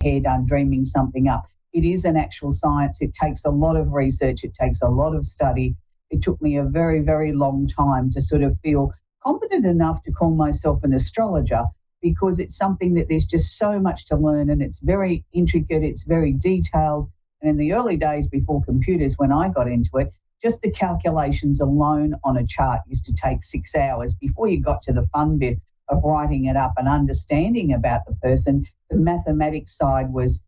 hair done, dreaming something up. It is an actual science. It takes a lot of research. It takes a lot of study. It took me a very, very long time to sort of feel competent enough to call myself an astrologer, because it's something that there's just so much to learn, and it's very intricate, it's very detailed. And in the early days before computers, when I got into it, just the calculations alone on a chart used to take 6 hours. Before you got to the fun bit of writing it up and understanding about the person, the mathematics side was,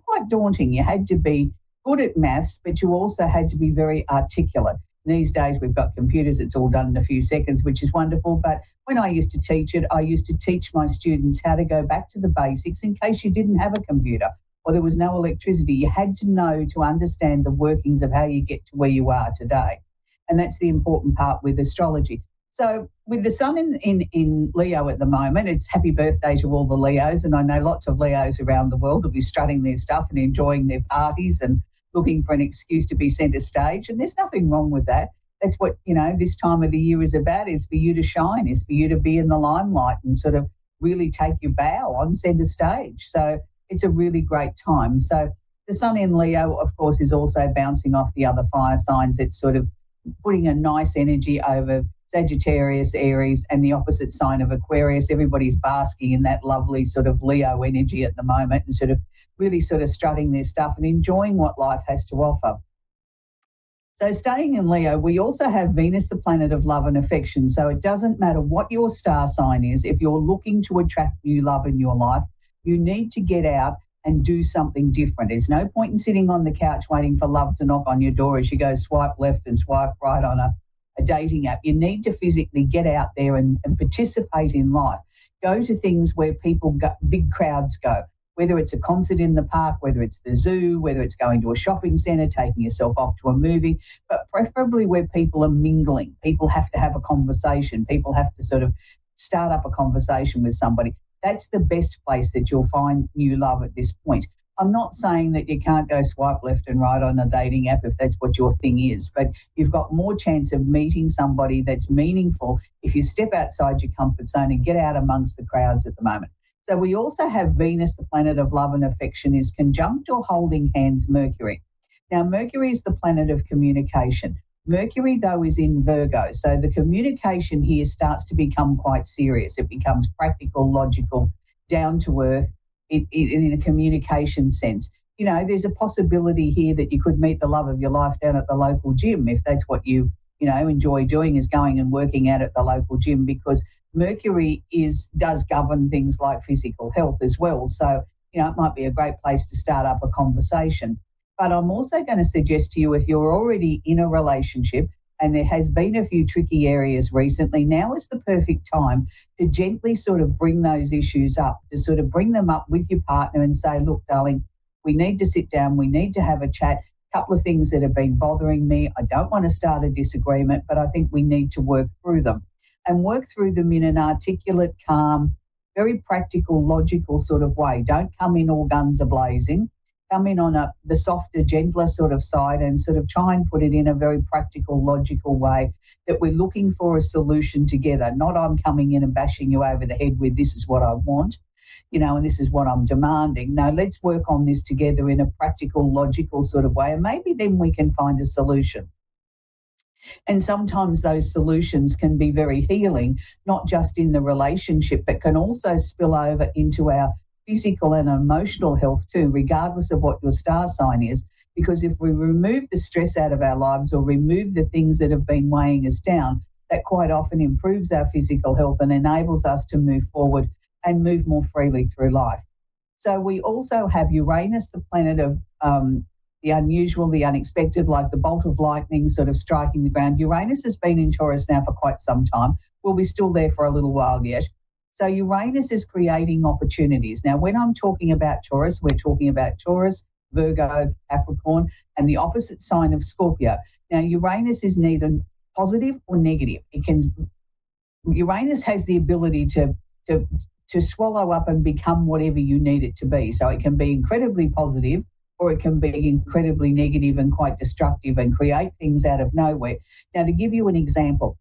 quite daunting. You had to be good at maths, but you also had to be very articulate. These days we've got computers, it's all done in a few seconds, which is wonderful. But when I used to teach it, I used to teach my students how to go back to the basics in case you didn't have a computer or there was no electricity. You had to know to understand the workings of how you get to where you are today. And that's the important part with astrology. So with the sun in Leo at the moment, it's happy birthday to all the Leos. And I know lots of Leos around the world will be strutting their stuff and enjoying their parties and looking for an excuse to be centre stage. And there's nothing wrong with that. That's what, this time of the year is about, is for you to shine, is for you to be in the limelight and sort of really take your bow on centre stage. So it's a really great time. So the sun in Leo, of course, is also bouncing off the other fire signs. It's sort of putting a nice energy over Sagittarius, Aries, and the opposite sign of Aquarius. Everybody's basking in that lovely sort of Leo energy at the moment and sort of really sort of strutting their stuff and enjoying what life has to offer. So staying in Leo, we also have Venus, the planet of love and affection. So it doesn't matter what your star sign is. If you're looking to attract new love in your life, you need to get out and do something different. There's no point in sitting on the couch waiting for love to knock on your door as you go swipe left and swipe right on a dating app. You need to physically get out there and participate in life. Go to things where big crowds go, whether it's a concert in the park, whether it's the zoo, whether it's going to a shopping centre, taking yourself off to a movie, but preferably where people are mingling. People have to have a conversation. People have to sort of start up a conversation with somebody. That's the best place that you'll find new love at this point. I'm not saying that you can't go swipe left and right on a dating app if that's what your thing is, but you've got more chance of meeting somebody that's meaningful if you step outside your comfort zone and get out amongst the crowds at the moment. So we also have Venus, the planet of love and affection, is conjunct or holding hands Mercury. Now, Mercury is the planet of communication. Mercury, though, is in Virgo, so the communication here starts to become quite serious. It becomes practical, logical, down to earth, in a communication sense. There's a possibility here that you could meet the love of your life down at the local gym if that's what you enjoy doing, is going and working out at the local gym, because Mercury does govern things like physical health as well. So, it might be a great place to start up a conversation. But I'm also going to suggest to you, if you're already in a relationship and there has been a few tricky areas recently, now is the perfect time to gently sort of bring those issues up, to sort of bring them up with your partner and say, look, darling, we need to sit down, we need to have a chat. A couple of things that have been bothering me. I don't want to start a disagreement, but I think we need to work through them, and work through them in an articulate, calm, very practical, logical sort of way. Don't come in all guns a-blazing. Come in on the softer, gentler sort of side and sort of try and put it in a very practical, logical way, that we're looking for a solution together. Not I'm coming in and bashing you over the head with this is what I want, and this is what I'm demanding. No, let's work on this together in a practical, logical sort of way, and maybe then we can find a solution. And sometimes those solutions can be very healing, not just in the relationship, but can also spill over into our physical and emotional health too, regardless of what your star sign is. Because if we remove the stress out of our lives or remove the things that have been weighing us down, that quite often improves our physical health and enables us to move forward and move more freely through life. So we also have Uranus, the planet of the unusual, the unexpected, like the bolt of lightning sort of striking the ground. Uranus has been in Taurus now for quite some time. We'll be still there for a little while yet. So Uranus is creating opportunities. Now, when I'm talking about Taurus, we're talking about Taurus, Virgo, Capricorn, and the opposite sign of Scorpio. Now, Uranus is neither positive or negative. Uranus has the ability to swallow up and become whatever you need it to be. So it can be incredibly positive, or it can be incredibly negative and quite destructive and create things out of nowhere. Now, to give you an example,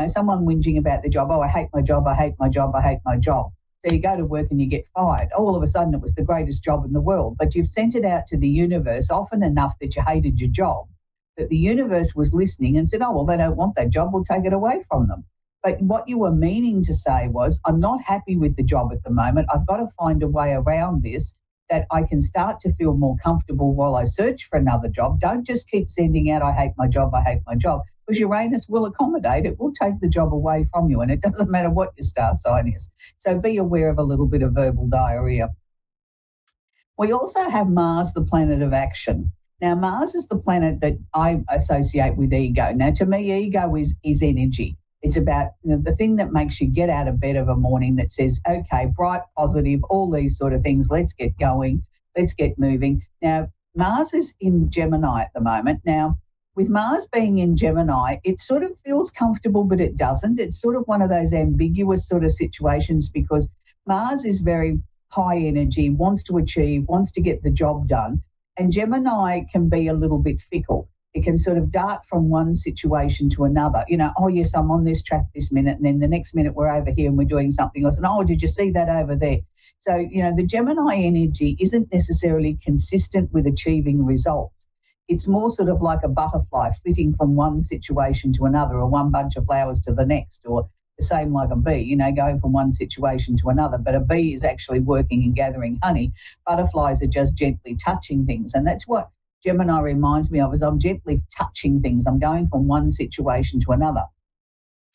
someone whinging about the job, oh, I hate my job, I hate my job, I hate my job. So you go to work and you get fired. All of a sudden it was the greatest job in the world, but you've sent it out to the universe often enough that you hated your job, that the universe was listening and said, oh, well, they don't want that job, we'll take it away from them. But what you were meaning to say was, I'm not happy with the job at the moment. I've got to find a way around this that I can start to feel more comfortable while I search for another job. Don't just keep sending out, I hate my job, because Uranus will accommodate. It will take the job away from you, and it doesn't matter what your star sign is. So be aware of a little bit of verbal diarrhea. We also have Mars, the planet of action. Now, Mars is the planet that I associate with ego. Now, to me, ego is energy. It's about the thing that makes you get out of bed of a morning that says, okay, bright, positive, all these sort of things. Let's get going. Let's get moving. Now, Mars is in Gemini at the moment. Now, with Mars being in Gemini, it sort of feels comfortable, but it doesn't. It's sort of one of those ambiguous sort of situations because Mars is very high energy, wants to achieve, wants to get the job done. And Gemini can be a little bit fickle. It can sort of dart from one situation to another. Oh, yes, I'm on this track this minute, and then the next minute we're over here and we're doing something else. And, oh, did you see that over there? So, the Gemini energy isn't necessarily consistent with achieving results. It's more sort of like a butterfly flitting from one situation to another, or one bunch of flowers to the next, or the same like a bee, going from one situation to another. But a bee is actually working and gathering honey. Butterflies are just gently touching things. And that's what Gemini reminds me of, is I'm gently touching things. I'm going from one situation to another.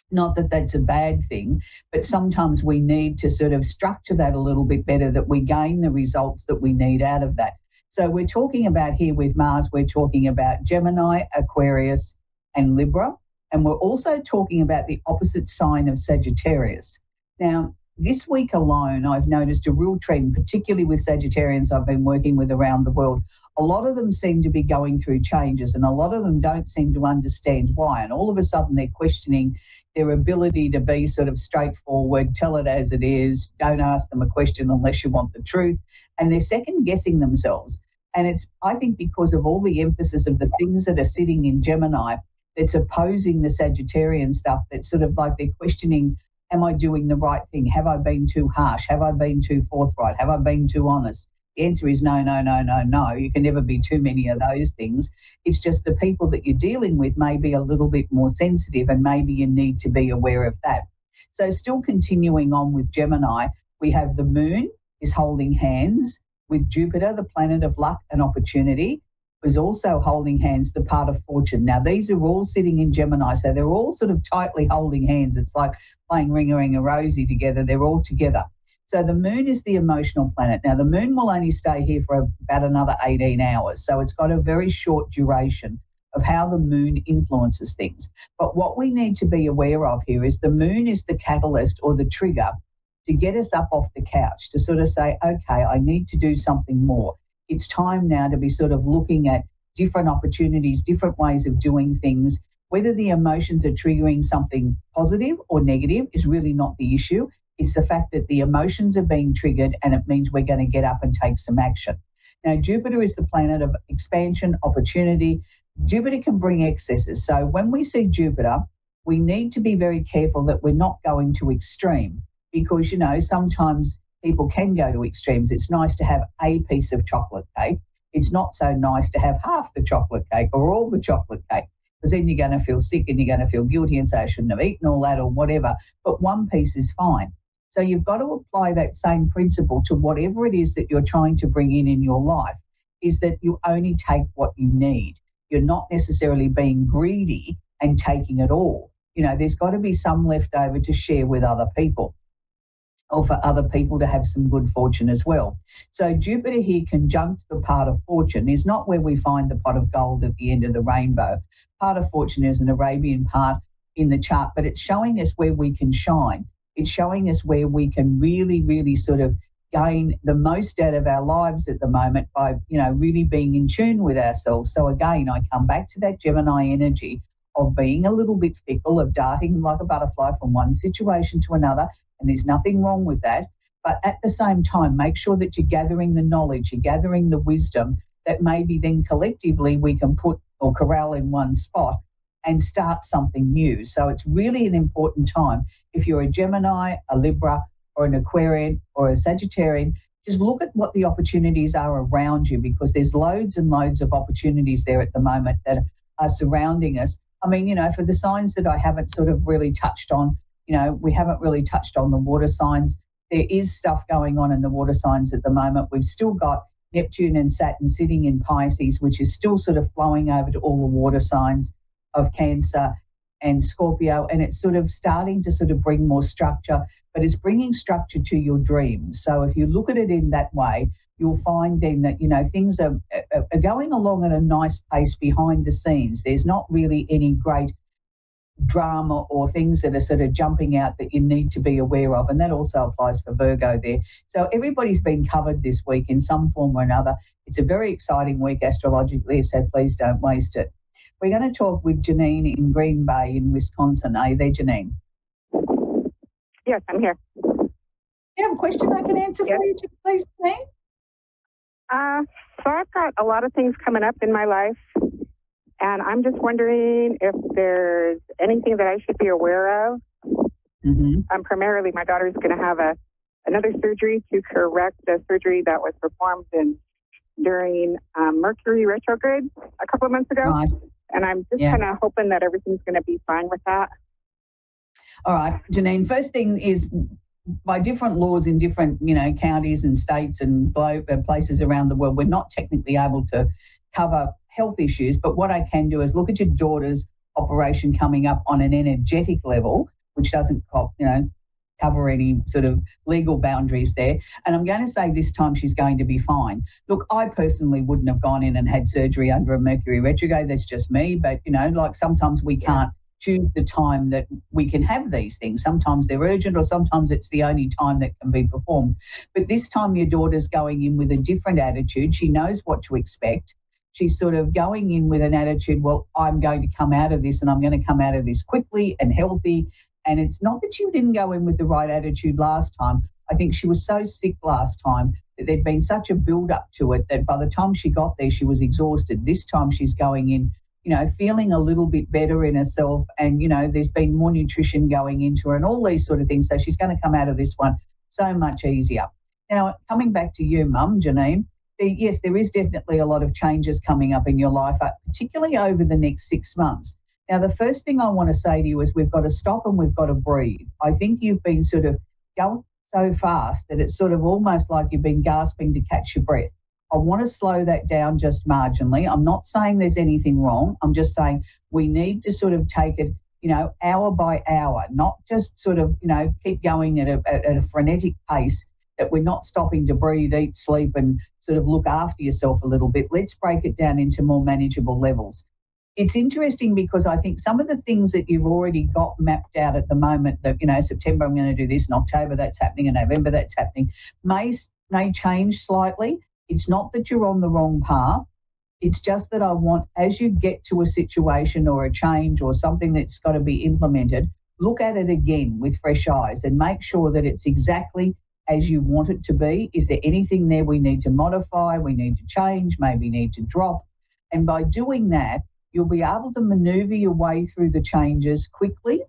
Not that that's a bad thing, but sometimes we need to sort of structure that a little bit better, that we gain the results that we need out of that. So we're talking about here with Mars, we're talking about Gemini, Aquarius, and Libra. And we're also talking about the opposite sign of Sagittarius. Now, this week alone, I've noticed a real trend, particularly with Sagittarians I've been working with around the world. A lot of them seem to be going through changes, and a lot of them don't seem to understand why. And all of a sudden they're questioning their ability to be sort of straightforward, tell it as it is, don't ask them a question unless you want the truth. And they're second guessing themselves. And it's, I think, because of all the emphasis of the things that are sitting in Gemini that's opposing the Sagittarian stuff, that's sort of like they're questioning, am I doing the right thing? Have I been too harsh? Have I been too forthright? Have I been too honest? The answer is no, no, no, no, no. You can never be too many of those things. It's just the people that you're dealing with may be a little bit more sensitive, and maybe you need to be aware of that. So still continuing on with Gemini, we have the moon is holding hands with Jupiter, the planet of luck and opportunity, is also holding hands, the part of fortune. Now, these are all sitting in Gemini, so they're all sort of tightly holding hands. It's like playing Ring-a-Ring-a-Rosie together. They're all together. So the moon is the emotional planet. Now, the moon will only stay here for about another 18 hours, so it's got a very short duration of how the moon influences things. But what we need to be aware of here is the moon is the catalyst or the trigger to get us up off the couch, to sort of say, okay, I need to do something more. It's time now to be sort of looking at different opportunities, different ways of doing things. Whether the emotions are triggering something positive or negative is really not the issue. It's the fact that the emotions are being triggered, and it means we're going to get up and take some action. Now, Jupiter is the planet of expansion, opportunity. Jupiter can bring excesses. So when we see Jupiter, we need to be very careful that we're not going to extreme, because, sometimes people can go to extremes. It's nice to have a piece of chocolate cake. It's not so nice to have half the chocolate cake or all the chocolate cake, because then you're going to feel sick and you're going to feel guilty and say, I shouldn't have eaten all that or whatever. But one piece is fine. So you've got to apply that same principle to whatever it is that you're trying to bring in your life, is that you only take what you need. You're not necessarily being greedy and taking it all. There's got to be some left over to share with other people, or for other people to have some good fortune as well. So Jupiter here conjunct the part of fortune is not where we find the pot of gold at the end of the rainbow. Part of fortune is an Arabian part in the chart, but it's showing us where we can shine. It's showing us where we can really, really sort of gain the most out of our lives at the moment by, really being in tune with ourselves. So again, I come back to that Gemini energy of being a little bit fickle, of darting like a butterfly from one situation to another. And there's nothing wrong with that. But at the same time, make sure that you're gathering the knowledge, you're gathering the wisdom that maybe then collectively we can put or corral in one spot and start something new. So it's really an important time if you're a Gemini, a Libra, or an Aquarian or a Sagittarian, just look at what the opportunities are around you, because there's loads and loads of opportunities there at the moment that are surrounding us. I mean, for the signs that I haven't sort of really touched on, we haven't really touched on the water signs. There is stuff going on in the water signs at the moment. We've still got Neptune and Saturn sitting in Pisces, which is still sort of flowing over to all the water signs of Cancer and Scorpio, and it's sort of starting to sort of bring more structure, but it's bringing structure to your dreams. So if you look at it in that way, you'll find then that, things are going along at a nice pace behind the scenes. There's not really any great drama or things that are sort of jumping out that you need to be aware of, and that also applies for Virgo there. So everybody's been covered this week in some form or another. It's a very exciting week astrologically, so please don't waste it. We're going to talk with Janine in Green Bay in Wisconsin. Are you there, Janine? Yes, I'm here. You have a question I can answer for you, please, Janine? So I've got a lot of things coming up in my life, and I'm just wondering if there's anything that I should be aware of. Primarily, my daughter's going to have another surgery to correct a surgery that was performed during Mercury retrograde a couple of months ago. Right. And I'm just kind of hoping that everything's going to be fine with that. All right, Janine, first thing is, by different laws in different, counties and states and places around the world, we're not technically able to cover health issues. But what I can do is look at your daughter's operation coming up on an energetic level, which doesn't, cover any sort of legal boundaries there. And I'm going to say this time she's going to be fine. Look, I personally wouldn't have gone in and had surgery under a Mercury retrograde. That's just me. But, sometimes we can't choose the time that we can have these things. Sometimes they're urgent, or sometimes it's the only time that can be performed. But this time your daughter's going in with a different attitude. She knows what to expect. She's sort of going in with an attitude, well, I'm going to come out of this, and I'm going to come out of this quickly and healthy. And it's not that she didn't go in with the right attitude last time. I think she was so sick last time that there'd been such a build-up to it that by the time she got there, she was exhausted. This time she's going in, feeling a little bit better in herself, and, there's been more nutrition going into her and all these sort of things. So she's going to come out of this one so much easier. Now, coming back to you, Mum, Janine, yes, there is definitely a lot of changes coming up in your life, particularly over the next 6 months. Now, the first thing I want to say to you is we've got to stop and we've got to breathe. I think you've been sort of going so fast that it's sort of almost like you've been gasping to catch your breath. I want to slow that down just marginally. I'm not saying there's anything wrong. I'm just saying we need to sort of take it, hour by hour, not just sort of, keep going at a frenetic pace, that we're not stopping to breathe, eat, sleep, and sort of look after yourself a little bit. Let's break it down into more manageable levels. It's interesting because I think some of the things that you've already got mapped out at the moment, that, September I'm going to do this, in October that's happening, in November that's happening, may change slightly. It's not that you're on the wrong path. It's just that I want, as you get to a situation or a change or something that's got to be implemented, look at it again with fresh eyes and make sure that it's exactly as you want it to be. Is there anything there we need to modify, we need to change, maybe need to drop? And by doing that, you'll be able to maneuver your way through the changes quickly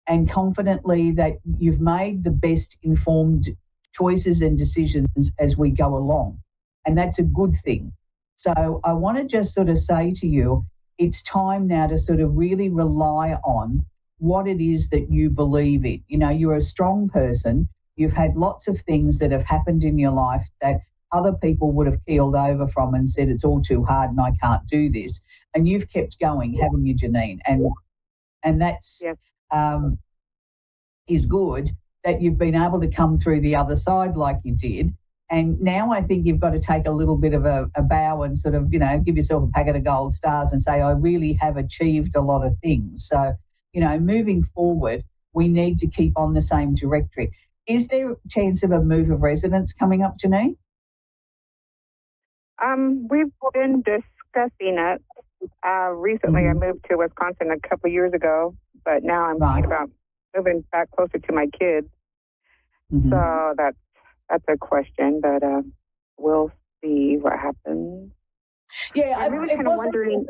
and confidently, that you've made the best informed choices and decisions as we go along. And that's a good thing. So I want to just sort of say to you, it's time now to sort of really rely on what it is that you believe in. You're a strong person. You've had lots of things that have happened in your life that other people would have keeled over from and said, it's all too hard and I can't do this. And you've kept going, haven't you, Janine? And that's is good, that you've been able to come through the other side like you did. And now I think you've got to take a little bit of a bow and sort of, give yourself a packet of gold stars and say, I really have achieved a lot of things. So, moving forward, we need to keep on the same trajectory. Is there a chance of a move of residence coming up, Janine? We've been discussing it. Recently, I moved to Wisconsin a couple of years ago, but now I'm thinking about moving back closer to my kids. So that's a question, but we'll see what happens. Yeah, I'm really kind of wondering.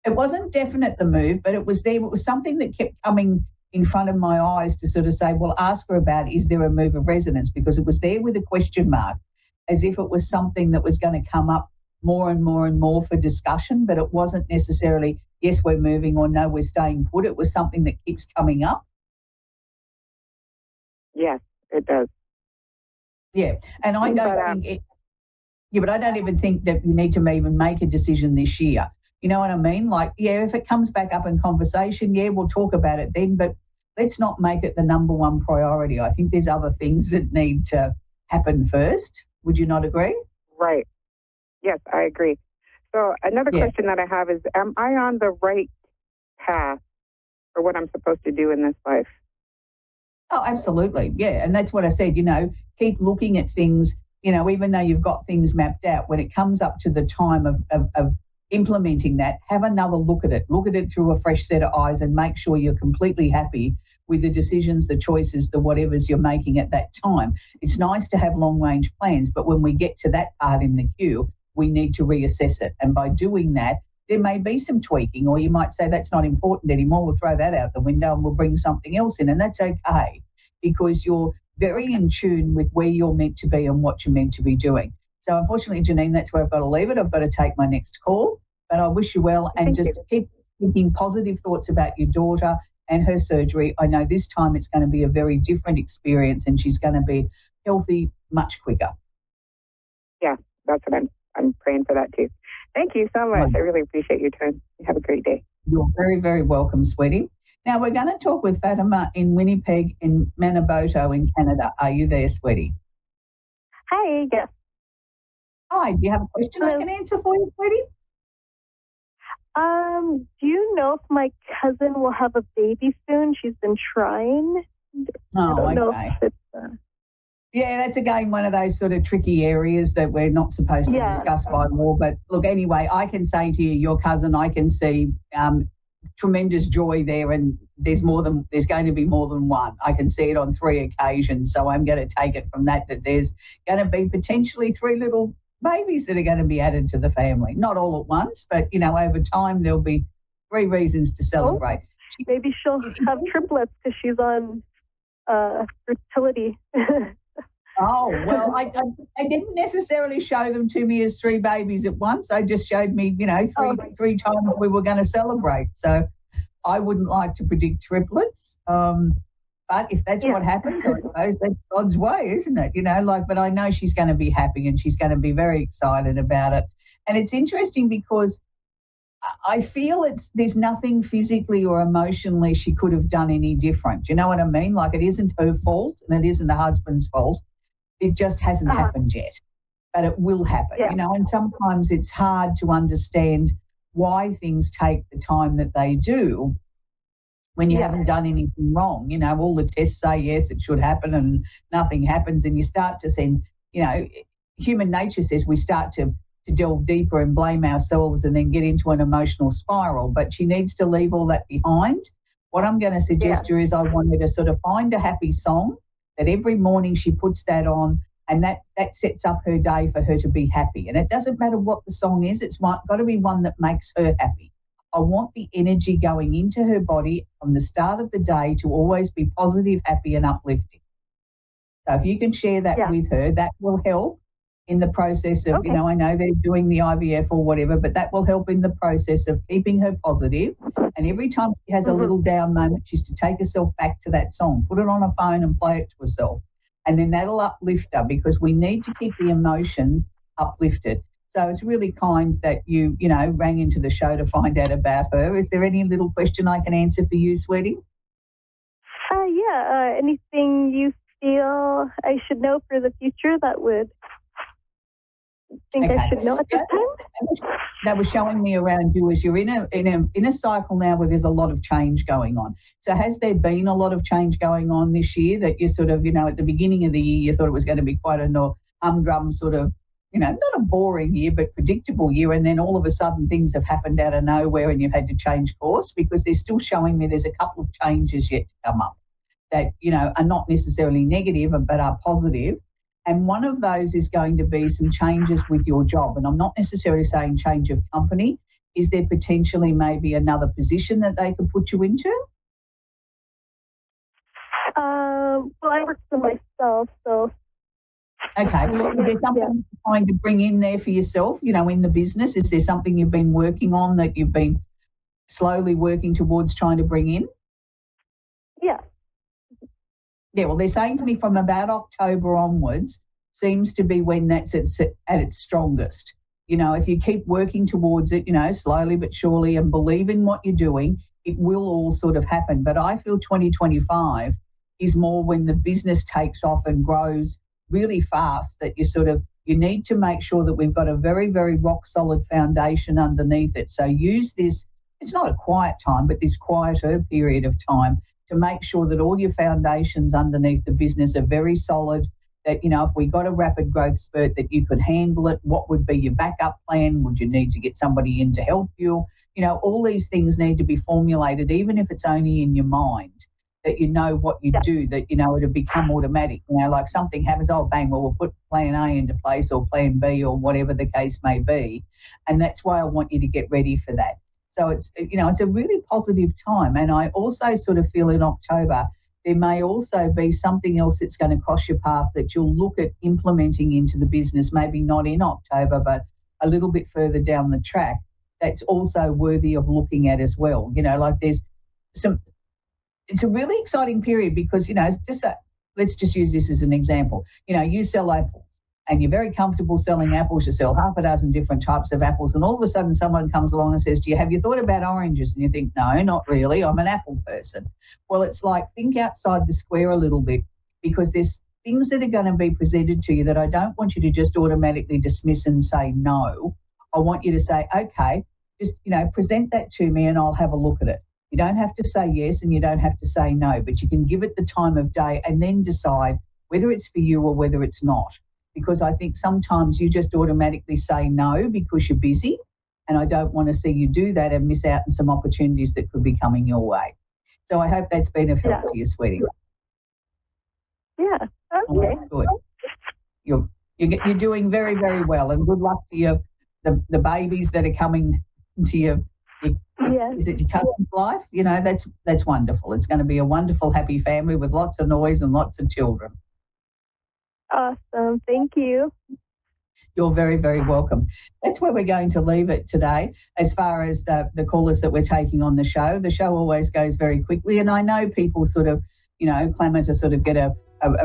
It wasn't definite, the move, but it was there. It was something that kept coming in front of my eyes to sort of say, well, ask her about, is there a move of residence? Because it was there with a question mark, as if it was something that was going to come up more and more and more for discussion, but it wasn't necessarily, yes, we're moving or no, we're staying put. It was something that keeps coming up. Yes, it does. Yeah, and I don't think but I don't even think that you need to even make a decision this year. You know what I mean? Like, yeah, if it comes back up in conversation, yeah, we'll talk about it then, but let's not make it the number one priority. I think there's other things that need to happen first. Would you not agree? Right. Yes, I agree. So another question that I have is, am I on the right path for what I'm supposed to do in this life? Oh, absolutely. Yeah. And that's what I said, keep looking at things, even though you've got things mapped out, when it comes up to the time of implementing that, have another look at it. Look at it through a fresh set of eyes and make sure you're completely happy with the decisions, the choices, the whatevers you're making at that time. It's nice to have long range plans, but when we get to that part in the queue, we need to reassess it. And by doing that, there may be some tweaking, or you might say that's not important anymore. We'll throw that out the window and we'll bring something else in. And that's okay, because you're very in tune with where you're meant to be and what you're meant to be doing. So unfortunately, Janine, that's where I've got to leave it. I've got to take my next call, but I wish you well, and keep thinking positive thoughts about your daughter and her surgery. I know this time it's going to be a very different experience, and she's going to be healthy much quicker. Yeah, that's what I'm praying for that too. Thank you so much. I really appreciate your time. Have a great day. You're very, very welcome, sweetie. Now we're going to talk with Fatima in Winnipeg in Manitoba in Canada. Are you there, sweetie? Hi, yes. Hi, do you have a question I can answer for you, sweetie? Do you know if my cousin will have a baby soon? She's been trying. Okay. Yeah, that's again one of those sort of tricky areas that we're not supposed to discuss by law. But look, anyway, I can say to you, your cousin, I can see tremendous joy there, and there's going to be more than one. I can see it on 3 occasions, so I'm going to take it from that there's going to be potentially 3 little babies that are going to be added to the family. Not all at once, but, over time there'll be 3 reasons to celebrate. Maybe she'll have triplets because she's on fertility. Oh, well, I didn't necessarily show them to me as 3 babies at once. I just showed me, three times we were going to celebrate. So I wouldn't like to predict triplets. But if that's what happens, I suppose that's God's way, isn't it? But I know she's going to be happy and she's going to be very excited about it. And it's interesting because I feel there's nothing physically or emotionally she could have done any different. You know what I mean? Like, it isn't her fault and it isn't the husband's fault. It just hasn't happened yet, but it will happen, and sometimes it's hard to understand why things take the time that they do when you haven't done anything wrong. All the tests say, yes, it should happen, and nothing happens, and you start to send, human nature says we start to delve deeper and blame ourselves and then get into an emotional spiral, but she needs to leave all that behind. What I'm going to suggest to her is I want her to sort of find a happy song that every morning she puts that on, and that sets up her day for her to be happy. And it doesn't matter what the song is, it's got to be one that makes her happy. I want the energy going into her body from the start of the day to always be positive, happy and uplifting. So if you can share that with her, that will help in the process of, I know they're doing the IVF or whatever, but that will help in the process of keeping her positive. And every time she has a little down moment, she's to take herself back to that song, put it on her phone and play it to herself. And then that'll uplift her, because we need to keep the emotions uplifted. So it's really kind that you, rang into the show to find out about her. Is there any little question I can answer for you, sweetie? Anything you feel I should know for the future that would I should know at this time? That was showing me around you as you're in a cycle now where there's a lot of change going on. So has there been a lot of change going on this year that you sort of, at the beginning of the year you thought it was going to be quite a humdrum sort of, not a boring year but predictable year, and then all of a sudden things have happened out of nowhere and you've had to change course? Because they're still showing me there's a couple of changes yet to come up that, are not necessarily negative but are positive. And one of those is going to be some changes with your job. And I'm not necessarily saying change of company. Is there potentially maybe another position that they could put you into? Well, I work for myself, so. Okay. Is there something you're trying to bring in there for yourself, in the business? Is there something you've been working on that you've been slowly working towards trying to bring in? Yeah. Yeah, well, they're saying to me from about October onwards seems to be when that's at its strongest. If you keep working towards it, slowly but surely, and believe in what you're doing, it will all sort of happen. But I feel 2025 is more when the business takes off and grows really fast, that you need to make sure that we've got a very, very rock solid foundation underneath it. So use this, it's not a quiet time, but this quieter period of time to make sure that all your foundations underneath the business are very solid, that, if we got a rapid growth spurt, that you could handle it. What would be your backup plan? Would you need to get somebody in to help you? All these things need to be formulated, even if it's only in your mind, that you know what you do, that, it'll become automatic. Like something happens, oh, bang, well, we'll put plan A into place or plan B or whatever the case may be. And that's why I want you to get ready for that. So it's a really positive time. And I also sort of feel in October, there may also be something else that's going to cross your path that you'll look at implementing into the business, maybe not in October, but a little bit further down the track, that's also worthy of looking at as well. There's it's a really exciting period because, let's just use this as an example. You sell apples and you're very comfortable selling apples. You sell half a dozen different types of apples, and all of a sudden someone comes along and says to you, have you thought about oranges? And you think, no, not really. I'm an apple person. Well, it's like, think outside the square a little bit, because there's things that are going to be presented to you that I don't want you to just automatically dismiss and say no. I want you to say, okay, just, present that to me and I'll have a look at it. You don't have to say yes and you don't have to say no, but you can give it the time of day and then decide whether it's for you or whether it's not. Because I think sometimes you just automatically say no because you're busy, and I don't want to see you do that and miss out on some opportunities that could be coming your way. So I hope that's been of help to you, sweetie. Yeah, okay. Good. You're doing very, very well, and good luck to the babies that are coming to you. Is it your cousin's life? That's wonderful. It's going to be a wonderful, happy family with lots of noise and lots of children. Awesome. Thank you. You're very, very welcome. That's where we're going to leave it today. As far as the callers that we're taking on the show always goes very quickly. And I know people sort of, clamour to sort of get a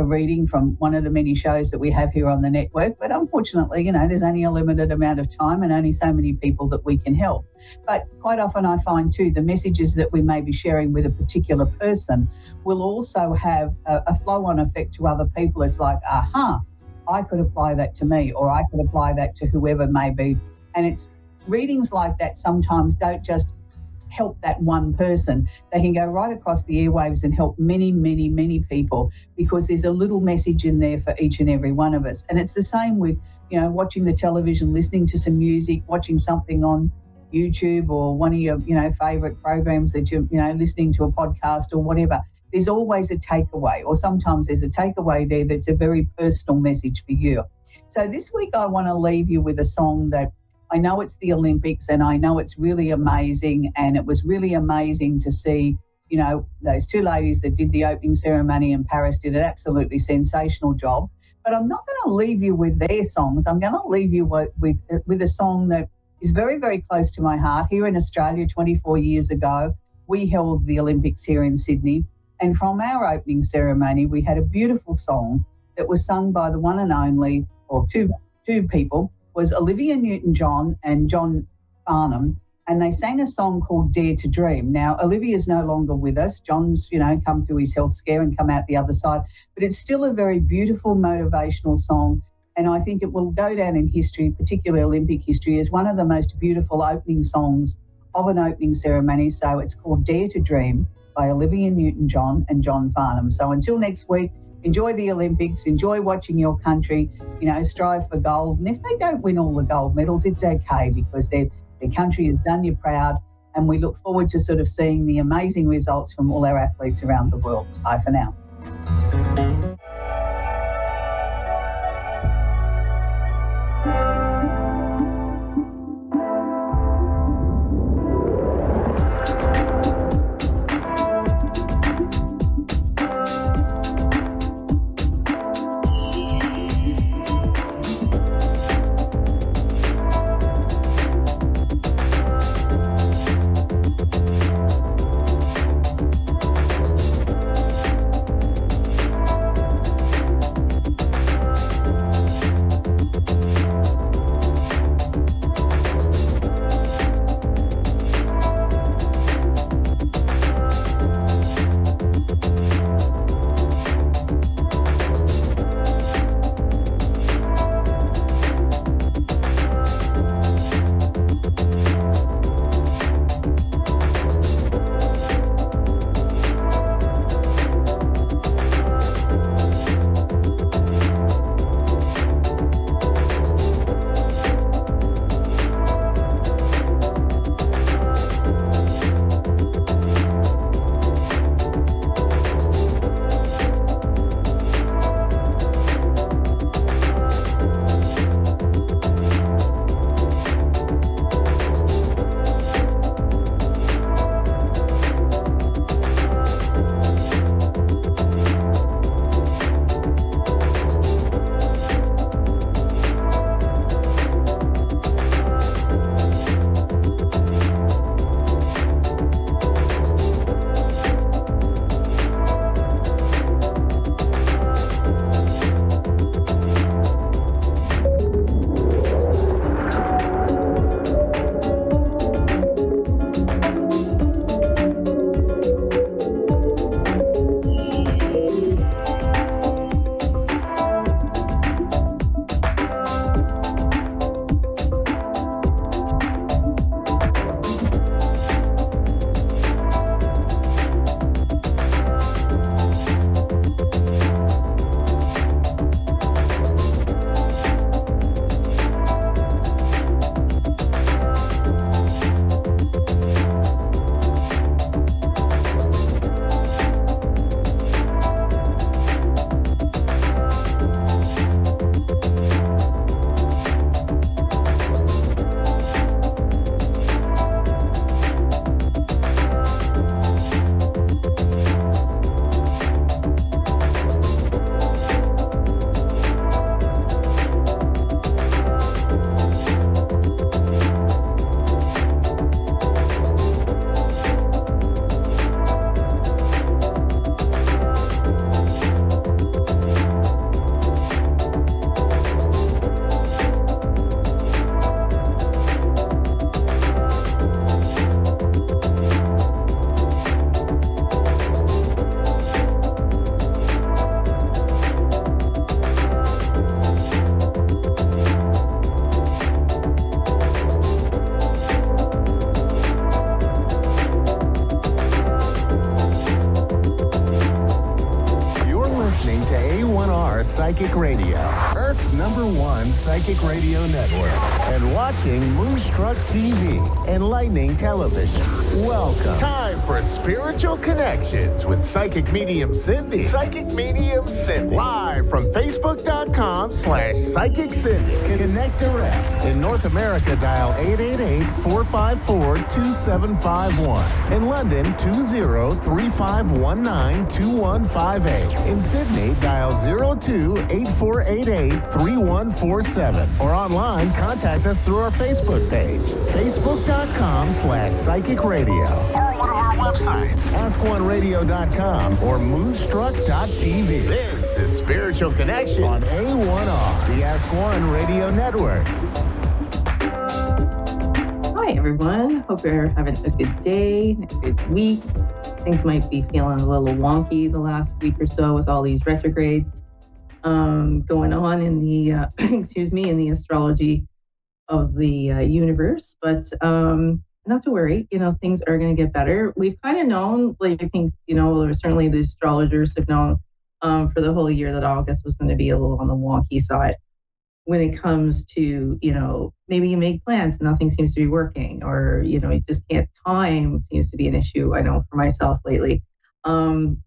reading from one of the many shows that we have here on the network. But unfortunately, there's only a limited amount of time and only so many people that we can help. But quite often I find too, the messages that we may be sharing with a particular person will also have a flow-on effect to other people. It's like, I could apply that to me, or I could apply that to whoever may be. And it's readings like that sometimes don't just help that one person. They can go right across the airwaves and help many, many, many people, because there's a little message in there for each and every one of us. And it's the same with, watching the television, listening to some music, watching something on YouTube or one of your, favourite programs that you're, listening to a podcast or whatever. There's always a takeaway, or sometimes there's a takeaway there that's a very personal message for you. So this week I want to leave you with a song that I know it's the Olympics and I know it's really amazing, and it was really amazing to see, those two ladies that did the opening ceremony in Paris did an absolutely sensational job. But I'm not going to leave you with their songs. I'm going to leave you with a song that is very, very close to my heart. Here in Australia 24 years ago, we held the Olympics here in Sydney. And from our opening ceremony, we had a beautiful song that was sung by the one and only, or two people, was Olivia Newton-John and John Farnham, and they sang a song called Dare to Dream. Now, Olivia's no longer with us. John's, come through his health scare and come out the other side, but it's still a very beautiful, motivational song, and I think it will go down in history, particularly Olympic history, as one of the most beautiful opening songs of an opening ceremony. So it's called Dare to Dream by Olivia Newton-John and John Farnham. So until next week, enjoy the Olympics, enjoy watching your country, strive for gold. And if they don't win all the gold medals, it's okay, because their country has done you proud. And we look forward to sort of seeing the amazing results from all our athletes around the world. Bye for now. Psychic Radio, Earth's #1 psychic radio network, and watching Moonstruck TV, enlightening television. Welcome. Time for Spiritual Connections with Psychic Medium Cindy. Psychic Medium Cindy. Live from Facebook.com/Psychic Cindy. Connect direct. In North America, dial 888-454-2751. In London, 20-3519-2158. In Sydney, dial 02-8488-3147. Or online, contact us through our Facebook page, Facebook.com/Psychic Radio. Or one of our websites, AskOneRadio.com or Moonstruck.tv. This is Spiritual Connection on A1R, the Ask One Radio Network. Hi, everyone. Hope you're having a good day, a good week. Things might be feeling a little wonky the last week or so with all these retrogrades going on in the, in the astrology of the universe. But not to worry, things are going to get better. We've kind of known, I think, certainly the astrologers have known for the whole year that August was going to be a little on the wonky side when it comes to, maybe you make plans, nothing seems to be working, or, you just can't, time seems to be an issue, I know for myself lately. And,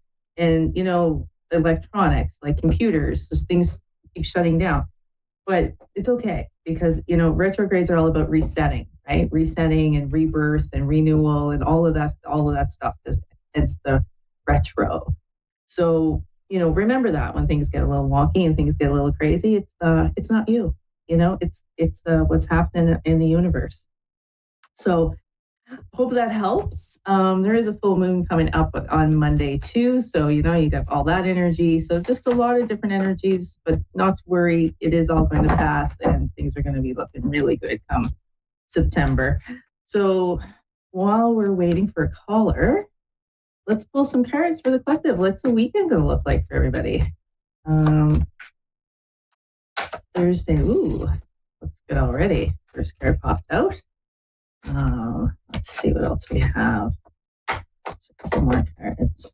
electronics, like computers, just things keep shutting down. But it's okay because, retrogrades are all about resetting, right? Resetting and rebirth and renewal and all of that stuff, because it's the retro. So, remember that when things get a little wonky and things get a little crazy, it's not you, it's what's happening in the universe. So hope that helps. There is a full moon coming up on Monday too. So, you got all that energy. So just a lot of different energies, but not to worry. It is all going to pass and things are going to be looking really good come September. So while we're waiting for a caller, let's pull some cards for the collective. What's the weekend going to look like for everybody? Thursday, ooh, looks good already. First card popped out. Let's see what else we have. Just a couple more cards.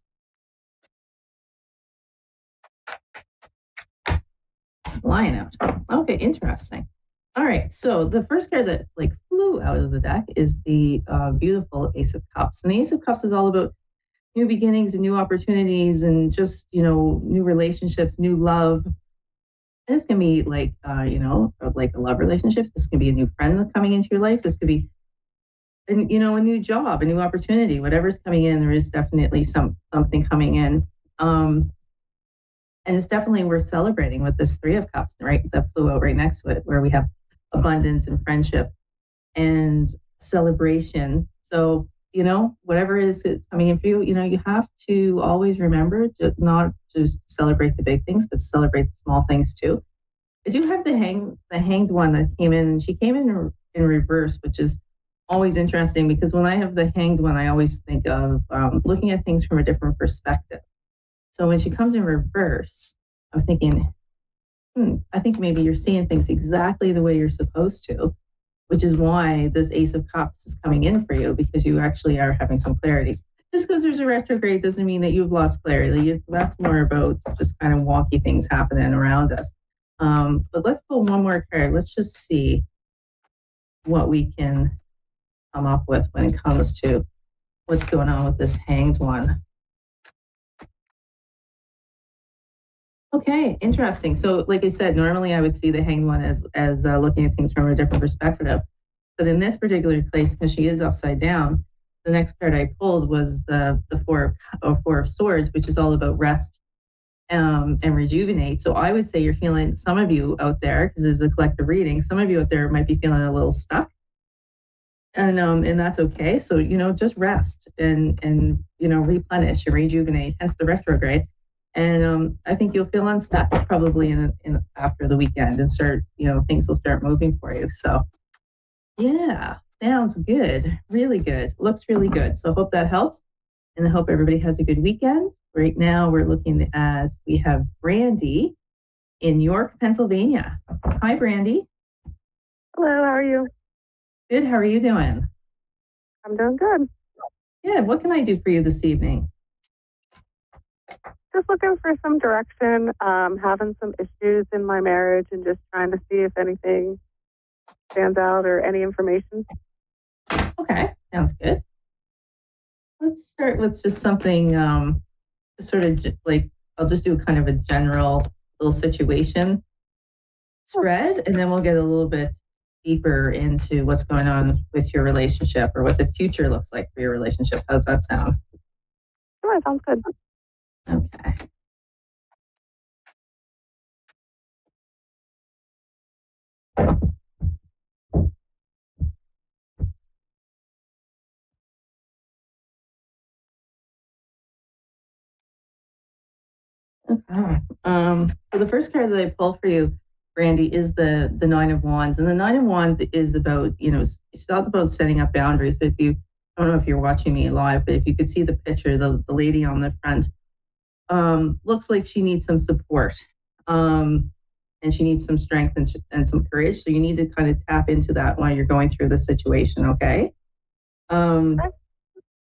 Lying out. Okay, interesting. All right, so the first card that flew out of the deck is the beautiful Ace of Cups. And the Ace of Cups is all about new beginnings and new opportunities and just, new relationships, new love. And this can be like a love relationship. This can be a new friend that's coming into your life. This could be, a new job, a new opportunity, whatever's coming in, there is definitely something coming in. And it's definitely worth celebrating with this Three of Cups, right? That flew out right next to it, where we have abundance and friendship and celebration. So, whatever is coming in for you, you have to always remember to not just celebrate the big things, but celebrate the small things too. I do have the hanged one that came in, and she came in reverse, which is always interesting because when I have the hanged one, I always think of looking at things from a different perspective. So when she comes in reverse, I'm thinking, I think maybe you're seeing things exactly the way you're supposed to, which is why this Ace of Cups is coming in for you, because you actually are having some clarity. Just because there's a retrograde doesn't mean that you've lost clarity. That's more about just kind of wonky things happening around us. But let's pull one more card. Let's just see what we can come up with when it comes to what's going on with this hanged one. Okay, interesting. So like I said, normally I would see the hanged one as looking at things from a different perspective. But in this particular case, because she is upside down, the next card I pulled was the Four of Swords, which is all about rest and rejuvenate. So I would say you're feeling, some of you out there, because this is a collective reading, some of you out there might be feeling a little stuck. And that's okay. So, just rest and replenish and rejuvenate, hence the retrograde. And I think you'll feel unstuck probably in after the weekend and start, things will start moving for you. So yeah, sounds good. Really good. Looks really good. So I hope that helps. And I hope everybody has a good weekend. Right now we're looking as we have Brandy in York, Pennsylvania. Hi, Brandy. Hello, how are you? Good. How are you doing? I'm doing good. Good. What can I do for you this evening? Just looking for some direction, having some issues in my marriage and just trying to see if anything stands out or any information. Okay, sounds good. Let's start with just something sort of like, I'll just do kind of a general little situation spread, and then we'll get a little bit deeper into what's going on with your relationship or what the future looks like for your relationship. How's that sound? Sure, sounds good. Okay. Okay. So the first card that I pull for you, Brandy, is the Nine of Wands, and the Nine of Wands is about, it's not about setting up boundaries. But I don't know if you're watching me live, but if you could see the picture, the lady on the front looks like she needs some support, and she needs some strength and some courage. So you need to kind of tap into that while you're going through the situation. Okay.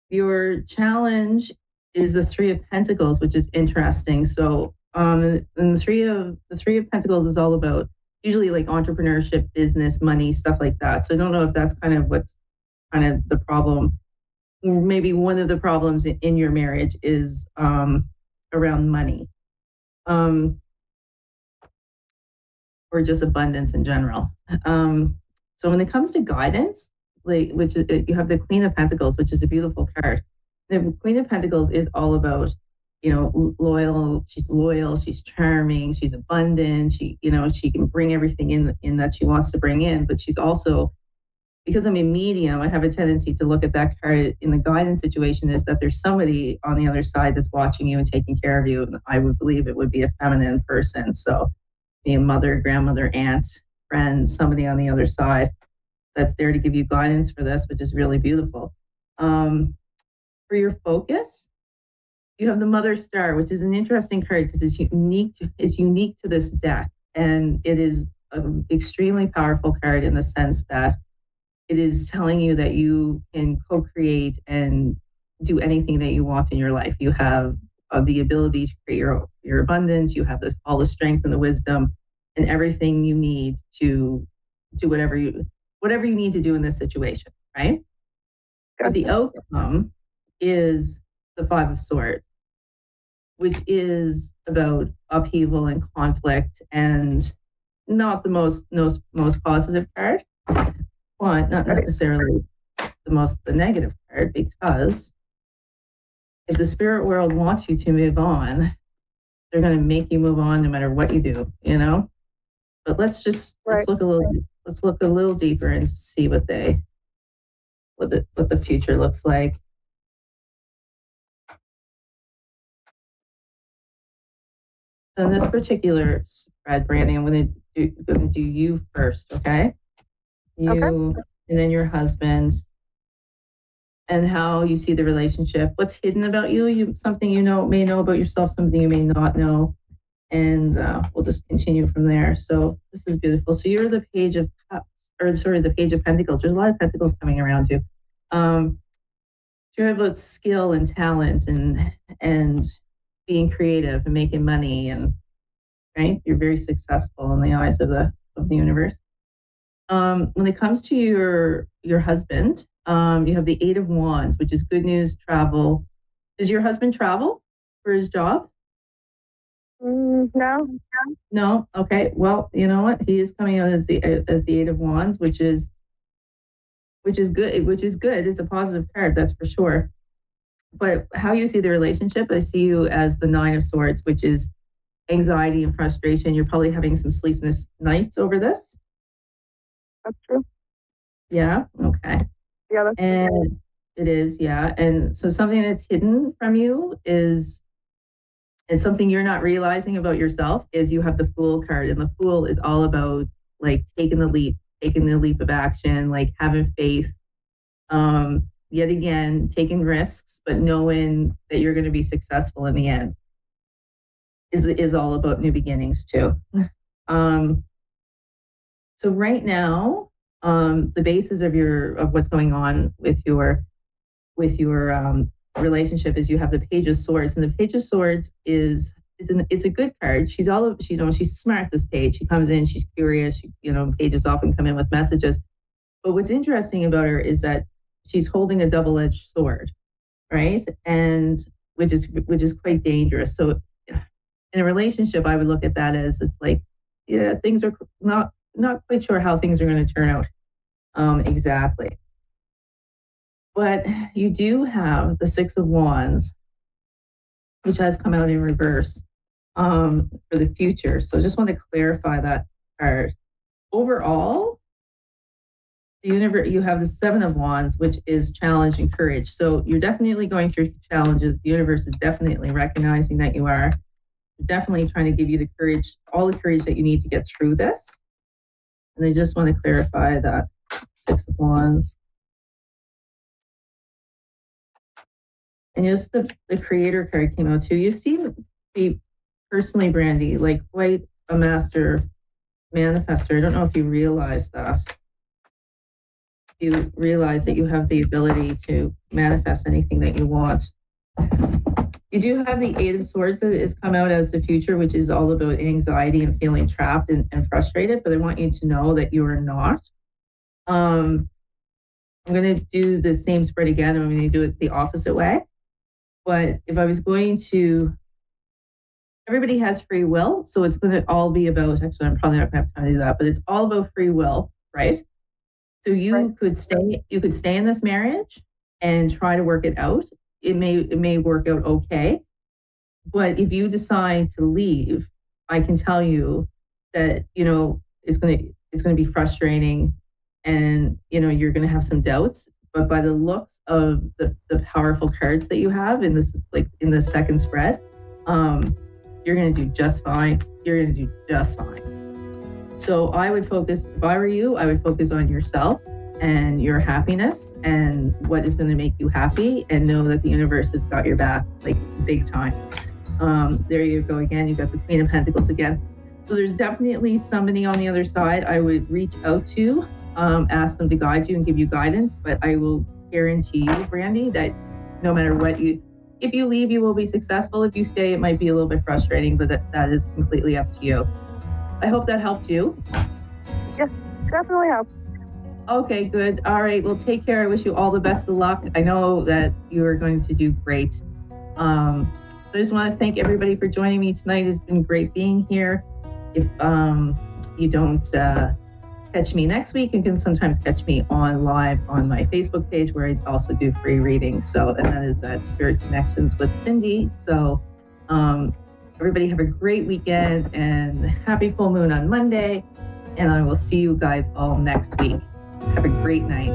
Your challenge is the Three of Pentacles, which is interesting. So, and the Three of Pentacles is all about usually like entrepreneurship, business, money, stuff like that. So I don't know if that's kind of what's kind of the problem. Maybe one of the problems in your marriage is around money, or just abundance in general. So when it comes to guidance, which is, you have the Queen of Pentacles, which is a beautiful card. The Queen of Pentacles is all about, loyal. She's loyal. She's charming. She's abundant. She can bring everything in that she wants to bring in. But she's also, because I'm a medium, I have a tendency to look at that card in the guidance situation is that there's somebody on the other side that's watching you and taking care of you. And I would believe it would be a feminine person. So be a mother, grandmother, aunt, friend, somebody on the other side that's there to give you guidance for this, which is really beautiful. For your focus, you have the Mother Star, which is an interesting card because it's unique to this deck, and it is an extremely powerful card in the sense that it is telling you that you can co-create and do anything that you want in your life. You have the ability to create your abundance. You have all the strength and the wisdom and everything you need to do whatever you need to do in this situation, right? But the outcome is the Five of Swords, which is about upheaval and conflict, and not the most positive card, but not necessarily the negative card, because if the spirit world wants you to move on, they're going to make you move on no matter what you do, But let's look a little deeper and see what the future looks like. So in this particular spread, Brandy, I'm going to do you first, okay? Okay. And then your husband, and how you see the relationship. What's hidden about you? Something may know about yourself, something you may not know, and we'll just continue from there. So this is beautiful. So you're the Page of Cups, the Page of Pentacles. There's a lot of Pentacles coming around you. You're about skill and talent and being creative and making money, and right, you're very successful in the eyes of the universe. When it comes to your husband, you have the Eight of Wands, which is good news, travel. Does your husband travel for his job? No. No. Okay. Well, you know what? He is coming out as the Eight of Wands, which is good. It's a positive card, that's for sure. But how you see the relationship, I see you as the Nine of Swords, which is anxiety and frustration. You're probably having some sleepless nights over this. That's true. Yeah. Okay. Yeah, that's true. And it is, yeah. And so something that's hidden from you is, and something you're not realizing about yourself, is you have the Fool card, and the Fool is all about like taking the leap of action, like having faith. Yet again, taking risks, but knowing that you're going to be successful in the end is all about new beginnings too. So right now, the basis of what's going on with your relationship is you have the Page of Swords, and the Page of Swords it's a good card. She's smart, this page. She comes in, she's curious. Pages often come in with messages. But what's interesting about her is that she's holding a double-edged sword, right? And which is quite dangerous. So in a relationship, I would look at that as it's like, yeah, things are not quite sure how things are going to turn out exactly. But you do have the Six of Wands, which has come out in reverse for the future. So I just want to clarify that card. Overall, the universe, you have the Seven of Wands, which is challenge and courage. So you're definitely going through challenges. The universe is definitely recognizing that you are. Definitely trying to give you the courage, all the courage that you need to get through this. And I just want to clarify that Six of Wands. And just the Creator card came out too. You seem to be personally, Brandy, like quite a master manifester. I don't know if you realize that. You realize that you have the ability to manifest anything that you want. You do have the Eight of Swords that has come out as the future, which is all about anxiety and feeling trapped and frustrated. But I want you to know that you are not. I'm going to do the same spread again. I'm going to do it the opposite way. But if I was going to, everybody has free will. So it's going to all be about, actually, I'm probably not going to have time to do that, but it's all about free will, right? So you could stay in this marriage and try to work it out. It may work out okay. But if you decide to leave, I can tell you that, it's going to be frustrating, and, you're going to have some doubts. But by the looks of the powerful cards that you have in this, like in the second spread, you're going to do just fine. You're going to do just fine. So I would focus, if I were you, I would focus on yourself and your happiness and what is going to make you happy, and know that the universe has got your back, like big time. There you go again. You got the Queen of Pentacles again. So there's definitely somebody on the other side I would reach out to, ask them to guide you and give you guidance. But I will guarantee you, Brandy, that no matter what if you leave, you will be successful. If you stay, it might be a little bit frustrating, but that is completely up to you. I hope that helped you. Yes, definitely helped. Okay, good. All right. Well, take care. I wish you all the best of luck. I know that you are going to do great. I just want to thank everybody for joining me tonight. It's been great being here. If you don't catch me next week, you can sometimes catch me on live on my Facebook page, where I also do free readings. So, and that is at Spirit Connections with Cindy. So everybody have a great weekend and happy full moon on Monday. And I will see you guys all next week. Have a great night.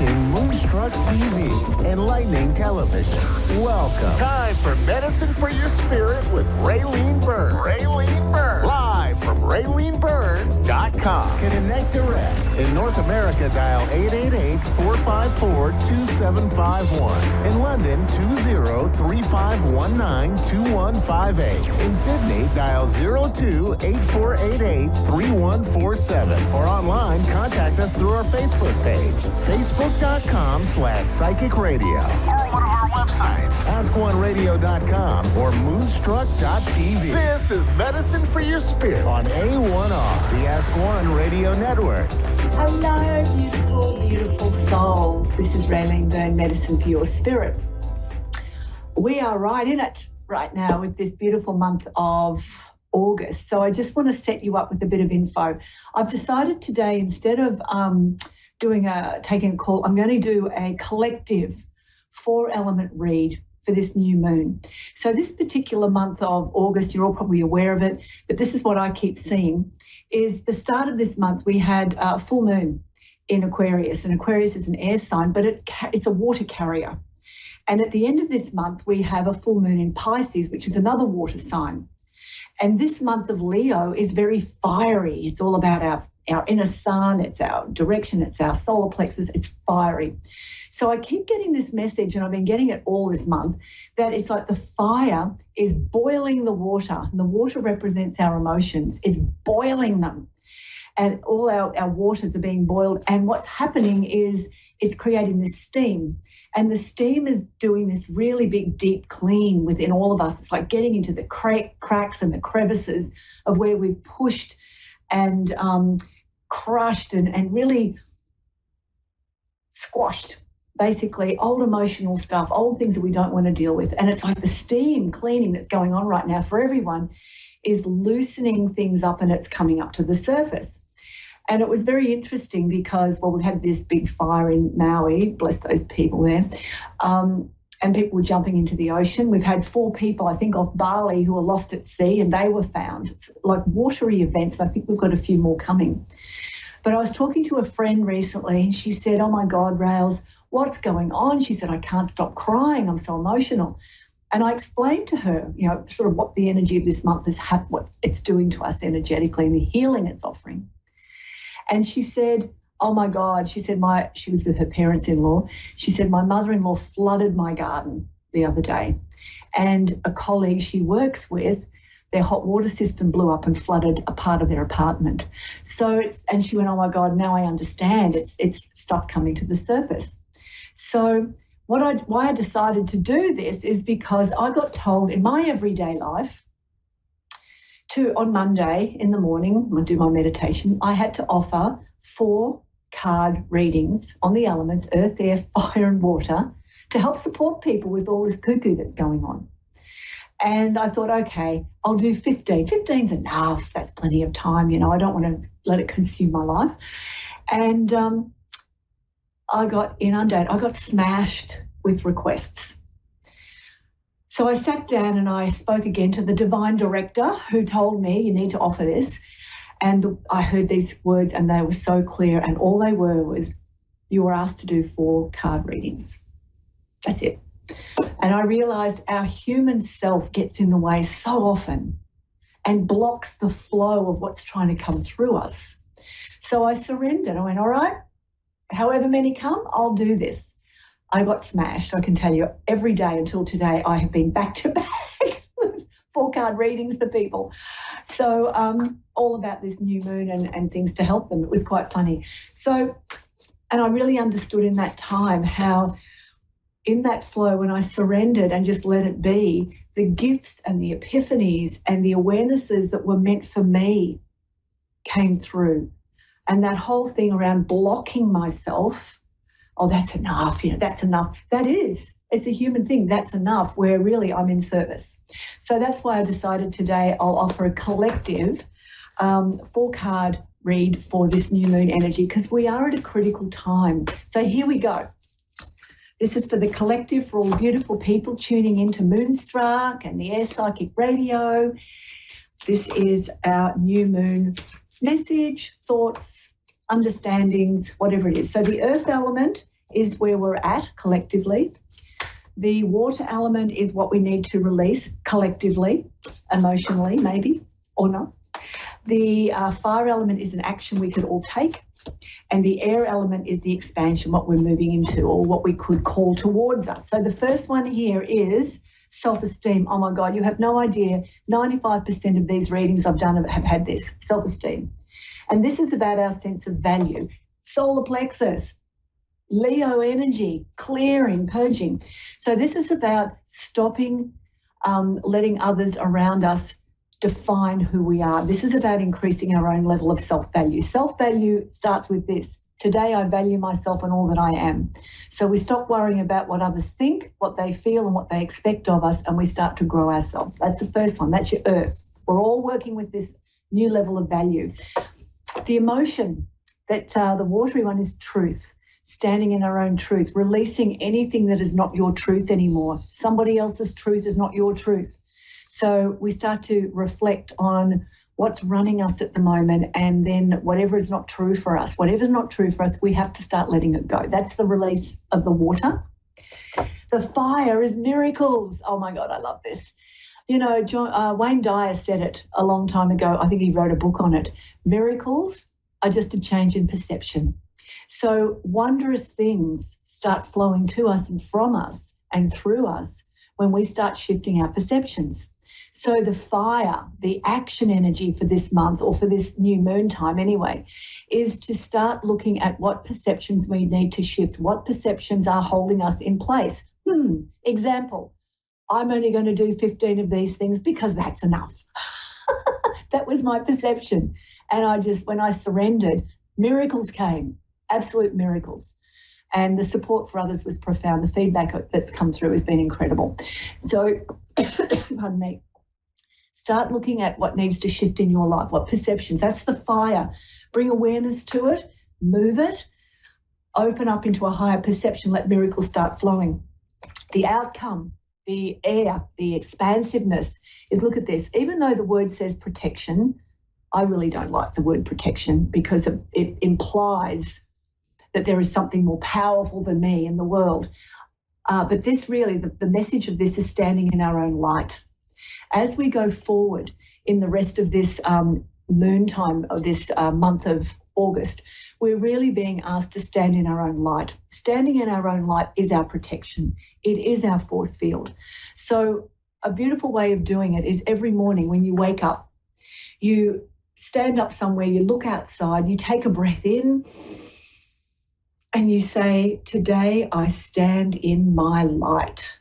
watching Moonstruck TV, enlightening television. Welcome. Time for Medicine for Your Spirit with Raylene Byrne. Raylene Byrne. Live from RayleneByrne.com. Connect direct. In North America, dial 888-454-2751. In London, 20-3519-2158. In Sydney, dial 02-8488-3147. Or online, contact us through our Facebook page, facebook.com/Psychic Radio. Or one of our websites, AskOneRadio.com or Moonstruck.tv. This is Medicine for Your Spirit on A1R, the Ask One Radio Network. Hello, beautiful, beautiful souls. This is Raylene Byrne, Medicine for Your Spirit. We are right in it right now with this beautiful month of August. So I just want to set you up with a bit of info. I've decided today, instead of taking a call, I'm going to do a collective 4-element read for this new moon. So this particular month of August, you're all probably aware of it, but this is what I keep seeing, is the start of this month we had a full moon in Aquarius, and Aquarius is an air sign, but it's a water carrier. And at the end of this month, we have a full moon in Pisces, which is another water sign. And this month of Leo is very fiery. It's all about our inner sun, it's our direction, it's our solar plexus, it's fiery. So I keep getting this message, and I've been getting it all this month, that it's like the fire is boiling the water, and the water represents our emotions. It's boiling them, and all our waters are being boiled. And what's happening is it's creating this steam, and the steam is doing this really big, deep clean within all of us. It's like getting into the cracks and the crevices of where we've pushed and crushed and really squashed, basically, old emotional stuff, old things that we don't want to deal with. And it's like the steam cleaning that's going on right now for everyone is loosening things up, and it's coming up to the surface. And it was very interesting because, well, we've had this big fire in Maui, bless those people there, and people were jumping into the ocean. We've had 4 people, I think, off Bali who were lost at sea, and they were found. It's like watery events. I think we've got a few more coming. But I was talking to a friend recently, and she said, "Oh my God, Rails, what's going on?" She said, "I can't stop crying. I'm so emotional." And I explained to her, sort of what the energy of this month is, what it's doing to us energetically and the healing it's offering. And she said, "Oh my God," she said, she lives with her parents-in-law. She said, "My mother-in-law flooded my garden the other day, and a colleague she works with, their hot water system blew up and flooded a part of their apartment." And she went, "Oh my God, now I understand. It's stuff coming to the surface." So why I decided to do this is because I got told in my everyday life on Monday in the morning, when I do my meditation, I had to offer 4 card readings on the elements, earth, air, fire, and water, to help support people with all this cuckoo that's going on. And I thought, okay, I'll do 15. 15's enough. That's plenty of time. I don't want to let it consume my life. And I got inundated. I got smashed with requests. So I sat down and I spoke again to the divine director who told me, "You need to offer this." And I heard these words, and they were so clear. And all they were was, "You were asked to do 4 card readings." That's it. And I realized our human self gets in the way so often and blocks the flow of what's trying to come through us. So I surrendered. I went, all right, however many come, I'll do this. I got smashed. I can tell you every day until today, I have been back to back with 4 card readings for people. So all about this new moon and things to help them. It was quite funny. So, and I really understood in that time how in that flow, when I surrendered and just let it be, the gifts and the epiphanies and the awarenesses that were meant for me came through. And that whole thing around blocking myself, "Oh, that's enough, that's enough." That is, it's a human thing, that's enough, where really I'm in service. So that's why I decided today I'll offer a collective 4-card read for this new moon energy, because we are at a critical time. So here we go. This is for the collective, for all the beautiful people tuning into Moonstruck and the Air Psychic Radio. This is our new moon message, thoughts, understandings, whatever it is. So the earth element is where we're at collectively. The water element is what we need to release collectively, emotionally, maybe, or not. The fire element is an action we could all take. And the air element is the expansion, what we're moving into or what we could call towards us. So the first one here is self-esteem. Oh my God, you have no idea. 95% of these readings I've done have had this, self-esteem. And this is about our sense of value. Solar plexus, Leo energy, clearing, purging. So this is about stopping letting others around us define who we are. This is about increasing our own level of self-value. Self-value starts with this. Today I value myself and all that I am. So we stop worrying about what others think, what they feel and what they expect of us, and we start to grow ourselves. That's the first one. That's your earth. We're all working with this new level of value. The emotion, that the watery one, is truth. Standing in our own truth, releasing anything that is not your truth anymore. Somebody else's truth is not your truth. So we start to reflect on what's running us at the moment, and then whatever is not true for us, we have to start letting it go. That's the release of the water. The fire is miracles. Oh my God, I love this. You know, Wayne Dyer said it a long time ago. I think he wrote a book on it. Miracles are just a change in perception. So wondrous things start flowing to us and from us and through us when we start shifting our perceptions. So the fire, the action energy for this month, or for this new moon time anyway, is to start looking at what perceptions we need to shift, what perceptions are holding us in place. Example, I'm only going to do 15 of these things because that's enough. That was my perception. And when I surrendered, miracles came. Absolute miracles. And the support for others was profound. The feedback that's come through has been incredible. So, pardon me, start looking at what needs to shift in your life, what perceptions. That's the fire. Bring awareness to it, move it, open up into a higher perception, let miracles start flowing. The outcome, the air, the expansiveness is, look at this. Even though the word says protection, I really don't like the word protection because it implies that there is something more powerful than me in the world. But this really, the message of this is standing in our own light. As we go forward in the rest of this moon time, of this month of August, we're really being asked to stand in our own light. Standing in our own light is our protection. It is our force field. So a beautiful way of doing it is every morning when you wake up, you stand up somewhere, you look outside, you take a breath in, and you say, today I stand in my light.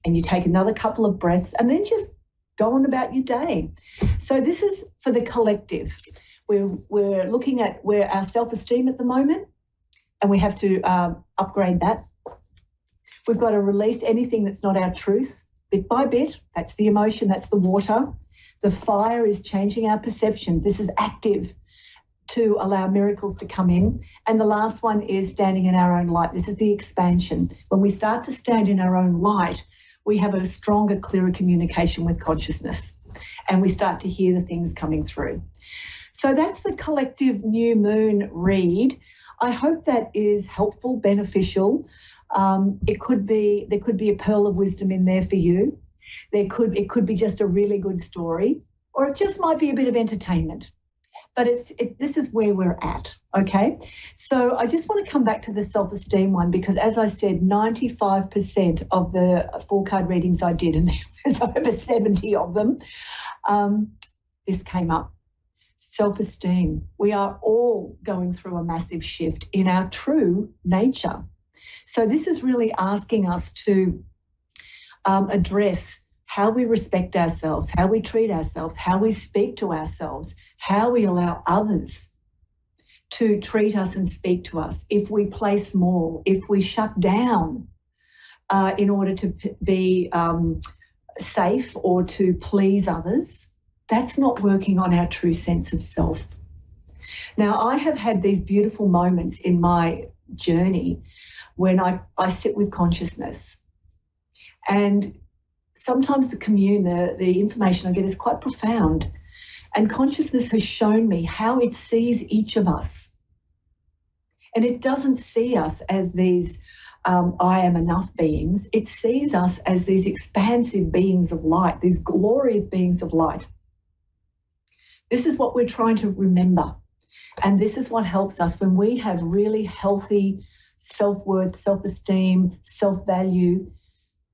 And you take another couple of breaths and then just go on about your day. So this is for the collective. We're looking at where our self-esteem at the moment, and we have to upgrade that. We've got to release anything that's not our truth, bit by bit. That's the emotion, that's the water. The fire is changing our perceptions. This is active to allow miracles to come in. And the last one is standing in our own light. This is the expansion. When we start to stand in our own light, we have a stronger, clearer communication with consciousness, and we start to hear the things coming through. So that's the collective new moon read. I hope that is helpful, beneficial. There could be a pearl of wisdom in there for you. It could be just a really good story, or it just might be a bit of entertainment. But this is where we're at, okay? So I just want to come back to the self-esteem one, because as I said, 95% of the 4-card readings I did, and there was over 70 of them, this came up. Self-esteem. We are all going through a massive shift in our true nature. So this is really asking us to address how we respect ourselves, how we treat ourselves, how we speak to ourselves, how we allow others to treat us and speak to us. If we play small, if we shut down in order to be safe or to please others, that's not working on our true sense of self. Now, I have had these beautiful moments in my journey when I sit with consciousness, and sometimes the information I get is quite profound, and consciousness has shown me how it sees each of us. And it doesn't see us as these I am enough beings. It sees us as these expansive beings of light, these glorious beings of light. This is what we're trying to remember. And this is what helps us when we have really healthy self-worth, self-esteem, self-value.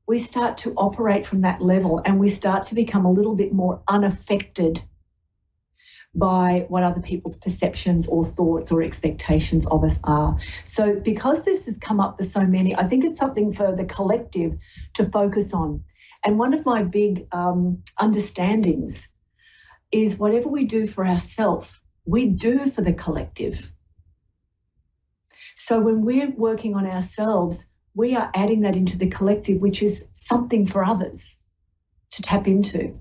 We start to operate from that level and we start to become a little bit more unaffected by what other people's perceptions or thoughts or expectations of us are. So because this has come up for so many, I think it's something for the collective to focus on. And one of my big understandings is whatever we do for ourselves, we do for the collective. So when we're working on ourselves, we are adding that into the collective, which is something for others to tap into.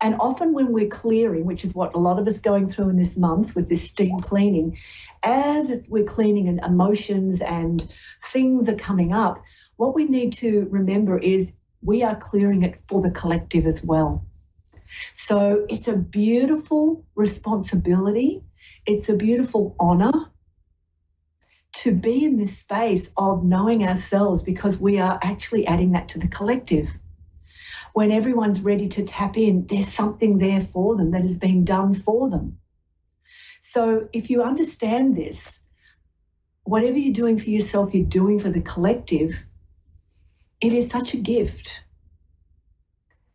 And often when we're clearing, which is what a lot of us going through in this month with this steam cleaning, as we're cleaning and emotions and things are coming up, what we need to remember is we are clearing it for the collective as well. So it's a beautiful responsibility. It's a beautiful honor to be in this space of knowing ourselves, because we are actually adding that to the collective. When everyone's ready to tap in, there's something there for them that is being done for them. So if you understand this, whatever you're doing for yourself, you're doing for the collective. It is such a gift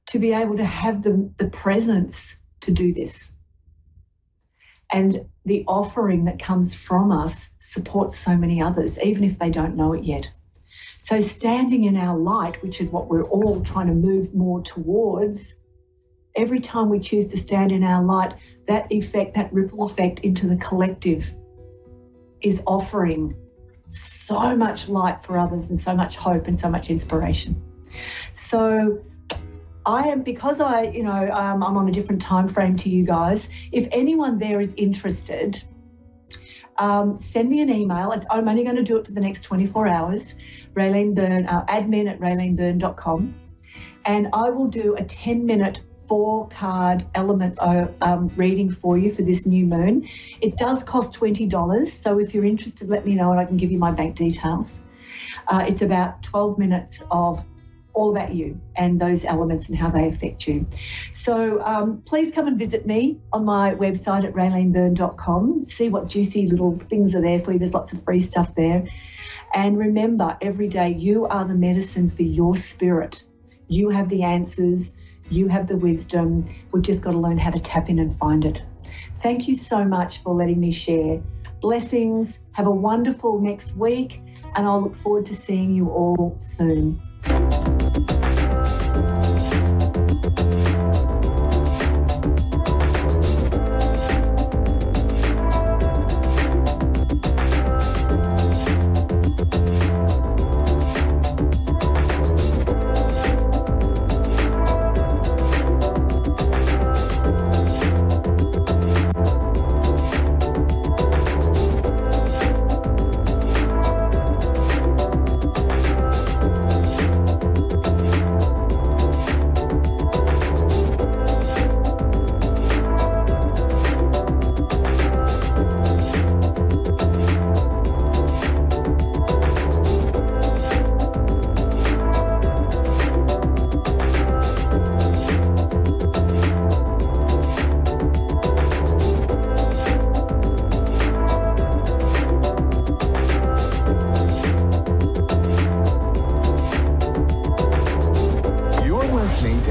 to be able to have the presence to do this. And the offering that comes from us supports so many others, even if they don't know it yet. So standing in our light, which is what we're all trying to move more towards, every time we choose to stand in our light, that effect, that ripple effect into the collective is offering so much light for others and so much hope and so much inspiration. So because I'm on a different time frame to you guys, if anyone there is interested, send me an email. I'm only going to do it for the next 24 hours. Raylene Byrne, admin@rayleneburn.com. And I will do a 10-minute 4-card element reading for you for this new moon. It does cost $20. So if you're interested, let me know and I can give you my bank details. It's about 12 minutes of all about you and those elements and how they affect you. So please come and visit me on my website at rayleneburn.com. See what juicy little things are there for you. There's lots of free stuff there. And remember, every day you are the medicine for your spirit. You have the answers. You have the wisdom. We've just got to learn how to tap in and find it. Thank you so much for letting me share. Blessings. Have a wonderful next week. And I'll look forward to seeing you all soon.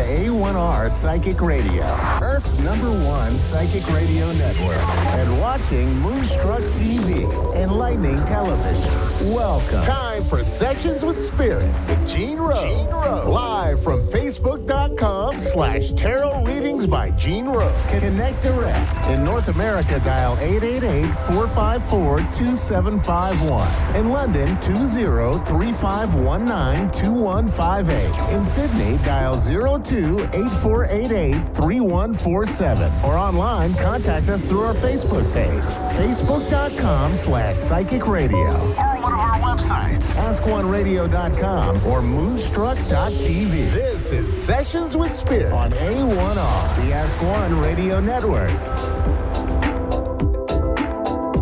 A1R Psychic Radio, Earth's #1 psychic radio network, and watching Moonstruck TV, enlightening television. Welcome. Time for Sessions with Spirit with Gene Rose. Live from Facebook.com/Tarot Readings by Gene Rose. Connect direct. In North America, dial 888-454-2751. In London, 20-3519-2158. In Sydney, dial 02-8488-3147. Or online, contact us through our Facebook page, Facebook.com/Psychic Radio. Or one of our websites, AskOneRadio.com or Moonstruck.tv. This is Sessions with Spirit on A1R, the Ask One Radio Network.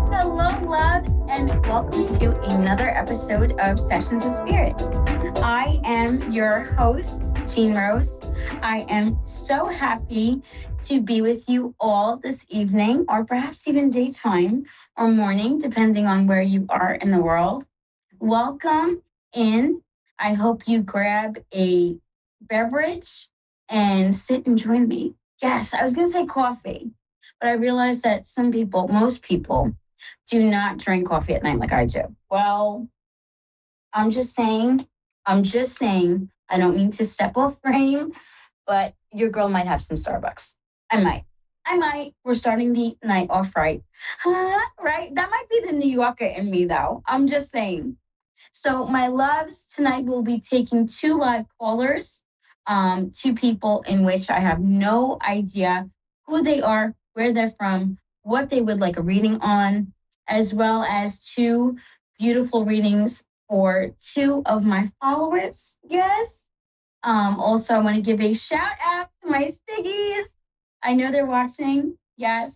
Hello, love, and welcome to another episode of Sessions of Spirit. I am your host, Jean Rose. I am so happy to be with you all this evening, or perhaps even daytime or morning, depending on where you are in the world. Welcome in. I hope you grab a beverage and sit and join me. Yes, I was going to say coffee, but I realized that most people, do not drink coffee at night like I do. Well, I'm just saying, I don't mean to step off frame, but your girl might have some Starbucks. I might. We're starting the night off right. Right? That might be the New Yorker in me, though. I'm just saying. So, my loves, tonight we'll be taking 2 live callers, 2 people in which I have no idea who they are, where they're from, what they would like a reading on, as well as 2 beautiful readings for 2 of my followers. Yes. Also, I want to give a shout out to my Stiggies. I know they're watching. Yes.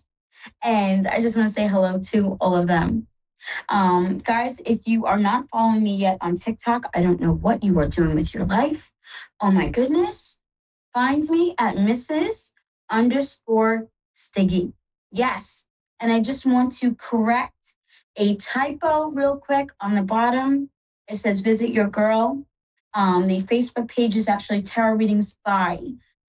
And I just want to say hello to all of them. Guys, if you are not following me yet on TikTok, I don't know what you are doing with your life. Oh my goodness. Find me at Mrs._Stiggy. Yes. And I just want to correct a typo real quick on the bottom. It says visit your girl. The Facebook page is actually Tarot Readings by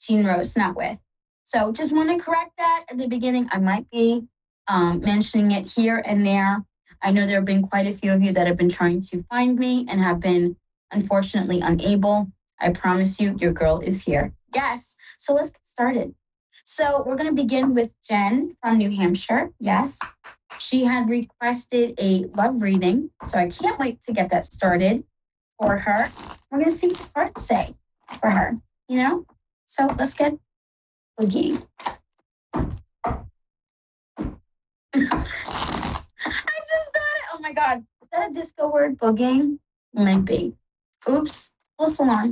Jean Rose, not with. So just want to correct that at the beginning. I might be mentioning it here and there. I know there have been quite a few of you that have been trying to find me and have been unfortunately unable. I promise you, your girl is here. Yes. So let's get started. So we're going to begin with Jen from New Hampshire. Yes. She had requested a love reading. So I can't wait to get that started for her. We're going to see what the cards say for her, you know? So let's get boogie. I just got it. Oh my God. Is that a disco word, boogieing? Might be. Oops. Full salon.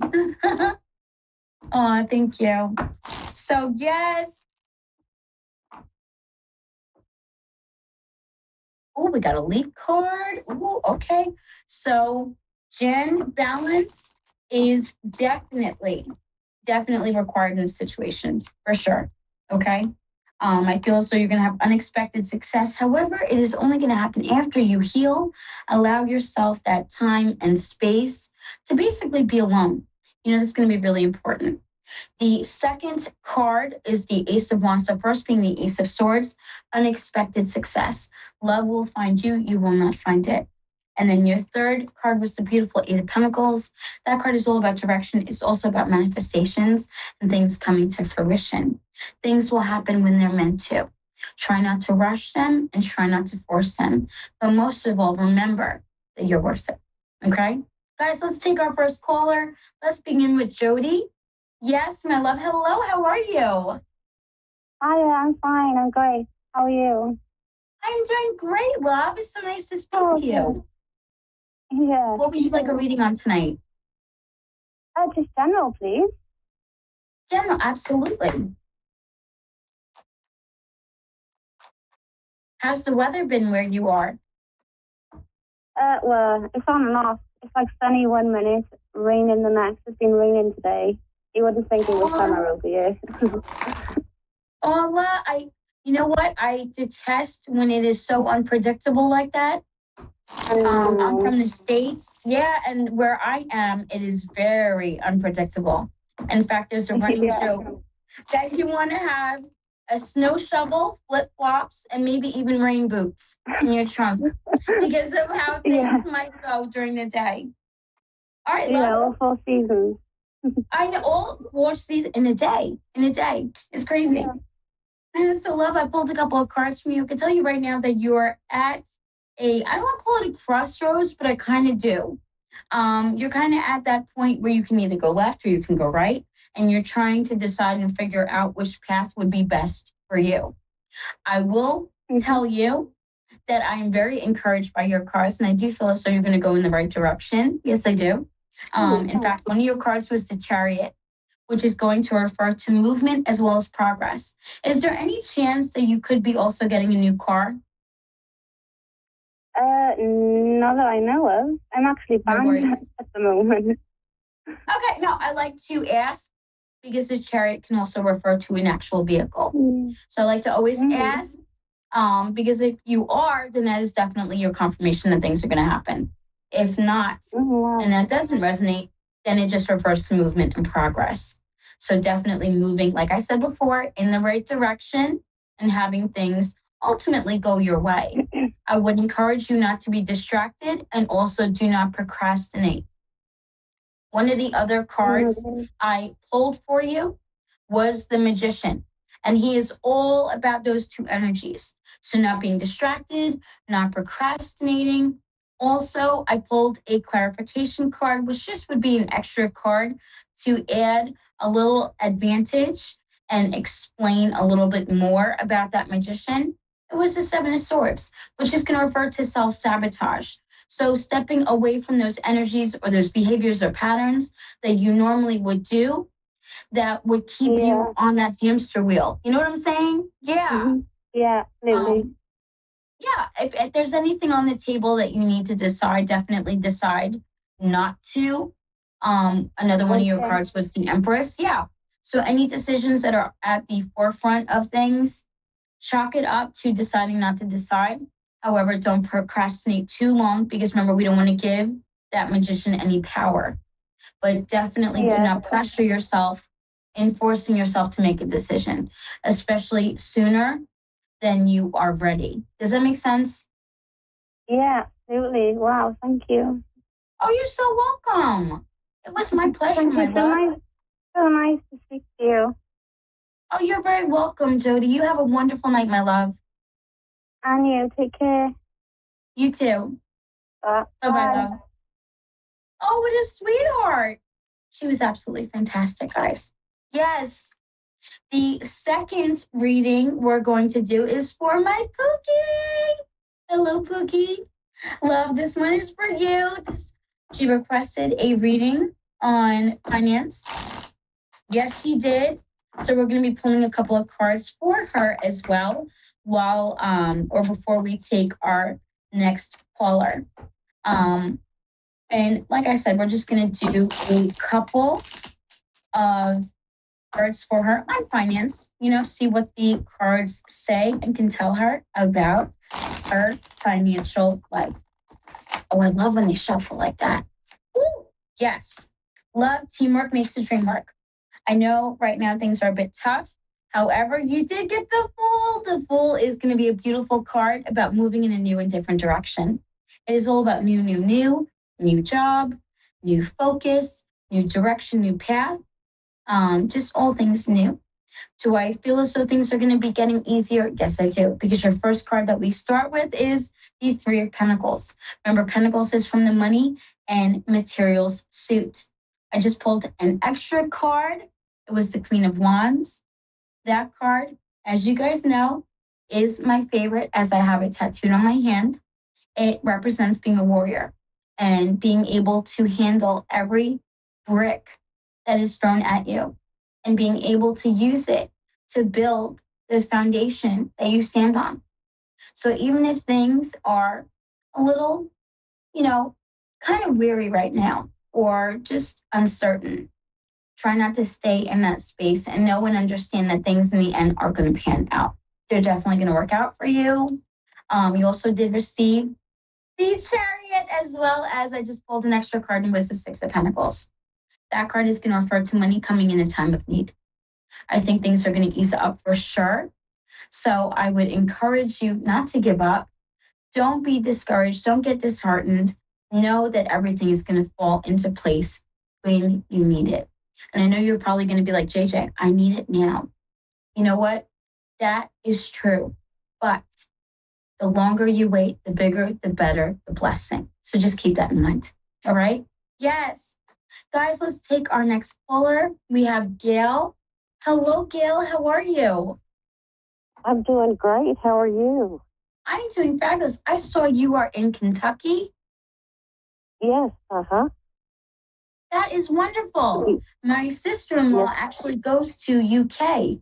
Oh, thank you. So, yes. Oh, we got a leap card. Oh, okay. So, Jen, balance is definitely required in this situation, for sure. Okay. I feel as though you're going to have unexpected success. However, it is only going to happen after you heal. Allow yourself that time and space to basically be alone. You know, this is going to be really important. The second card is the Ace of Wands. So first being the Ace of Swords, unexpected success. Love will find you. You will not find it. And then your third card was the beautiful Eight of Pentacles. That card is all about direction. It's also about manifestations and things coming to fruition. Things will happen when they're meant to. Try not to rush them and try not to force them. But most of all, remember that you're worth it. Okay? Guys, let's take our first caller. Let's begin with Jody. Yes, my love. Hello, how are you? Hi, I'm fine. I'm great. How are you? I'm doing great, love. It's so nice to speak to you. Yeah. What would you like a reading on tonight? Just general, please. General, absolutely. How's the weather been where you are? Well, it's on and off. It's like sunny 1 minute, raining the next. It's been raining today. You wouldn't think it was summer over here. You know what? I detest when it is so unpredictable like that. I'm from the States. Yeah, and where I am, it is very unpredictable. In fact, there's a running joke that you want to have a snow shovel, flip-flops, and maybe even rain boots in your trunk because of how things might go during the day. All right, love. All 4 seasons. I know, all 4 seasons in a day. It's crazy. Yeah. So, love, I pulled a couple of cards from you. I can tell you right now that you're at I don't want to call it a crossroads, but I kind of do. You're kind of at that point where you can either go left or you can go right, and you're trying to decide and figure out which path would be best for you. I will tell you that I am very encouraged by your cards, and I do feel as though you're going to go in the right direction. Yes, I do. In fact, one of your cards was the Chariot, which is going to refer to movement as well as progress. Is there any chance that you could be also getting a new car? Not that I know of. I'm actually banned at the moment. Okay, no, I like to ask because the chariot can also refer to an actual vehicle. So I like to always ask, because if you are, then that is definitely your confirmation that things are going to happen. If not, and that doesn't resonate, then it just refers to movement and progress. So definitely moving, like I said before, in the right direction and having things ultimately go your way. I would encourage you not to be distracted and also do not procrastinate. One of the other cards I pulled for you was the Magician. And he is all about those two energies. So not being distracted, not procrastinating. Also, I pulled a clarification card, which just would be an extra card to add a little advantage and explain a little bit more about that Magician. It was the Seven of Swords, which is going to refer to self-sabotage. So stepping away from those energies or those behaviors or patterns that you normally would do that would keep you on that hamster wheel. You know what I'm saying? Yeah. Yeah, absolutely. Yeah, if there's anything on the table that you need to decide, definitely decide not to. Another one of your cards was the Empress. Yeah. So any decisions that are at the forefront of things, chalk it up to deciding not to decide. However, don't procrastinate too long because remember, we don't want to give that Magician any power. But definitely do not pressure yourself in forcing yourself to make a decision, especially sooner than you are ready. Does that make sense? Yeah, absolutely. Wow, thank you. Oh, you're so welcome. It was my pleasure, my love. So nice to speak to you. Oh, you're very welcome, Jody. You have a wonderful night, my love. And you, take care. You too. Bye-bye, love. Oh, what a sweetheart. She was absolutely fantastic, guys. Yes. The second reading we're going to do is for my Pookie. Hello, Pookie. Love, this one is for you. She requested a reading on finance. Yes, she did. So we're going to be pulling a couple of cards for her as well while or before we take our next caller. And like I said, we're just going to do a couple of cards for her on finance, see what the cards say and can tell her about her financial life. Oh, I love when they shuffle like that. Ooh, yes. Love, teamwork makes the dream work. I know right now things are a bit tough. However, you did get the Fool. The Fool is going to be a beautiful card about moving in a new and different direction. It is all about new job, new focus, new direction, new path, just all things new. Do I feel as though things are going to be getting easier? Yes, I do, because your first card that we start with is the Three of Pentacles. Remember, Pentacles is from the money and materials suit. I just pulled an extra card. It was the Queen of Wands. That card, as you guys know, is my favorite as I have it tattooed on my hand. It represents being a warrior and being able to handle every brick that is thrown at you and being able to use it to build the foundation that you stand on. So even if things are a little, kind of weary right now or just uncertain, try not to stay in that space and know and understand that things in the end are going to pan out. They're definitely going to work out for you. You also did receive the Chariot, as well as I just pulled an extra card and was the Six of Pentacles. That card is going to refer to money coming in a time of need. I think things are going to ease up for sure. So I would encourage you not to give up. Don't be discouraged. Don't get disheartened. Know that everything is going to fall into place when you need it. And I know you're probably going to be like, JJ, I need it now. You know what? That is true. But the longer you wait, the bigger, the better the blessing. So just keep that in mind. All right? Yes. Guys, let's take our next caller. We have Gail. Hello, Gail. How are you? I'm doing great. How are you? I'm doing fabulous. I saw you are in Kentucky. Yes. Uh-huh. That is wonderful. My sister-in-law actually goes to UK.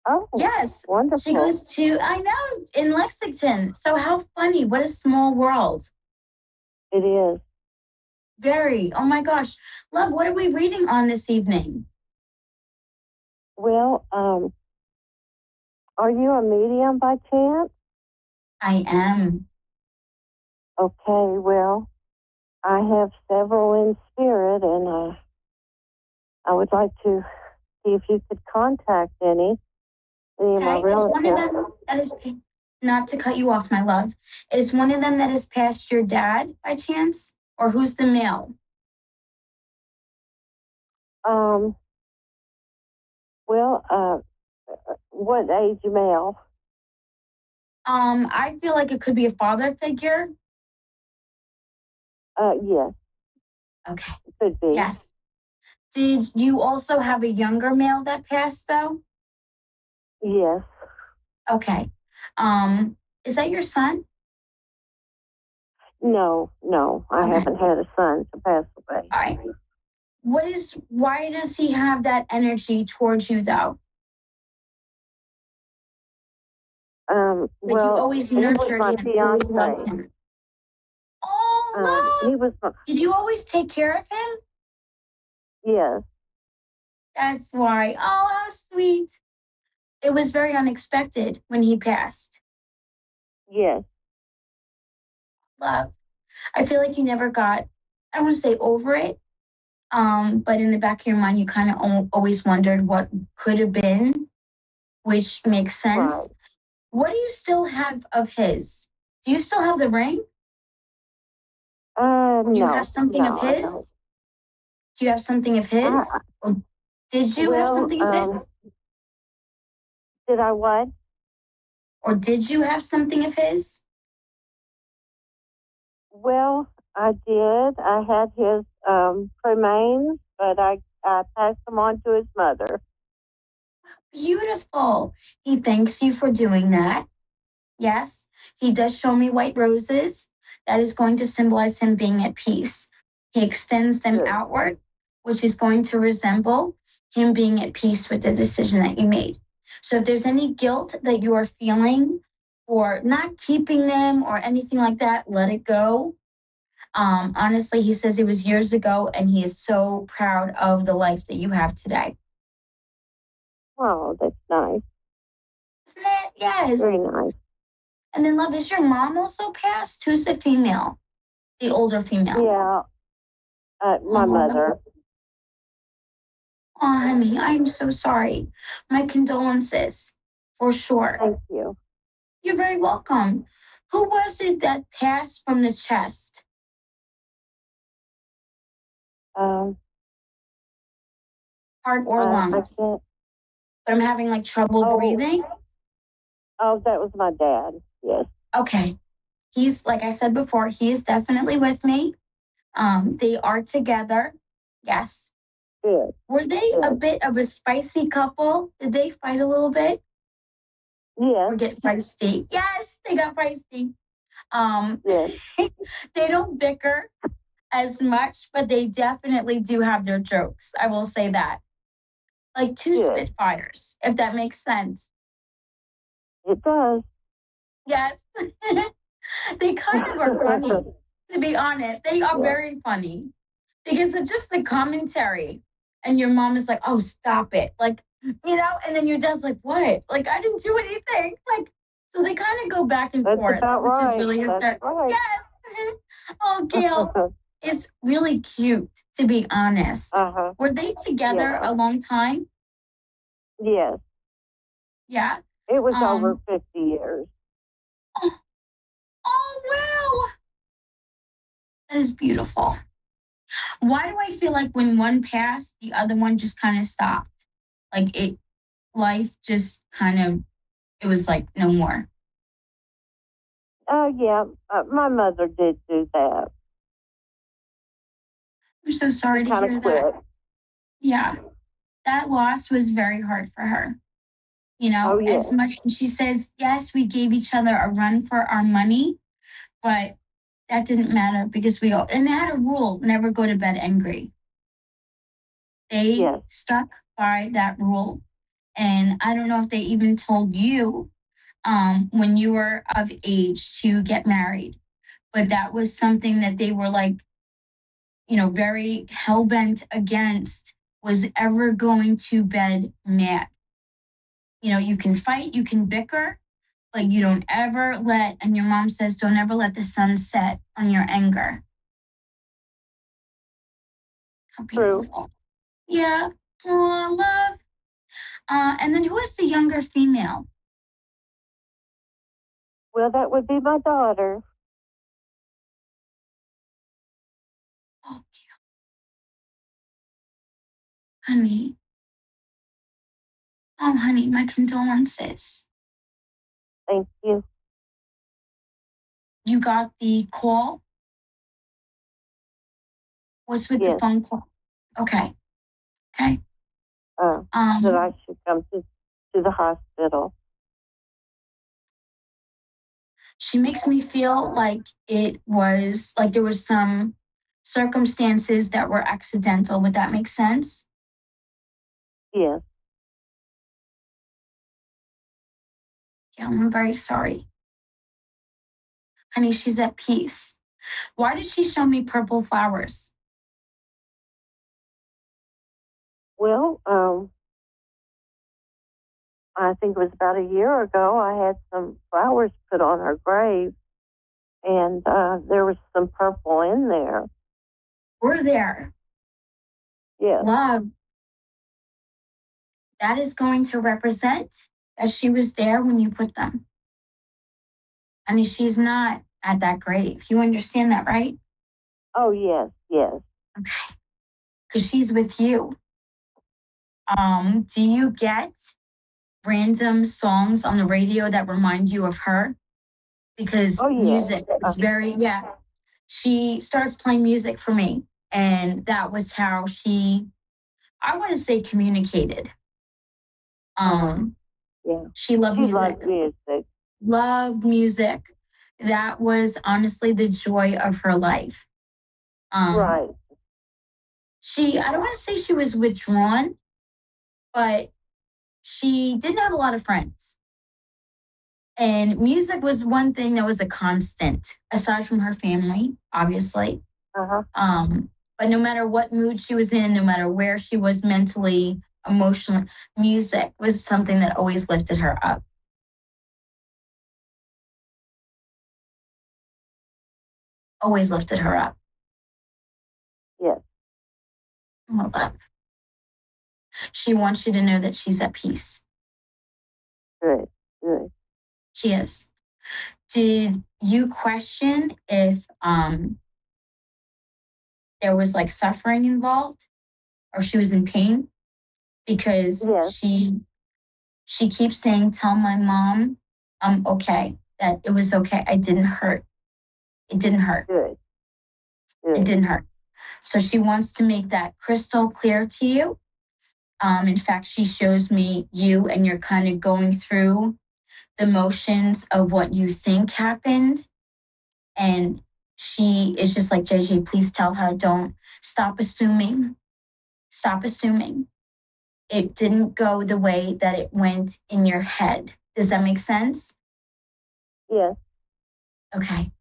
Oh, Yes. wonderful. She goes to, I know, in Lexington. So how funny. What a small world. It is. Very. Oh my gosh. Love, what are we reading on this evening? Well, are you a medium by chance? I am. Okay, well, I have several in spirit, and I would like to see if you could contact any of my Okay, is one of relatives. them that is, not to cut you off, my love, is one of them that is past your dad by chance? Or who's the male? Well, what age male? I feel like it could be a father figure. Yes, Okay. it could be. Yes. Did you also have a younger male that passed though? Yes. Okay. Is that your son? No, I Okay. haven't had a son to pass away. All right. Why does he have that energy towards you though? Like you Well, always he was nurtured my him, you always loved fiance. him. Oh, He love. was my, Did you always take care of him? yes, That's why. Oh, how sweet. It was very unexpected when he passed. yes. Love. I feel like you never got, I don't want to say over it, but in the back of your mind, you kind of always wondered what could have been, which makes sense. Right. What do you still have of his? Do you still have the ring? Or do you No, have something no, of I his? don't. Do you have something of his? Or did you have Well, something of his? did I what? Or did you have something of his? Well, I did. I had his remains, but I passed them on to his mother. Beautiful. He thanks you for doing that. Yes, he does show me white roses. That is going to symbolize him being at peace. He extends them Good. outward, which is going to resemble him being at peace with the decision that you made. So if there's any guilt that you are feeling for not keeping them or anything like that, let it go. Honestly, he says it was years ago and he is so proud of the life that you have today. Oh, that's nice. Isn't it? Yes. Very nice. And then, love, is your mom also passed? Who's the female? The older female? Yeah, my mother. Oh, honey, I'm so sorry. My condolences, for sure. Thank you. You're very welcome. Who was it that passed from the chest? Um, Heart or I lungs? can't. But I'm having like trouble breathing. Oh, that was my dad. Yes. Okay. He's, like I said before, he is definitely with me. They are together. Yes. Good. Were they a bit of a spicy couple? Did they fight a little bit? Yes. Or get feisty? Yes, they got feisty. Yes. They don't bicker as much, but they definitely do have their jokes. I will say that. Like two Good. Spitfires, if that makes sense. It does. Yes. They kind of are funny, to be honest. They are very funny because it's just the commentary. And your mom is like, oh, stop it. Like, you know, and then your dad's like, what? Like, I didn't do anything. Like, so they kind of go back and That's forth, about which right. is really That's right. Yes. Oh, Gail, it's really cute, to be honest. Were they together a long time? Yes. Yeah. It was over 50 years. Oh, wow. That is beautiful. Why do I feel like when one passed, the other one just kind of stopped? Like life just kind of, it was like no more. Oh, yeah. My mother did do that. I'm so sorry to hear that. Yeah. That loss was very hard for her. You know, as much, she says, yes, we gave each other a run for our money, but that didn't matter because and they had a rule, never go to bed angry. They stuck by that rule. And I don't know if they even told you when you were of age to get married, but that was something that they were like, very hell-bent against, was ever going to bed mad. You can fight, you can bicker, but you don't ever and your mom says, don't ever let the sun set on your anger. How beautiful. True. Yeah. Oh, love. And then who is the younger female? Well, that would be my daughter. Oh, honey. Oh, honey, my condolences. Thank you. You got the call? What's with the phone call? Okay. Okay. That I should come to the hospital. She makes me feel like there was some circumstances that were accidental. Would that make sense? Yes. Yeah, I'm very sorry. Honey, she's at peace. Why did she show me purple flowers? Well, I think it was about a year ago, I had some flowers put on her grave, and there was some purple in there. Were there? Yes. Love. That is going to represent that she was there when you put them. I mean, she's not at that grave. You understand that, right? Oh, yes, yes. Okay. Because she's with you. Do you get random songs on the radio that remind you of her? Because music is she starts playing music for me. And that was how I want to say, communicated. She loved music. Loved music. That was honestly the joy of her life. Right. I don't want to say she was withdrawn, but she didn't have a lot of friends. And music was one thing that was a constant, aside from her family, obviously. But no matter what mood she was in, no matter where she was mentally, emotionally, music was something that always lifted her up. Always lifted her up. Yes. Oh, love. She wants you to know that she's at peace. Good, good. She is. Did you question if there was like suffering involved, or she was in pain? Because she keeps saying, tell my mom I'm okay, that it was okay. I didn't hurt. It didn't hurt. Good. Good. It didn't hurt. So she wants to make that crystal clear to you. In fact, she shows me you, and you're kind of going through the motions of what you think happened. And she is just like, JJ, please tell her, don't stop assuming. Stop assuming. It didn't go the way that it went in your head. Does that make sense? Yes. Okay.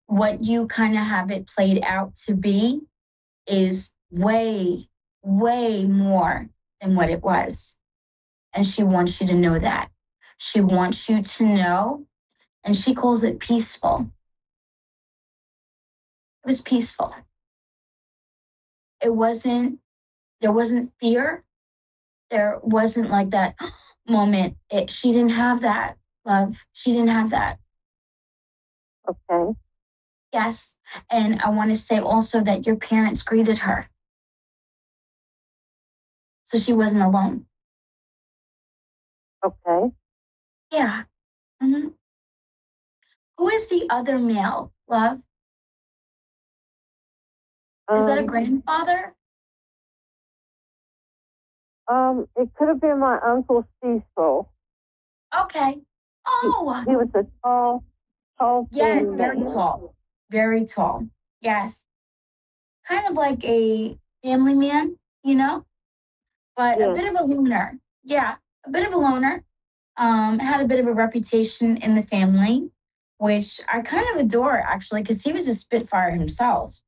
What you kind of have it played out to be is way, way more than what it was. And she wants you to know that. She wants you to know, and she calls it peaceful. It was peaceful. There wasn't fear. There wasn't like that moment. She didn't have that, love. She didn't have that. Okay. Yes. And I want to say also that your parents greeted her. So she wasn't alone. Okay. Yeah. Mm-hmm. Who is the other male, love? Is that a grandfather? It could have been my Uncle Cecil. Okay. Oh. He was a tall Yeah, thin very man. tall. Very tall. Yes. Kind of like a family man, but a bit of a loner. Yeah, a bit of a loner, had a bit of a reputation in the family, which I kind of adore actually, because he was a Spitfire himself.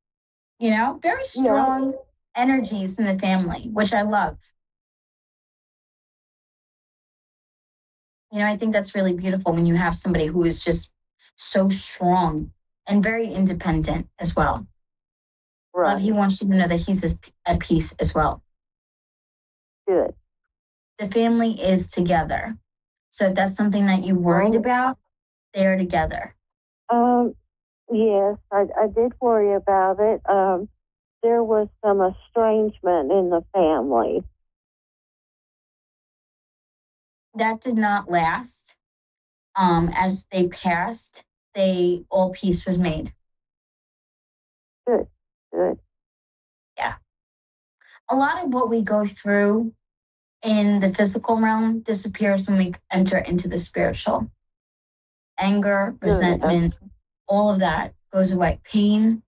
Very strong energies in the family, which I love. I think that's really beautiful when you have somebody who is just so strong and very independent as well. Right. Love, he wants you to know that he's at peace as well. Good. The family is together. So if that's something that you worried about, they are together. Yes, I did worry about it. There was some estrangement in the family. That did not last. As they passed, all peace was made. Good. Yeah. A lot of what we go through in the physical realm disappears when we enter into the spiritual. Anger, resentment, all of that goes away. Pain,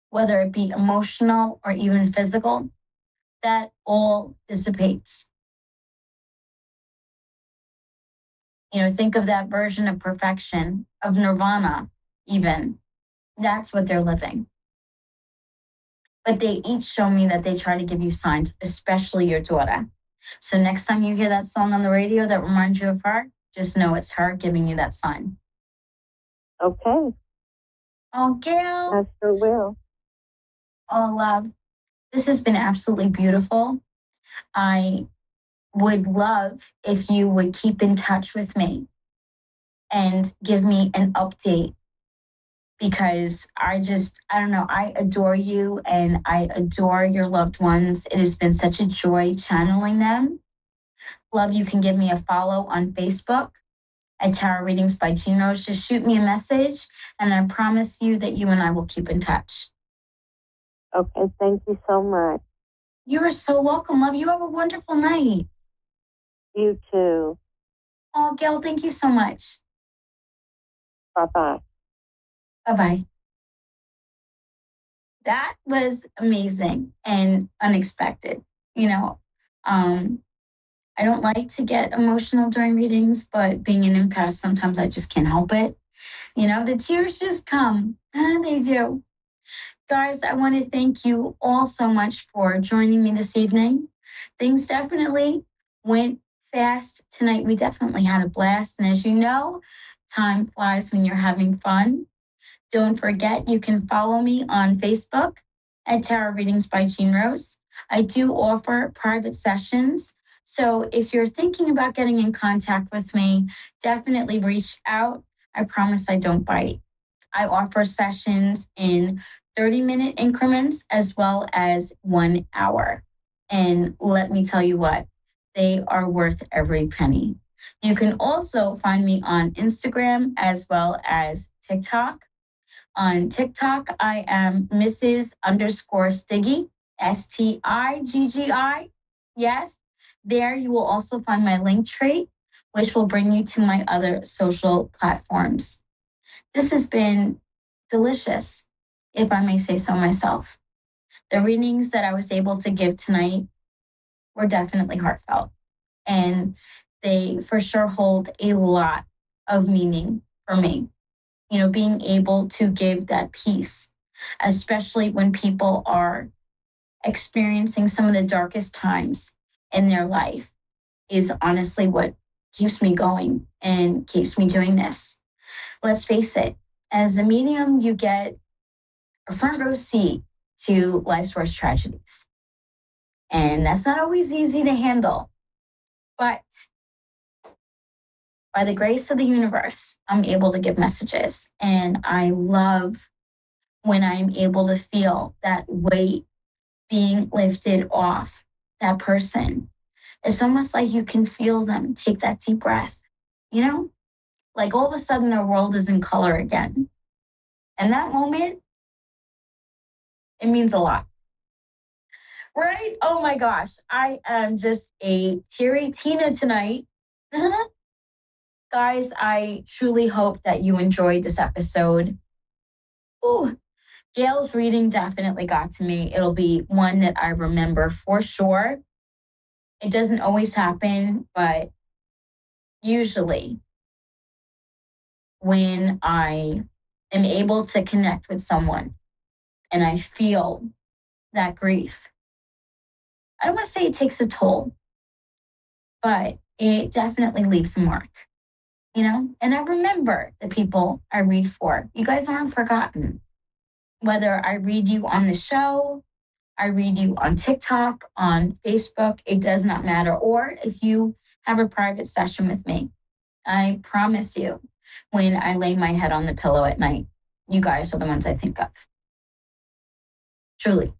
whether it be emotional or even physical, that all dissipates. Think of that version of perfection, of nirvana, even. That's what they're living. But they each show me that they try to give you signs, especially your daughter. So next time you hear that song on the radio that reminds you of her, just know it's her giving you that sign. Okay. Oh, Gail. I sure will. Oh, love. This has been absolutely beautiful. I would love if you would keep in touch with me and give me an update, because I don't know, I adore you and I adore your loved ones. It has been such a joy channeling them. Love, you can give me a follow on Facebook at Tarot Readings by Jean Rose. Just shoot me a message and I promise you that you and I will keep in touch. Okay, thank you so much. You are so welcome, love. You have a wonderful night. You too. Oh, Gail, thank you so much. Bye-bye. Bye-bye. That was amazing and unexpected. I don't like to get emotional during readings, but being an empath, sometimes I just can't help it. The tears just come. They do. Guys, I want to thank you all so much for joining me this evening. Things definitely went fast tonight. We definitely had a blast. And as you know, time flies when you're having fun. Don't forget, you can follow me on Facebook at Tarot Readings by Jean Rose. I do offer private sessions. So if you're thinking about getting in contact with me, definitely reach out. I promise I don't bite. I offer sessions in 30-minute increments as well as 1 hour. And let me tell you what, they are worth every penny. You can also find me on Instagram as well as TikTok. On TikTok, I am Mrs._Stiggy, Stiggi. Yes, there you will also find my link tree, which will bring you to my other social platforms. This has been delicious, if I may say so myself. The readings that I was able to give tonight were definitely heartfelt, and they for sure hold a lot of meaning for me. Being able to give that peace, especially when people are experiencing some of the darkest times in their life, is honestly what keeps me going and keeps me doing this. Let's face it, as a medium, you get a front row seat to life's worst tragedies. And that's not always easy to handle. But by the grace of the universe, I'm able to give messages. And I love when I'm able to feel that weight being lifted off that person. It's almost like you can feel them take that deep breath, like all of a sudden their world is in color again. And that moment, it means a lot. Right? Oh my gosh. I am just a teary Tina tonight. Guys, I truly hope that you enjoyed this episode. Ooh, Gail's reading definitely got to me. It'll be one that I remember for sure. It doesn't always happen, but usually when I am able to connect with someone and I feel that grief, I don't want to say it takes a toll, but it definitely leaves a mark, And I remember the people I read for. You guys aren't forgotten. Whether I read you on the show, I read you on TikTok, on Facebook, it does not matter. Or if you have a private session with me, I promise you, when I lay my head on the pillow at night, you guys are the ones I think of. Truly.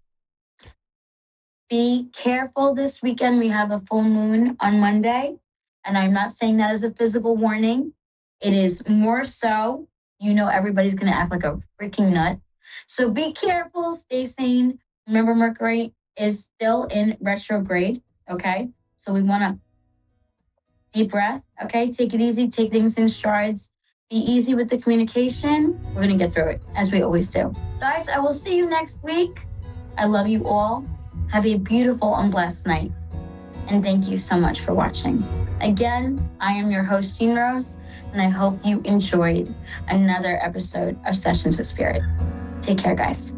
Be careful this weekend. We have a full moon on Monday. And I'm not saying that as a physical warning. It is more so, everybody's going to act like a freaking nut. So be careful, stay sane. Remember, Mercury is still in retrograde, okay? So we want to deep breath, okay? Take it easy, take things in strides. Be easy with the communication. We're going to get through it, as we always do. Guys, I will see you next week. I love you all. Have a beautiful and blessed night. And thank you so much for watching. Again, I am your host, Jean Rose, and I hope you enjoyed another episode of Sessions with Spirit. Take care, guys.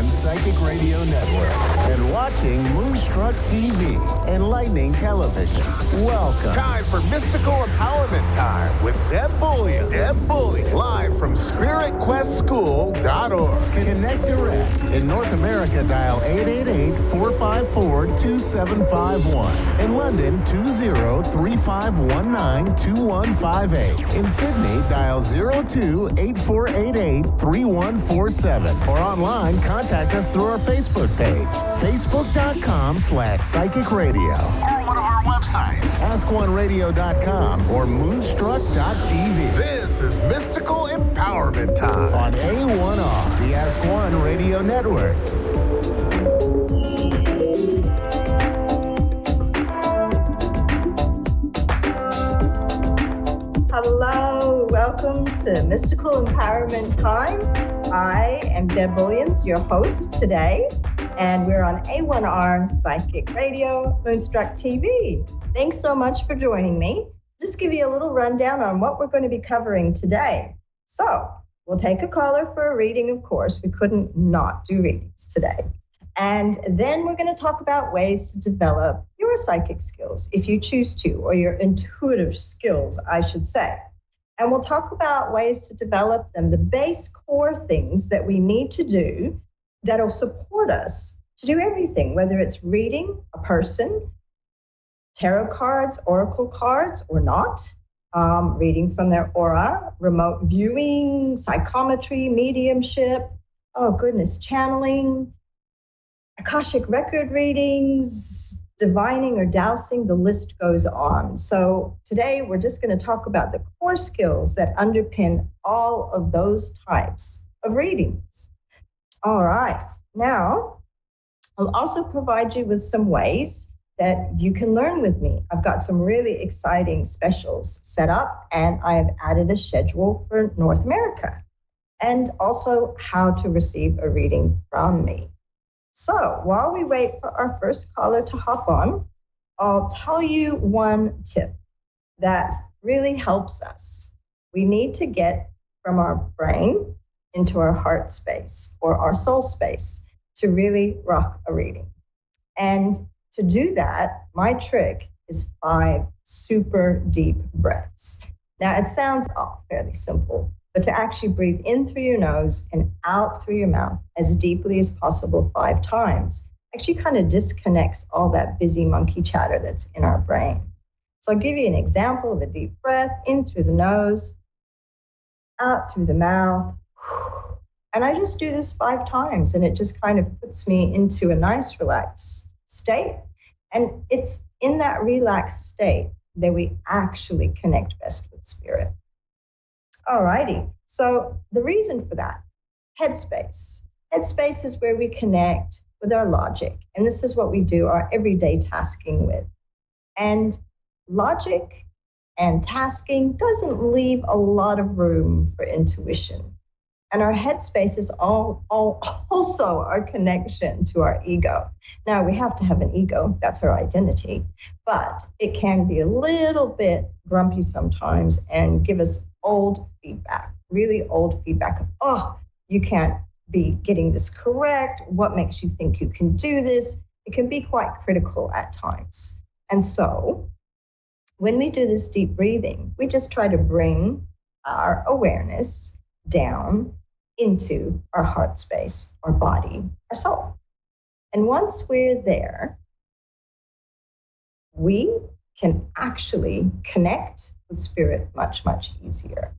Psychic Radio Network and watching Moonstruck TV Enlightening Television. Welcome. Time for Mystical Empowerment Time with Deb Bullion. Live from SpiritQuestSchool.org. Connect direct. In North America, dial 888-454-2751. In London, 20-3519-2158. In Sydney, dial 02-8488-3147. Or online, contact us through our Facebook page, facebook.com/psychic radio. Or one of our websites, askoneradio.com or moonstruck.tv. This is Mystical Empowerment Time on A1R, the Ask One Radio Network. Hello, welcome to Mystical Empowerment Time. I am Deb Williams, your host today, and we're on A1R Psychic Radio, Moonstruck TV. Thanks so much for joining me. Just give you a little rundown on what we're going to be covering today. So, we'll take a caller for a reading, of course. We couldn't not do readings today. And then we're going to talk about ways to develop your psychic skills, if you choose to, or your intuitive skills, I should say. And we'll talk about ways to develop them, the base core things that we need to do that'll support us to do everything, whether it's reading a person, tarot cards, oracle cards, or not, reading from their aura, remote viewing, psychometry, mediumship, oh goodness, channeling, Akashic record readings, divining or dowsing, the list goes on. So today we're just going to talk about the core skills that underpin all of those types of readings. All right. Now, I'll also provide you with some ways that you can learn with me. I've got some really exciting specials set up, and I've added a schedule for North America, and also how to receive a reading from me. So while we wait for our first caller to hop on, I'll tell you one tip that really helps us. We need to get from our brain into our heart space or our soul space to really rock a reading. And to do that, my trick is 5 super deep breaths. Now, it sounds fairly simple, but to actually breathe in through your nose and out through your mouth as deeply as possible 5 times actually kind of disconnects all that busy monkey chatter that's in our brain. So I'll give you an example of a deep breath in through the nose, out through the mouth. And I just do this 5 times, and it just kind of puts me into a nice relaxed state. And it's in that relaxed state that we actually connect best with spirit. All righty. So the reason for that, headspace. Headspace is where we connect with our logic. And this is what we do our everyday tasking with. And logic and tasking doesn't leave a lot of room for intuition. And our headspace is also our connection to our ego. Now, we have to have an ego. That's our identity. But it can be a little bit grumpy sometimes and give us old feedback, really old feedback of, oh, you can't be getting this correct. What makes you think you can do this? It can be quite critical at times. And so when we do this deep breathing, we just try to bring our awareness down into our heart space, our body, our soul. And once we're there, we can actually connect with spirit much, much easier.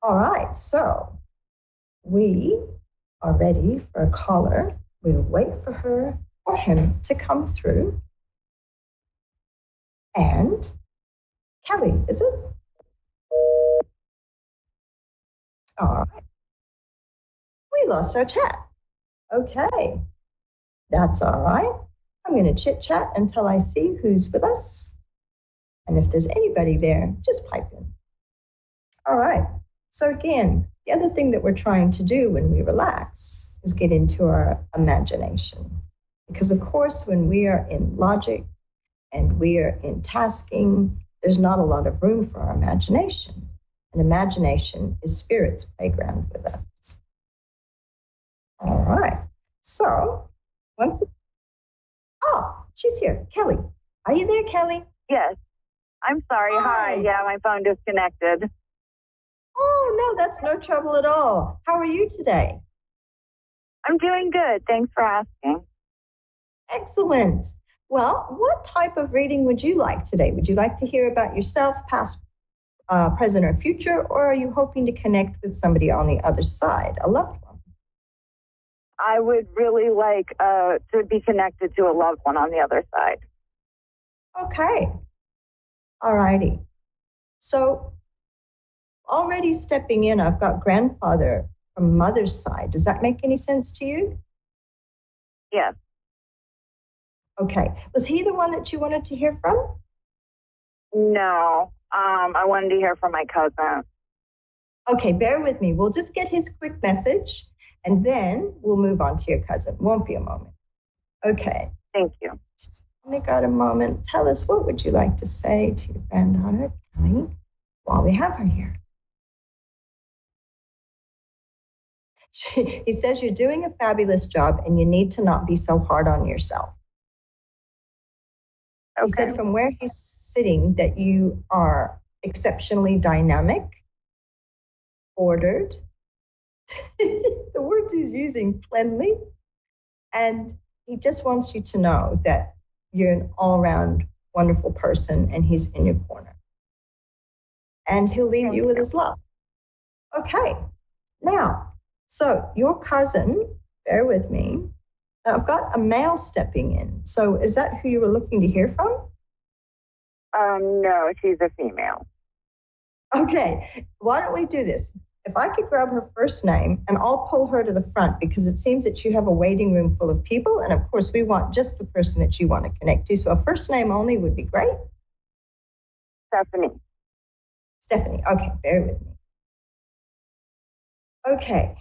All right, so we are ready for a caller. We'll wait for her or him to come through. And Kelly, is it? All right. We lost our chat. Okay, that's all right. I'm going to chit chat until I see who's with us. And if there's anybody there, just pipe in. All right. So again, the other thing that we're trying to do when we relax is get into our imagination. Because of course, when we are in logic and we are in tasking, there's not a lot of room for our imagination. And imagination is spirit's playground with us. All right. So she's here. Kelly. Are you there, Kelly? Yes. I'm sorry. Hi. Yeah, my phone disconnected. Oh, no, that's no trouble at all. How are you today? I'm doing good. Thanks for asking. Excellent. Well, what type of reading would you like today? Would you like to hear about yourself, past, present, or future, or are you hoping to connect with somebody on the other side, a loved one? I would really like to be connected to a loved one on the other side. Okay. All righty. So already stepping in, I've got grandfather from mother's side. Does that make any sense to you? Yes. Okay. Was he the one that you wanted to hear from? No. I wanted to hear from my cousin. Okay, bear with me. We'll just get his quick message, and then we'll move on to your cousin. Won't be a moment. Okay. Thank you. Just only got a moment. Tell us, what would you like to say to your granddaughter, Kelly, while we have her here? He says you're doing a fabulous job and you need to not be so hard on yourself. Okay. He said from where he's sitting that you are exceptionally dynamic, ordered, the words he's using, cleanly, and he just wants you to know that you're an all-round wonderful person and he's in your corner. And he'll leave you with his love. Okay. Now, so your cousin, bear with me. Now, I've got a male stepping in. So is that who you were looking to hear from? No, she's a female. Okay. Why don't we do this? If I could grab her first name and I'll pull her to the front, because it seems that you have a waiting room full of people. And of course, we want just the person that you want to connect to. So a first name only would be great. Stephanie. Stephanie. Okay. Bear with me. Okay.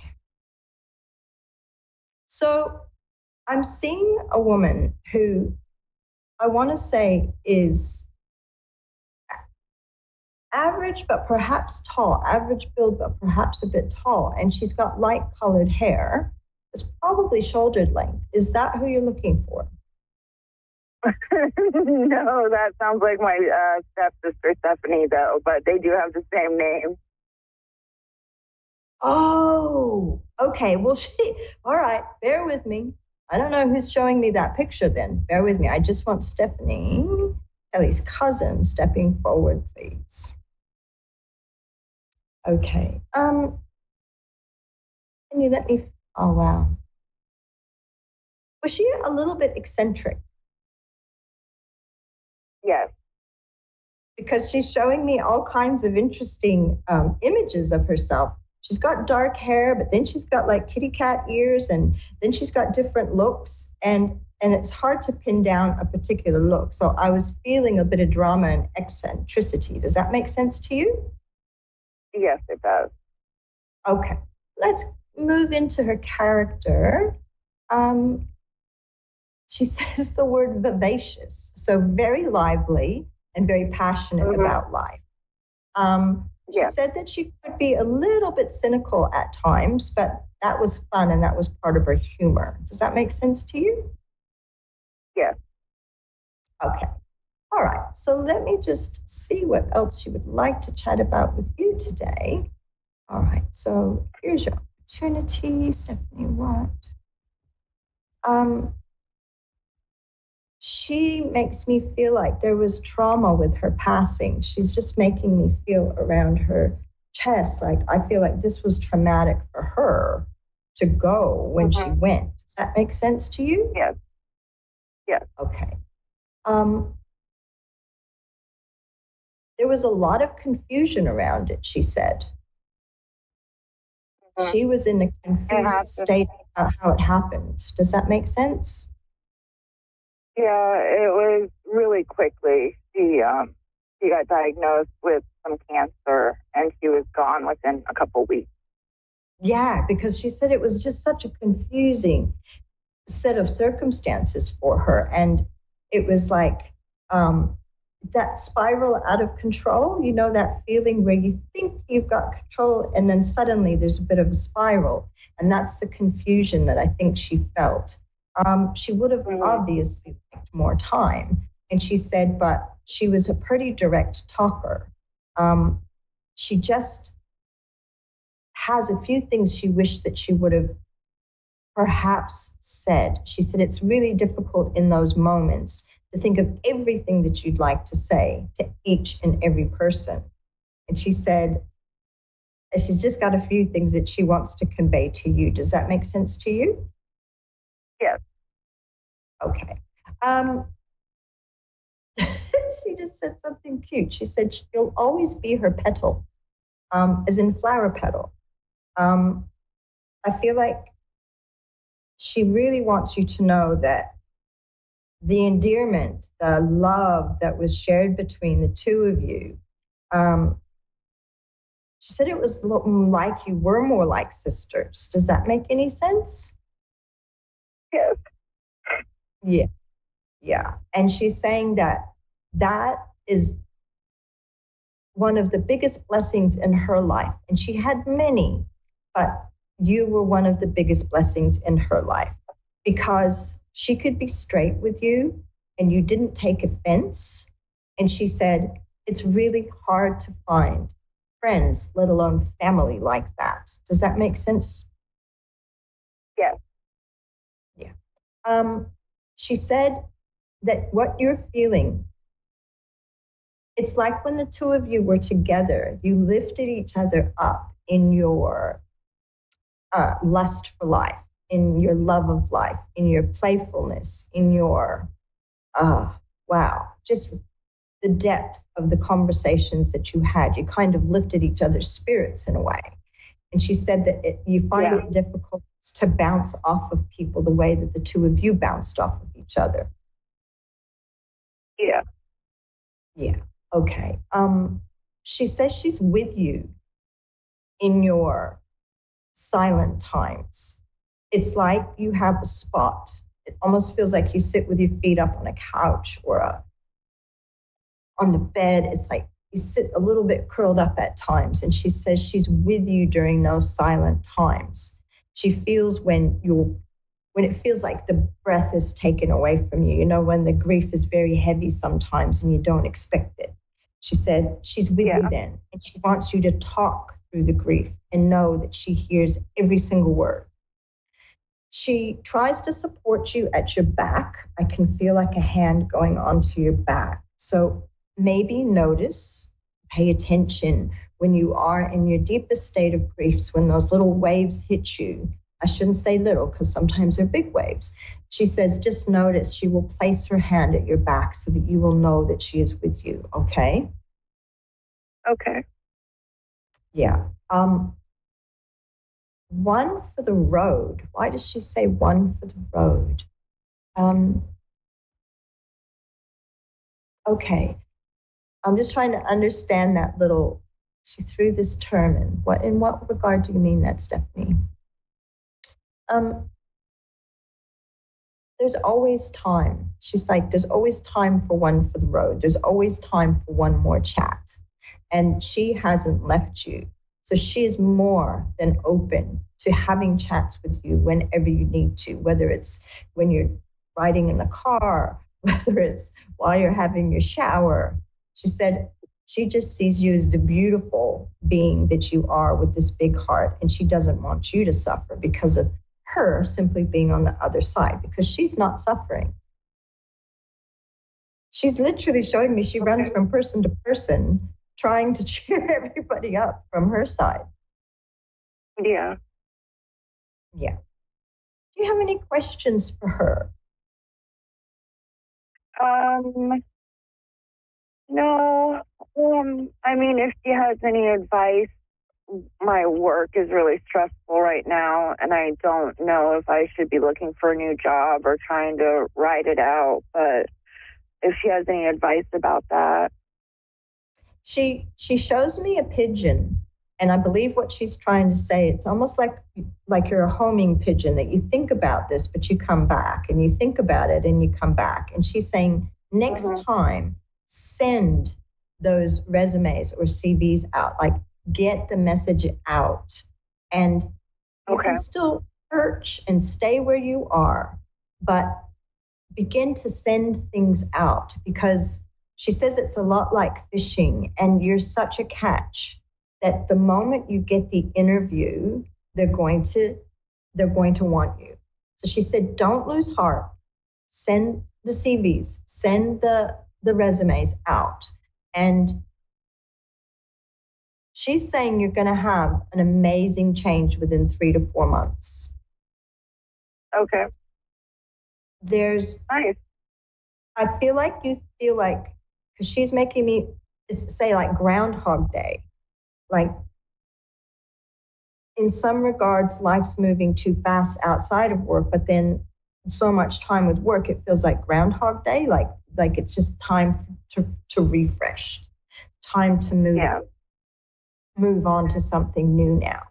So I'm seeing a woman who I want to say is average, but perhaps tall, average build, but perhaps a bit tall. And she's got light colored hair. It's probably shouldered length. Is that who you're looking for? No, that sounds like my stepsister Stephanie, though, but they do have the same name. Oh, okay. Well, all right, bear with me. I don't know who's showing me that picture then. Bear with me. I just want Stephanie, Kelly's cousin, stepping forward, please. Okay. Can you let me, oh, wow. Was she a little bit eccentric? Yes. Because she's showing me all kinds of interesting images of herself. She's got dark hair, but then she's got like kitty cat ears, and then she's got different looks, and it's hard to pin down a particular look. So I was feeling a bit of drama and eccentricity. Does that make sense to you? Yes, it does. Okay, let's move into her character. She says the word vivacious, so very lively and very passionate about life. She said that she could be a little bit cynical at times, but that was fun and that was part of her humor. Does that make sense to you? Yes. Okay. All right. So let me just see what else you would like to chat about with you today. All right. So here's your opportunity. Stephanie, what? She makes me feel like there was trauma with her passing. She's just making me feel around her chest like I feel like this was traumatic for her to go when she went. Does that make sense to you? Yes. Yes. Okay. There was a lot of confusion around it, she said. She was in a confused state about how it happened. Does that make sense? Yeah, it was really quickly. She got diagnosed with some cancer, and she was gone within a couple of weeks. Yeah, because she said it was just such a confusing set of circumstances for her. And it was like that spiral out of control, you know, that feeling where you think you've got control and then suddenly there's a bit of a spiral. And that's the confusion that I think she felt. She would have obviously more time. And she said, but she was a pretty direct talker. She just has a few things she wished that she would have perhaps said. She said it's really difficult in those moments to think of everything that you'd like to say to each and every person. And she said she's just got a few things that she wants to convey to you. Does that make sense to you? Yes. Okay. She just said something cute. She said you'll always be her petal, as in flower petal. I feel like she really wants you to know that the endearment, the love that was shared between the two of you, she said it was like you were more like sisters. Does that make any sense? Yes. Yeah. Yeah. And she's saying that is one of the biggest blessings in her life. And she had many, but you were one of the biggest blessings in her life because she could be straight with you and you didn't take offense. And she said, it's really hard to find friends, let alone family like that. Does that make sense? Yes. Yeah. She said that what you're feeling, it's like when the two of you were together, you lifted each other up in your lust for life, in your love of life, in your playfulness, in your, just the depth of the conversations that you had. You kind of lifted each other's spirits in a way. And she said that you find it difficult to bounce off of people the way that the two of you bounced off of each other. Yeah. Yeah. Okay. She says she's with you in your silent times. It's like you have a spot. It almost feels like you sit with your feet up on a couch or on the bed. It's like you sit a little bit curled up at times. And she says she's with you during those silent times. She feels when it feels like the breath is taken away from you, when the grief is very heavy sometimes and you don't expect it. She said she's with you then, and she wants you to talk through the grief and know that she hears every single word. She tries to support you at your back. I can feel like a hand going onto your back. So maybe notice, pay attention when you are in your deepest state of griefs, when those little waves hit you. I shouldn't say little because sometimes they're big waves. She says, just notice. She will place her hand at your back so that you will know that she is with you. Okay? Okay. Yeah. One for the road. Why does she say one for the road? Okay. I'm just trying to understand that little, she threw this term in. In what regard do you mean that, Stephanie? There's always time. She's like, there's always time for one for the road. There's always time for one more chat. And she hasn't left you. So she is more than open to having chats with you whenever you need to, whether it's when you're riding in the car, whether it's while you're having your shower. She said she just sees you as the beautiful being that you are with this big heart. And she doesn't want you to suffer because of her simply being on the other side, because she's not suffering. She's literally showing me she runs from person to person trying to cheer everybody up from her side. Yeah. Yeah. Do you have any questions for her? No. I mean, if she has any advice, my work is really stressful right now, and I don't know if I should be looking for a new job or trying to ride it out. But if she has any advice about that. She shows me a pigeon, and I believe what she's trying to say, it's almost like you're a homing pigeon, that you think about this, but you come back, and you think about it, and you come back. And she's saying, next time, send those resumes or CVs out, like get the message out. And you can still perch and stay where you are, but begin to send things out, because she says it's a lot like fishing, and you're such a catch that the moment you get the interview, they're going to want you. So she said, don't lose heart. Send the CVs, send the resumes out. And she's saying you're going to have an amazing change within 3 to 4 months. Okay. There's, nice. I feel like you feel like, because she's making me say like Groundhog Day. Like, in some regards, life's moving too fast outside of work, but then so much time with work, it feels like Groundhog Day. Like it's just time to refresh, time to move on to something new now.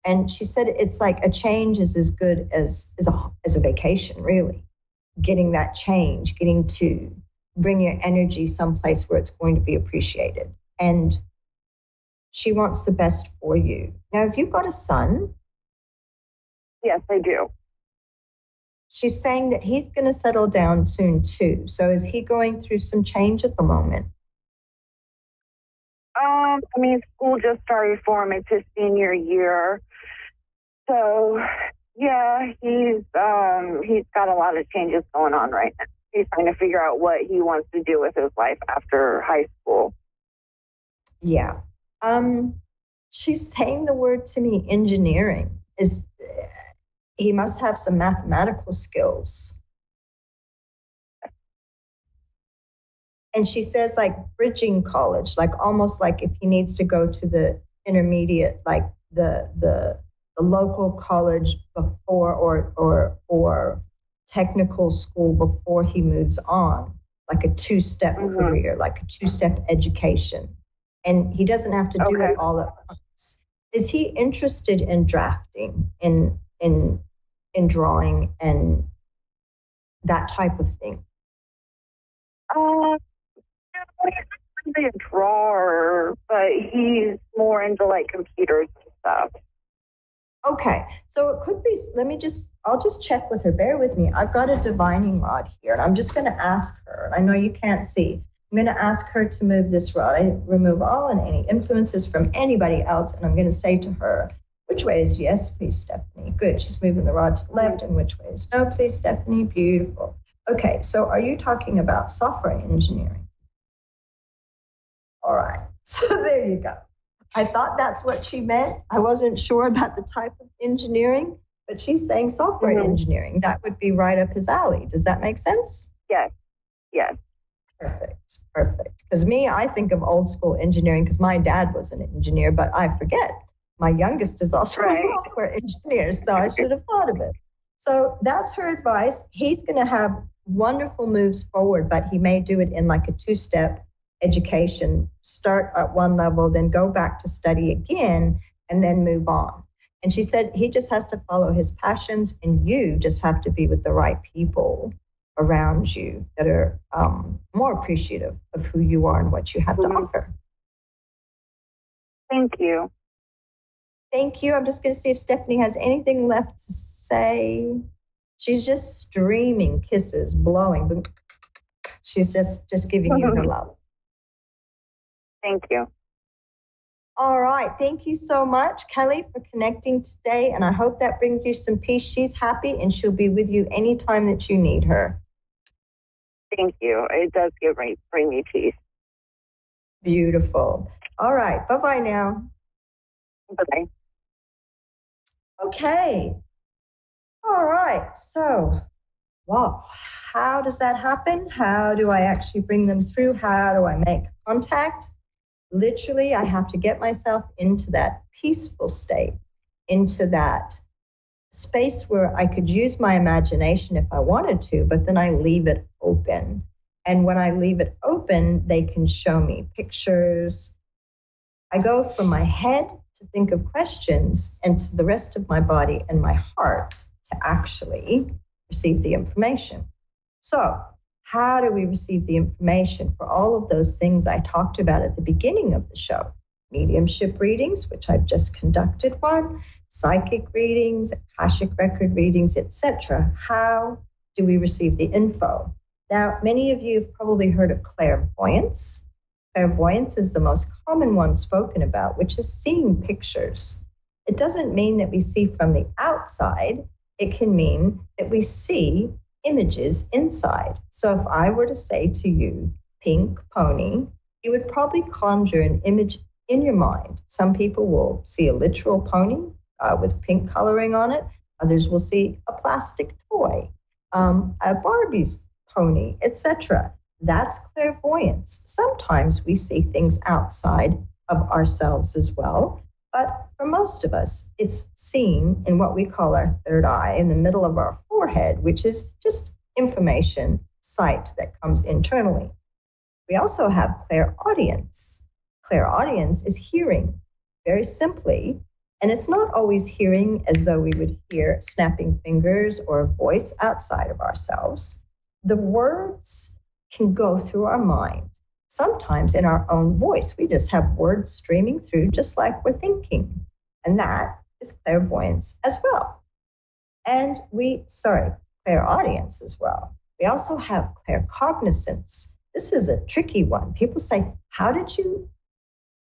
And she said it's like a change is as good as a vacation, really. Getting that change, getting to bring your energy someplace where it's going to be appreciated. And she wants the best for you. Now, have you got a son? Yes, I do. She's saying that he's going to settle down soon too. So is he going through some change at the moment? I mean, school just started for him. It's his senior year. So, yeah, he's got a lot of changes going on right now. He's trying to figure out what he wants to do with his life after high school. Yeah. She's saying the word to me, engineering. He must have some mathematical skills. And she says like bridging college, like almost like if he needs to go to the intermediate, like the local college before or technical school before he moves on, like a two-step career, like a two-step education. And he doesn't have to do it all at once. Is he interested in drafting, in drawing and that type of thing? He's a drawer, but he's more into like computers and stuff. Okay, so it could be, I'll just check with her. Bear with me. I've got a divining rod here, and I'm just going to ask her. I know you can't see. I'm going to ask her to move this rod. I remove all and any influences from anybody else, and I'm going to say to her, which way is yes, please, Stephanie? Good. She's moving the rod to the left, and which way is no, please, Stephanie? Beautiful. Okay, so are you talking about software engineering? All right, so there you go. I thought that's what she meant. I wasn't sure about the type of engineering, but she's saying software engineering. That would be right up his alley. Does that make sense? Yes. Perfect. Because I think of old school engineering because my dad was an engineer, but I forget. My youngest is also a software engineer, so I should have thought of it. So that's her advice. He's going to have wonderful moves forward, but he may do it in like a two-step education, start at one level, then go back to study again, and then move on. And she said he just has to follow his passions, and you just have to be with the right people around you that are more appreciative of who you are and what you have to offer. Thank you. Thank you. I'm just going to see if Stephanie has anything left to say. She's just streaming kisses, blowing. She's just giving you her love. Thank you. All right. Thank you so much, Kelly, for connecting today. And I hope that brings you some peace. She's happy and she'll be with you anytime that you need her. Thank you. It does bring me peace. Beautiful. All right. Bye-bye now. Bye-bye. Okay. All right. So, wow. How does that happen? How do I actually bring them through? How do I make contact? Literally, I have to get myself into that peaceful state, into that space where I could use my imagination if I wanted to, but then I leave it open. And when I leave it open, they can show me pictures. I go from my head to think of questions and to the rest of my body and my heart to actually receive the information. So, how do we receive the information for all of those things I talked about at the beginning of the show? Mediumship readings, which I've just conducted one, psychic readings, Akashic record readings, etc. How do we receive the info? Now, many of you have probably heard of clairvoyance. Clairvoyance is the most common one spoken about, which is seeing pictures. It doesn't mean that we see from the outside. It can mean that we see images inside. So if I were to say to you, pink pony, you would probably conjure an image in your mind. Some people will see a literal pony with pink coloring on it. Others will see a plastic toy, a Barbie's pony, etc. That's clairvoyance. Sometimes we see things outside of ourselves as well, but for most of us, it's seen in what we call our third eye in the middle of our forehead, which is just information, sight that comes internally. We also have clairaudience. Clairaudience is hearing, very simply, and it's not always hearing as though we would hear snapping fingers or a voice outside of ourselves. The words can go through our mind, sometimes in our own voice. We just have words streaming through just like we're thinking. And that is clairvoyance as well. And clairaudience as well. We also have claircognizance. This is a tricky one. People say, how did you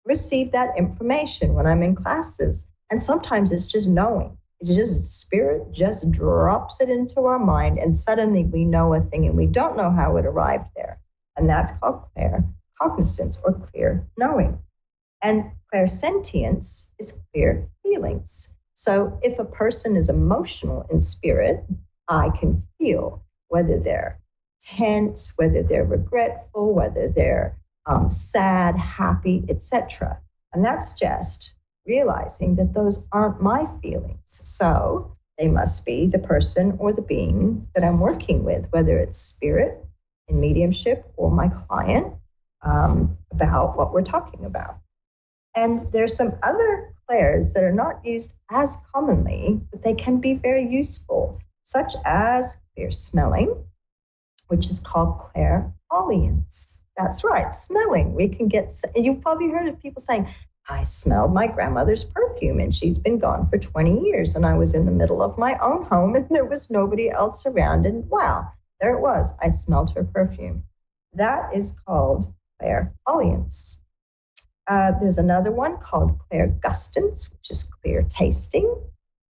receive that information when I'm in classes? And sometimes it's just knowing. It's just spirit just drops it into our mind and suddenly we know a thing and we don't know how it arrived there. And that's called claircognizance or clear knowing. And clairsentience is clear feelings. So if a person is emotional in spirit, I can feel whether they're tense, whether they're regretful, whether they're sad, happy, etc. And that's just realizing that those aren't my feelings. So they must be the person or the being that I'm working with, whether it's spirit in mediumship or my client, about what we're talking about. And there's some other clairs that are not used as commonly, but they can be very useful, such as clear smelling, which is called clairaudience. That's right, smelling. We can get, you've probably heard of people saying, I smelled my grandmother's perfume and she's been gone for 20 years and I was in the middle of my own home and there was nobody else around and wow, there it was. I smelled her perfume. That is called clairaudience. There's another one called clairgustance, which is clear tasting.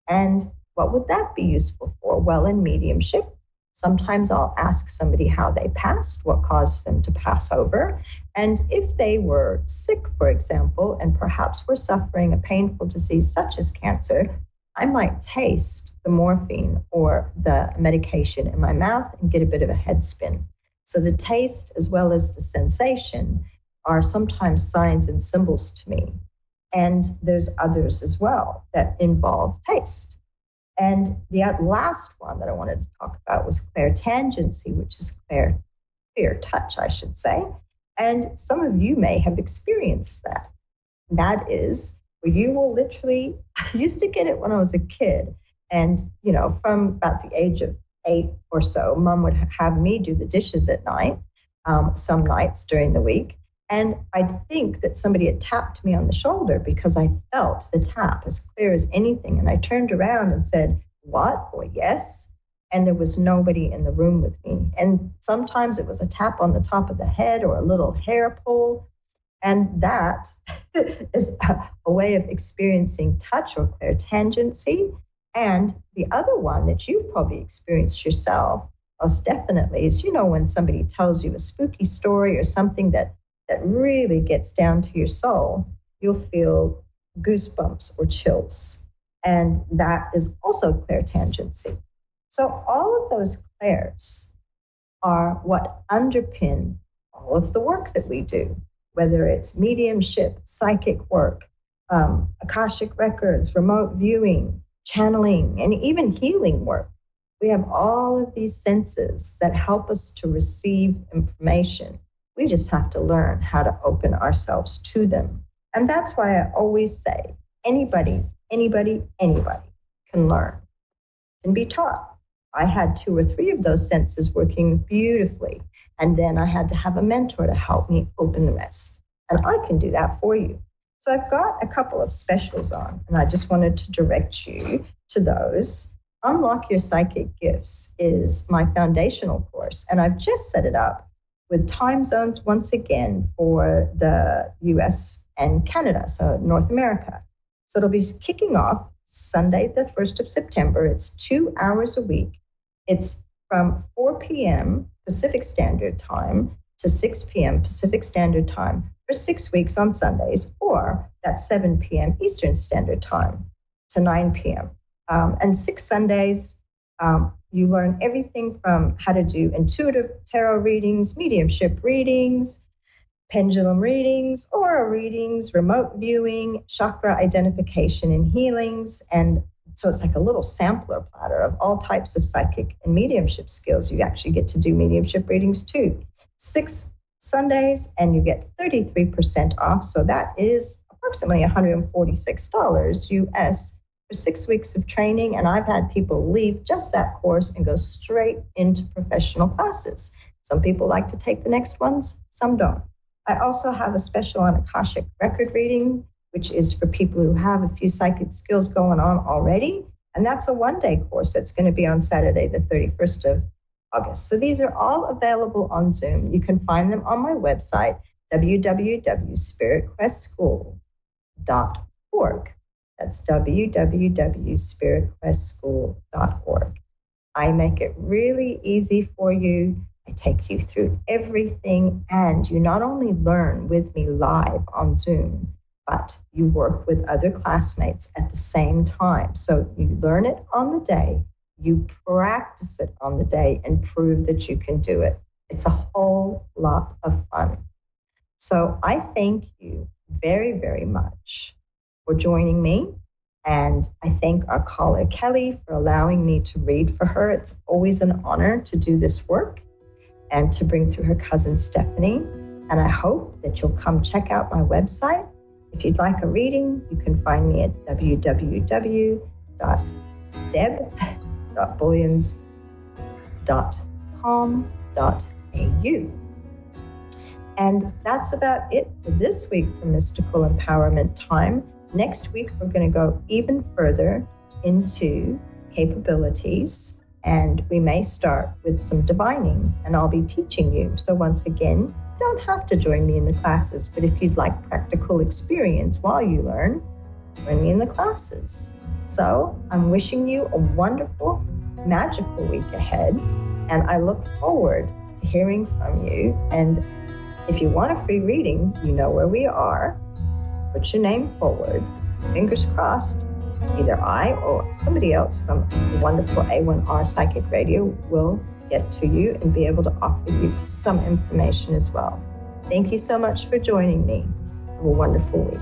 And what would that be useful for? Well, in mediumship, sometimes I'll ask somebody how they passed, what caused them to pass over. And if they were sick, for example, and perhaps were suffering a painful disease such as cancer, I might taste the morphine or the medication in my mouth and get a bit of a head spin. So the taste as well as the sensation are sometimes signs and symbols to me. And there's others as well that involve taste. And the last one that I wanted to talk about was clairtangency, which is clear touch, I should say. And some of you may have experienced that. That is where you will literally, I used to get it when I was a kid. And, from about the age of 8 or so, Mom would have me do the dishes at night, some nights during the week. And I'd think that somebody had tapped me on the shoulder because I felt the tap as clear as anything. And I turned around and said, what? Or yes. And there was nobody in the room with me. And sometimes it was a tap on the top of the head or a little hair pull. And that is a way of experiencing touch or clairtangency. And the other one that you've probably experienced yourself, most definitely, is, when somebody tells you a spooky story or something that really gets down to your soul, you'll feel goosebumps or chills. And that is also clairtangency. So all of those clairs are what underpin all of the work that we do, whether it's mediumship, psychic work, Akashic records, remote viewing, channeling, and even healing work. We have all of these senses that help us to receive information. We just have to learn how to open ourselves to them. And that's why I always say, anybody can learn, can be taught. I had 2 or 3 of those senses working beautifully. And then I had to have a mentor to help me open the rest. And I can do that for you. So I've got a couple of specials on, and I just wanted to direct you to those. Unlock Your Psychic Gifts is my foundational course, and I've just set it up with time zones once again for the US and Canada, so North America. So it'll be kicking off Sunday, the 1st of September. It's 2 hours a week. It's from 4 p.m. Pacific Standard Time to 6 p.m. Pacific Standard Time for 6 weeks on Sundays, or that's 7 p.m. Eastern Standard Time to 9 p.m. And 6 Sundays, you learn everything from how to do intuitive tarot readings, mediumship readings, pendulum readings, aura readings, remote viewing, chakra identification and healings. And so it's like a little sampler platter of all types of psychic and mediumship skills. You actually get to do mediumship readings too. 6 Sundays, and you get 33% off. So that is approximately $146 US for 6 weeks of training. And I've had people leave just that course and go straight into professional classes. Some people like to take the next ones, some don't. I also have a special on Akashic record reading, which is for people who have a few psychic skills going on already. And that's a one-day course that's going to be on Saturday, the 31st of August. So these are all available on Zoom. You can find them on my website, www.spiritquestschool.org. That's www.spiritquestschool.org. I make it really easy for you. I take you through everything, and you not only learn with me live on Zoom, but you work with other classmates at the same time. So you learn it on the day, you practice it on the day, and prove that you can do it. It's a whole lot of fun. So I thank you very, very much for joining me. And I thank our caller, Kelly, for allowing me to read for her. It's always an honor to do this work and to bring through her cousin, Stephanie. And I hope that you'll come check out my website. If you'd like a reading, you can find me at www.deb.bullions.com.au. And that's about it for this week for Mystical Empowerment Time. Next week, we're going to go even further into capabilities, and we may start with some divining, and I'll be teaching you. So once again, you don't have to join me in the classes, but if you'd like practical experience while you learn, join me in the classes. So I'm wishing you a wonderful, magical week ahead, and I look forward to hearing from you. And if you want a free reading, you know where we are. Put your name forward. Fingers crossed, either I or somebody else from the wonderful A1R Psychic Radio will get to you and be able to offer you some information as well. Thank you so much for joining me. Have a wonderful week.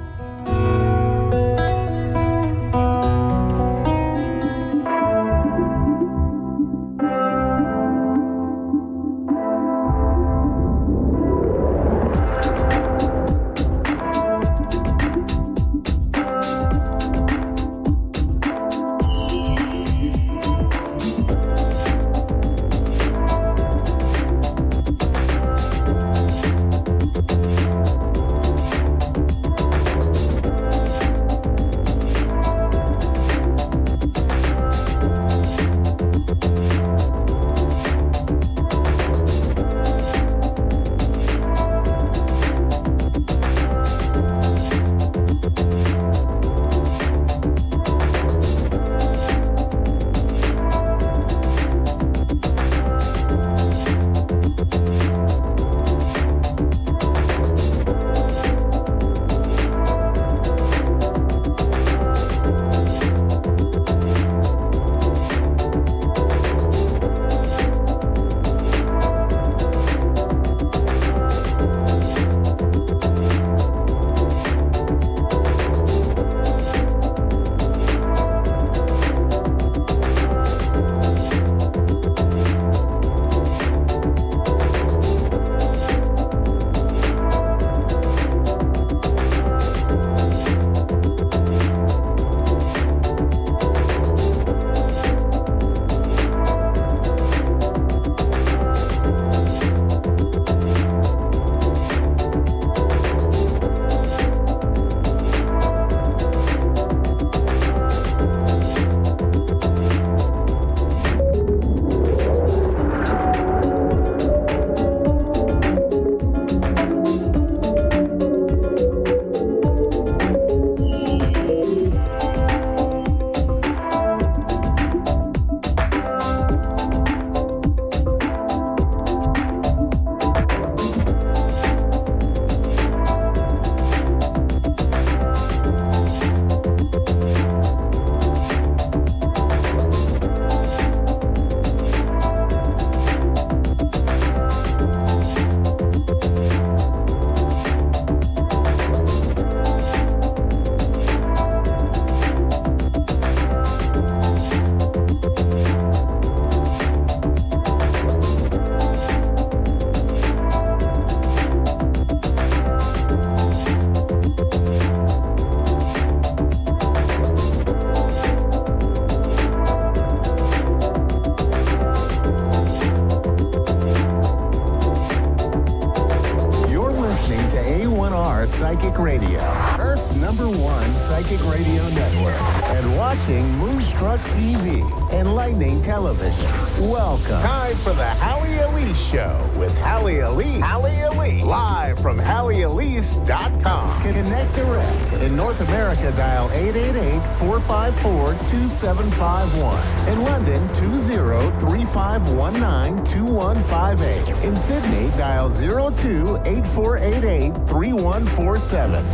A1R Psychic Radio, Earth's #1 psychic radio network, and watching Moonstruck TV, Enlightening Television. Welcome. Time for the Hallie Elise Show with Hallie Elise. Hallie Elise. Live from HallieElise.com. Connect direct. In North America, dial 888-454-2751. In London, 20-3519-2158. In Sydney, dial 02-8488-3147.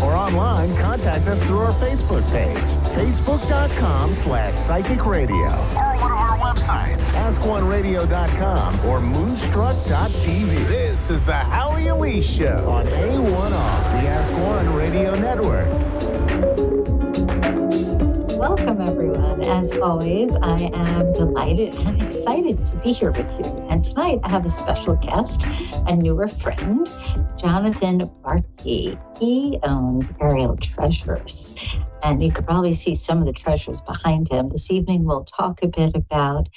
Or online, contact us through our Facebook page, facebook.com/psychic radio. Or one of our websites, askoneradio.com or moonstruck.tv. This is the Hallie Elise Show on A1R, the Ask One Radio Network. Welcome, everyone. As always, I am delighted and excited to be here with you. And tonight, I have a special guest, a newer friend, Jonathan Barkey. He owns Aerial Treasures, and you could probably see some of the treasures behind him. This evening, we'll talk a bit about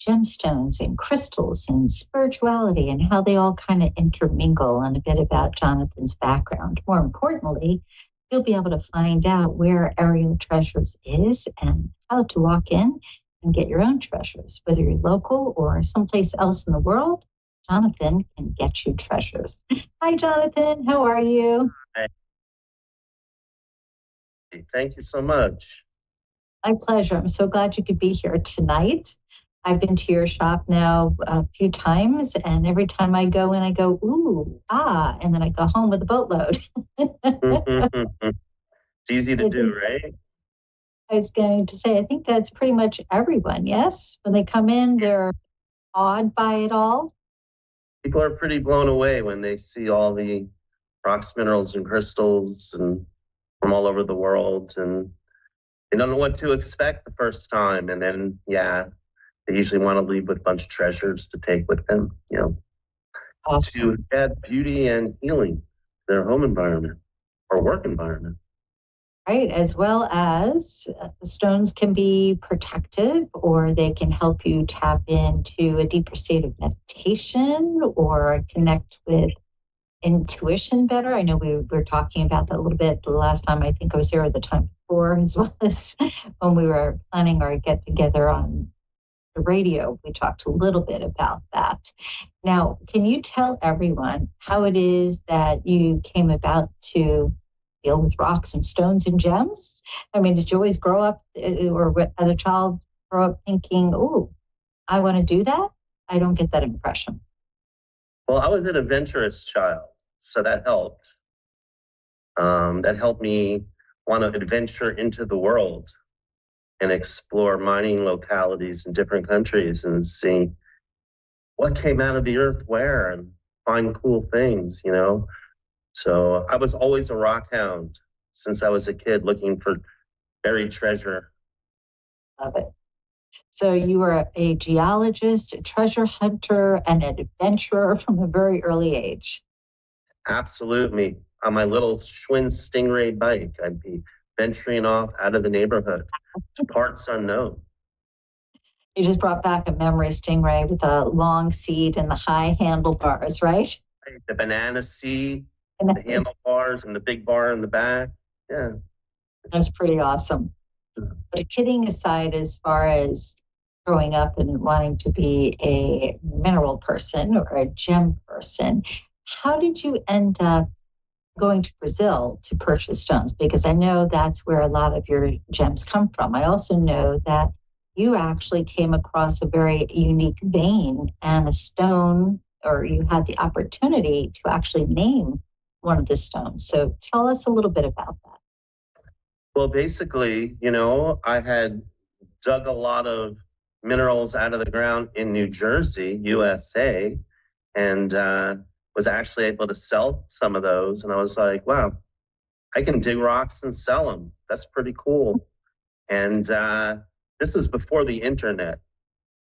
gemstones and crystals and spirituality and how they all kind of intermingle, and a bit about Jonathan's background. More importantly, you'll be able to find out where Aerial Treasures is and how to walk in and get your own treasures. Whether you're local or someplace else in the world, Jonathan can get you treasures. Hi, Jonathan. How are you? Hey. Thank you so much. My pleasure. I'm so glad you could be here tonight. I've been to your shop now a few times, and every time I go in, I go, ooh, ah, and then I go home with a boatload. It's easy to do, right? I was going to say, I think that's pretty much everyone, yes? When they come in, they're awed by it all. People are pretty blown away when they see all the rocks, minerals, and crystals and from all over the world, and they don't know what to expect the first time, and then, they usually want to leave with a bunch of treasures to take with them, awesome. To add beauty and healing to their home environment or work environment. Right, as well as stones can be protective, or they can help you tap into a deeper state of meditation or connect with intuition better. I know we were talking about that a little bit the last time I think I was there, or the time before, as well as when we were planning our get-together on the radio. We talked a little bit about that. Now, can you tell everyone how it is that you came about to deal with rocks and stones and gems? I mean, did you always grow up, or as a child, grow up thinking, oh, I want to do that? I don't get that impression. Well, I was an adventurous child, so that helped. That helped me want to adventure into the world and explore mining localities in different countries and see what came out of the earth where and find cool things, So I was always a rock hound since I was a kid, looking for buried treasure. Love it. So you were a geologist, a treasure hunter, and an adventurer from a very early age. Absolutely. On my little Schwinn Stingray bike, I'd be venturing off out of the neighborhood to parts unknown. You just brought back a memory, Stingray, with a long seat and the high handlebars, right? The banana seat, the handlebars, and the big bar in the back. Yeah. That's pretty awesome. But kidding aside, as far as growing up and wanting to be a mineral person or a gem person, how did you end up going to Brazil to purchase stones? Because I know that's where a lot of your gems come from. I also know that you actually came across a very unique vein and a stone, or you had the opportunity to actually name one of the stones. So tell us a little bit about that. Well, basically, I had dug a lot of minerals out of the ground in New Jersey, USA, and was actually able to sell some of those. And I was like, wow, I can dig rocks and sell them. That's pretty cool. And this was before the internet.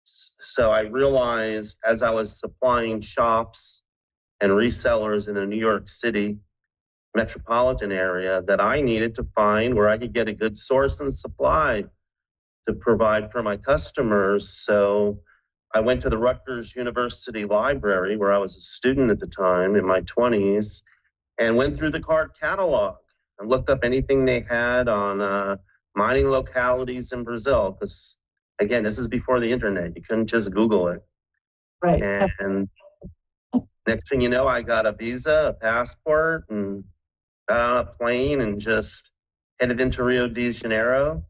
So I realized as I was supplying shops and resellers in the New York City metropolitan area that I needed to find where I could get a good source and supply to provide for my customers. So I went to the Rutgers University Library, where I was a student at the time in my 20s, and went through the card catalog and looked up anything they had on mining localities in Brazil. Because again, this is before the internet. You couldn't just Google it. Right. And next thing you know, I got a visa, a passport, and got on a plane and just headed into Rio de Janeiro.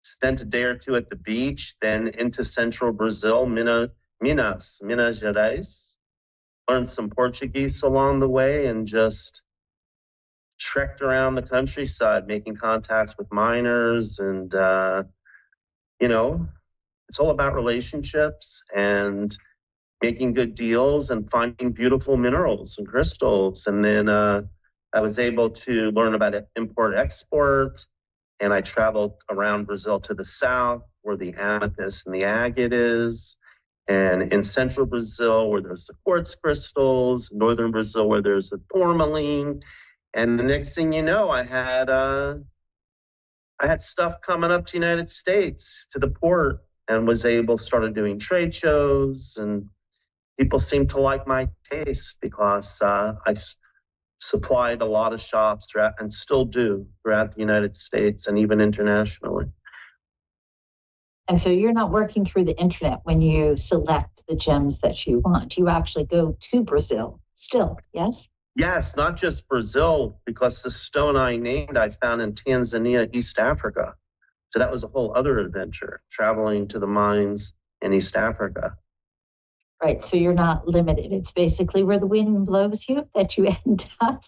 Spent a day or two at the beach, then into central Brazil, Minas Gerais. Learned some Portuguese along the way and just trekked around the countryside, making contacts with miners. And, it's all about relationships and making good deals and finding beautiful minerals and crystals. And then I was able to learn about import-export. And I traveled around Brazil to the south, where the amethyst and the agate is, and in central Brazil, where there's the quartz crystals, northern Brazil, where there's the tourmaline. And the next thing you know, I had stuff coming up to the United States, to the port, and was able to start doing trade shows. And people seemed to like my taste because I supplied a lot of shops throughout, and still do, throughout the United States and even internationally. And so you're not working through the internet when you select the gems that you want. You actually go to Brazil still, yes? Yes, not just Brazil, because the stone I named I found in Tanzania, East Africa. So that was a whole other adventure, traveling to the mines in East Africa. Right, so you're not limited. It's basically where the wind blows you that you end up.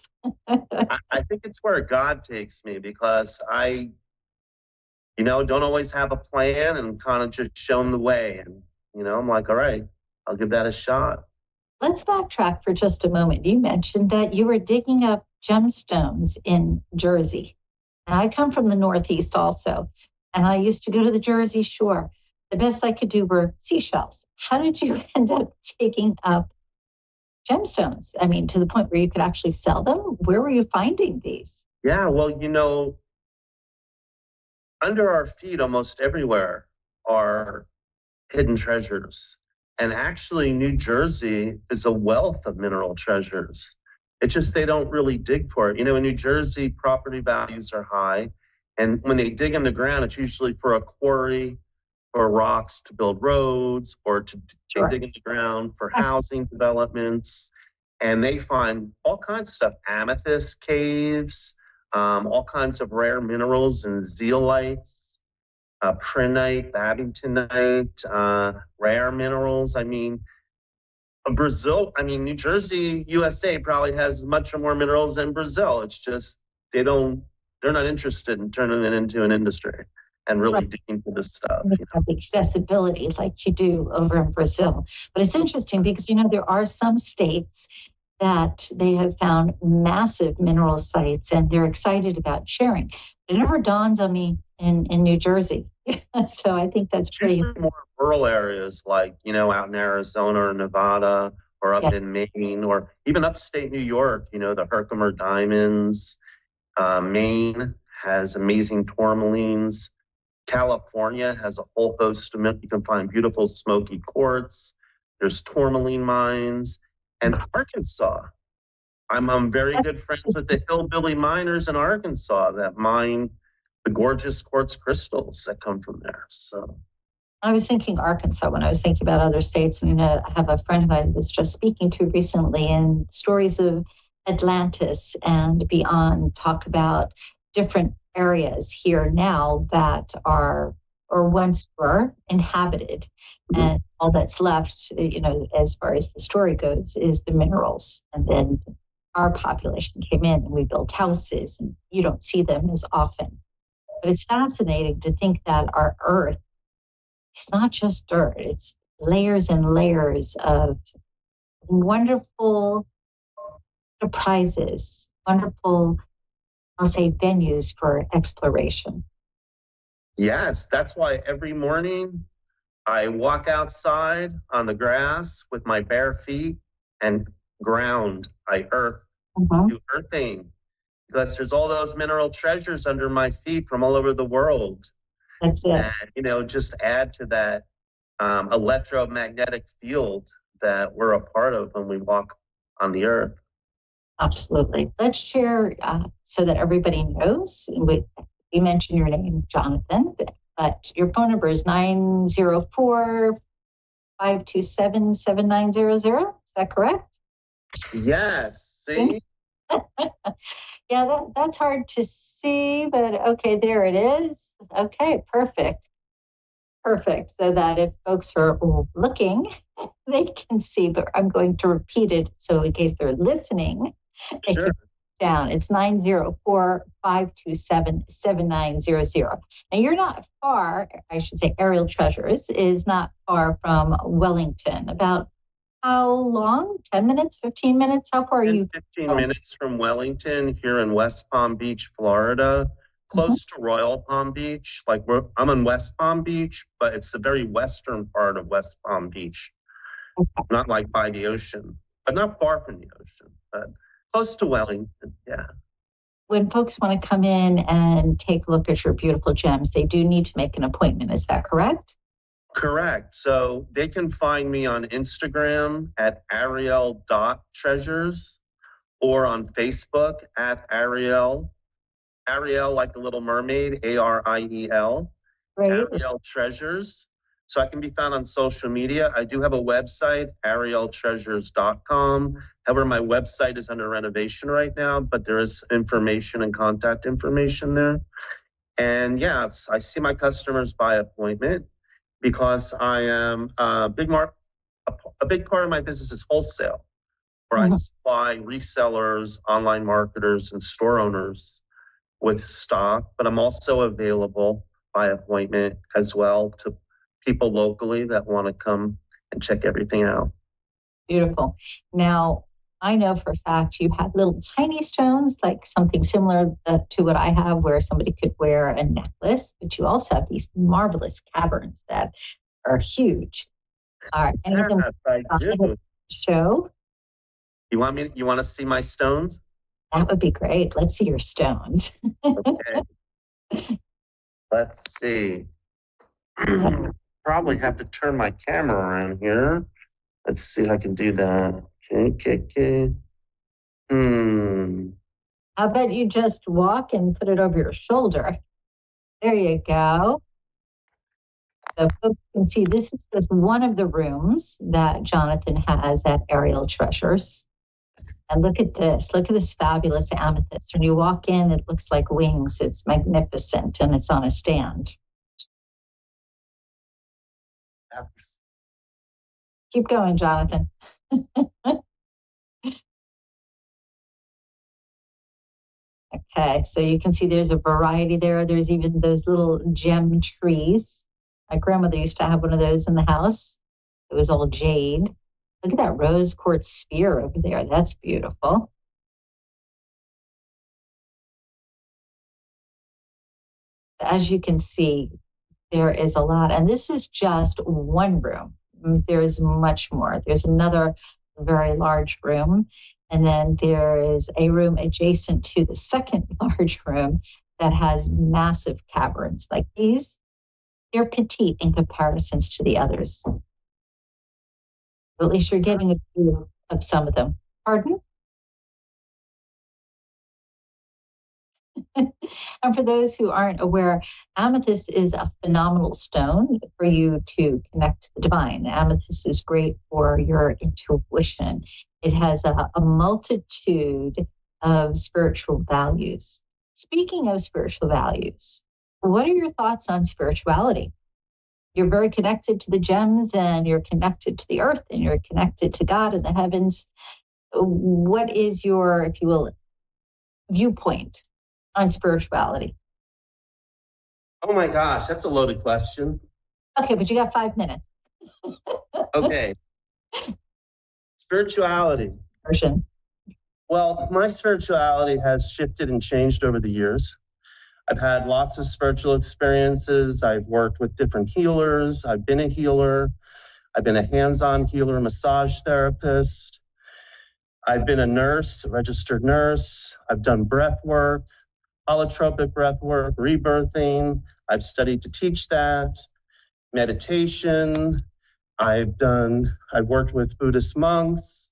I think it's where God takes me, because I, don't always have a plan, and kind of just shown the way. And, I'm like, all right, I'll give that a shot. Let's backtrack for just a moment. You mentioned that you were digging up gemstones in Jersey. And I come from the Northeast also, and I used to go to the Jersey Shore. The best I could do were seashells. How did you end up digging up gemstones? I mean, to the point where you could actually sell them? Where were you finding these? Yeah, well, under our feet almost everywhere are hidden treasures. And actually, New Jersey is a wealth of mineral treasures. It's just they don't really dig for it. In New Jersey, property values are high. And when they dig in the ground, it's usually for a quarry, or rocks to build roads, or to dig in the ground for housing developments. And they find all kinds of stuff, amethyst caves, all kinds of rare minerals and zeolites, prinite, babingtonite, rare minerals. New Jersey, USA probably has much more minerals than Brazil. It's just, they're not interested in turning it into an industry and really digging for this stuff. Have accessibility like you do over in Brazil. But it's interesting because, there are some states that they have found massive mineral sites and they're excited about sharing. It never dawns on me in New Jersey. So I think that's pretty more rural areas like, out in Arizona or Nevada or up in Maine or even upstate New York, the Herkimer diamonds. Maine has amazing tourmalines. California has a whole host of them. You can find beautiful smoky quartz. There's tourmaline mines. And Arkansas, I'm very good friends with the hillbilly miners in Arkansas that mine the gorgeous quartz crystals that come from there. So I was thinking Arkansas when I was thinking about other states. I have a friend of mine was just speaking to recently, and stories of Atlantis and beyond talk about different areas here now that are or once were inhabited. And all that's left, as far as the story goes, is the minerals. And then our population came in and we built houses, and you don't see them as often. But it's fascinating to think that our earth is not just dirt, it's layers and layers of wonderful surprises, wonderful, I'll say, venues for exploration. Yes, that's why every morning I walk outside on the grass with my bare feet and ground. I earth, do earthing, because there's all those mineral treasures under my feet from all over the world. That's it. And, just add to that electromagnetic field that we're a part of when we walk on the earth. Absolutely. Let's share so that everybody knows. You mentioned your name, Jonathan, but your phone number is 904-527-7900. Is that correct? Yes. See? Yeah, that's hard to see, but okay, there it is. Okay, perfect. Perfect. So that if folks are looking, they can see, but I'm going to repeat it so in case they're listening, they Sure. can down. It's 904-527-7900. And you're not far, I should say, Aerial Treasures is not far from Wellington. About how long? 10 minutes, 15 minutes? How far are you? 15 minutes from Wellington here in West Palm Beach, Florida, close to Royal Palm Beach. I'm in West Palm Beach, but it's the very western part of West Palm Beach. Not like by the ocean, but not far from the ocean, but close to Wellington, yeah. When folks want to come in and take a look at your beautiful gems, they do need to make an appointment. Is that correct? Correct. So they can find me on Instagram at Ariel.treasures or on Facebook at Ariel like the Little Mermaid, Ariel, Right. Ariel Treasures. So I can be found on social media. I do have a website, arieltreasures.com. However, my website is under renovation right now, but there is information and contact information there. And yeah, I see my customers by appointment because I am a big part of my business is wholesale, where I supply resellers, online marketers, and store owners with stock, but I'm also available by appointment as well to people locally that want to come and check everything out. Beautiful. Now, I know for a fact you have little tiny stones, like something similar to what I have, where somebody could wear a necklace, but you also have these marvelous caverns that are huge. All right. Yes, I do. Show? You want to see my stones? That would be great. Let's see your stones. Okay. Let's see. Probably have to turn my camera around here. Let's see if I can do that. Okay. How about you just walk and put it over your shoulder? There you go. So folks can see this is just one of the rooms that Jonathan has at Aerial Treasures. And look at this. Look at this fabulous amethyst. When you walk in, it looks like wings. It's magnificent, and it's on a stand. Keep going, Jonathan. Okay, so you can see there's a variety there. There's even those little gem trees. My grandmother used to have one of those in the house. It was all jade. Look at that rose quartz sphere over there. That's beautiful. As you can see, there is a lot. And this is just one room. There is much more. There's another very large room. And then there is a room adjacent to the second large room that has massive caverns. Like these, they're petite in comparisons to the others. At least you're getting a view of some of them. Pardon? And for those who aren't aware, amethyst is a phenomenal stone for you to connect to the divine. Amethyst is great for your intuition. It has a multitude of spiritual values. Speaking of spiritual values, what are your thoughts on spirituality? You're very connected to the gems, and you're connected to the earth, and you're connected to God and the heavens. What is your, if you will, viewpoint on spirituality? Oh my gosh, that's a loaded question. Okay, but you got 5 minutes. Okay. Spirituality. Well, my spirituality has shifted and changed over the years. I've had lots of spiritual experiences. I've worked with different healers. I've been a healer. I've been a hands-on healer, massage therapist. I've been a nurse, a registered nurse. I've done breath work, holotropic breath work, rebirthing. I've studied to teach that, meditation. I've worked with Buddhist monks,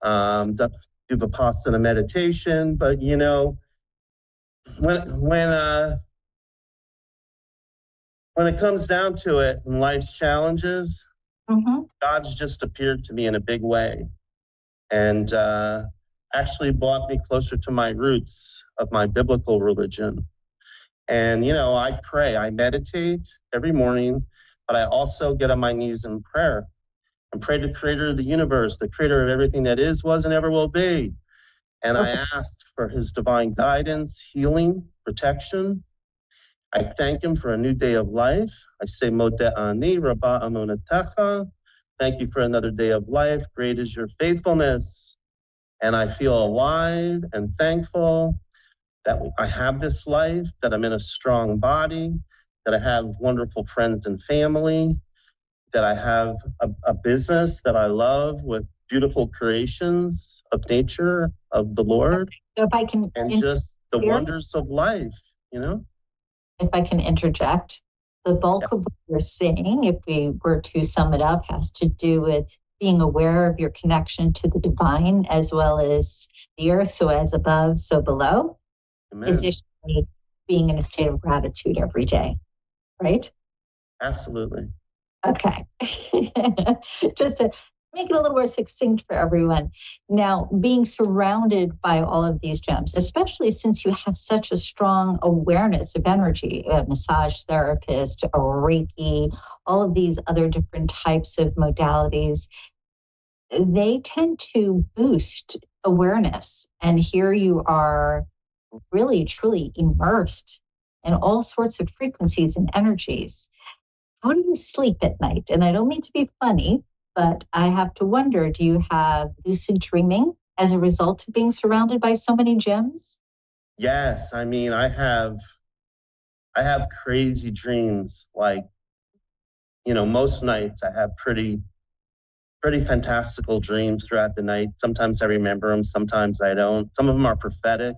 done do Vipassana meditation. But, you know, when it comes down to it in life's challenges, God's just appeared to me in a big way and actually brought me closer to my roots of my biblical religion. And, you know, I pray, I meditate every morning, but I also get on my knees in prayer and pray to the creator of the universe, the creator of everything that is, was, and ever will be. And I ask for his divine guidance, healing, protection. I thank him for a new day of life. I say, Modeh ani rabba amunatecha. Thank you for another day of life. Great is your faithfulness. And I feel alive and thankful that I have this life, that I'm in a strong body, that I have wonderful friends and family, that I have a business that I love with beautiful creations of nature, of the Lord, So if I can, and just the wonders of life, you know? If I can interject, the bulk of what you're saying, if we were to sum it up, has to do with being aware of your connection to the divine as well as the earth. So as above, so below. Amen. Additionally, being in a state of gratitude every day, right? Absolutely. Okay. Just to make it a little more succinct for everyone. Now, being surrounded by all of these gems, especially since you have such a strong awareness of energy, a massage therapist, a Reiki, all of these other different types of modalities, they tend to boost awareness. And here you are really, truly immersed in all sorts of frequencies and energies. How do you sleep at night? And I don't mean to be funny, but I have to wonder, do you have lucid dreaming as a result of being surrounded by so many gems? Yes, I mean, I have crazy dreams. Like, you know, most nights I have pretty fantastical dreams throughout the night. Sometimes I remember them, sometimes I don't. Some of them are prophetic.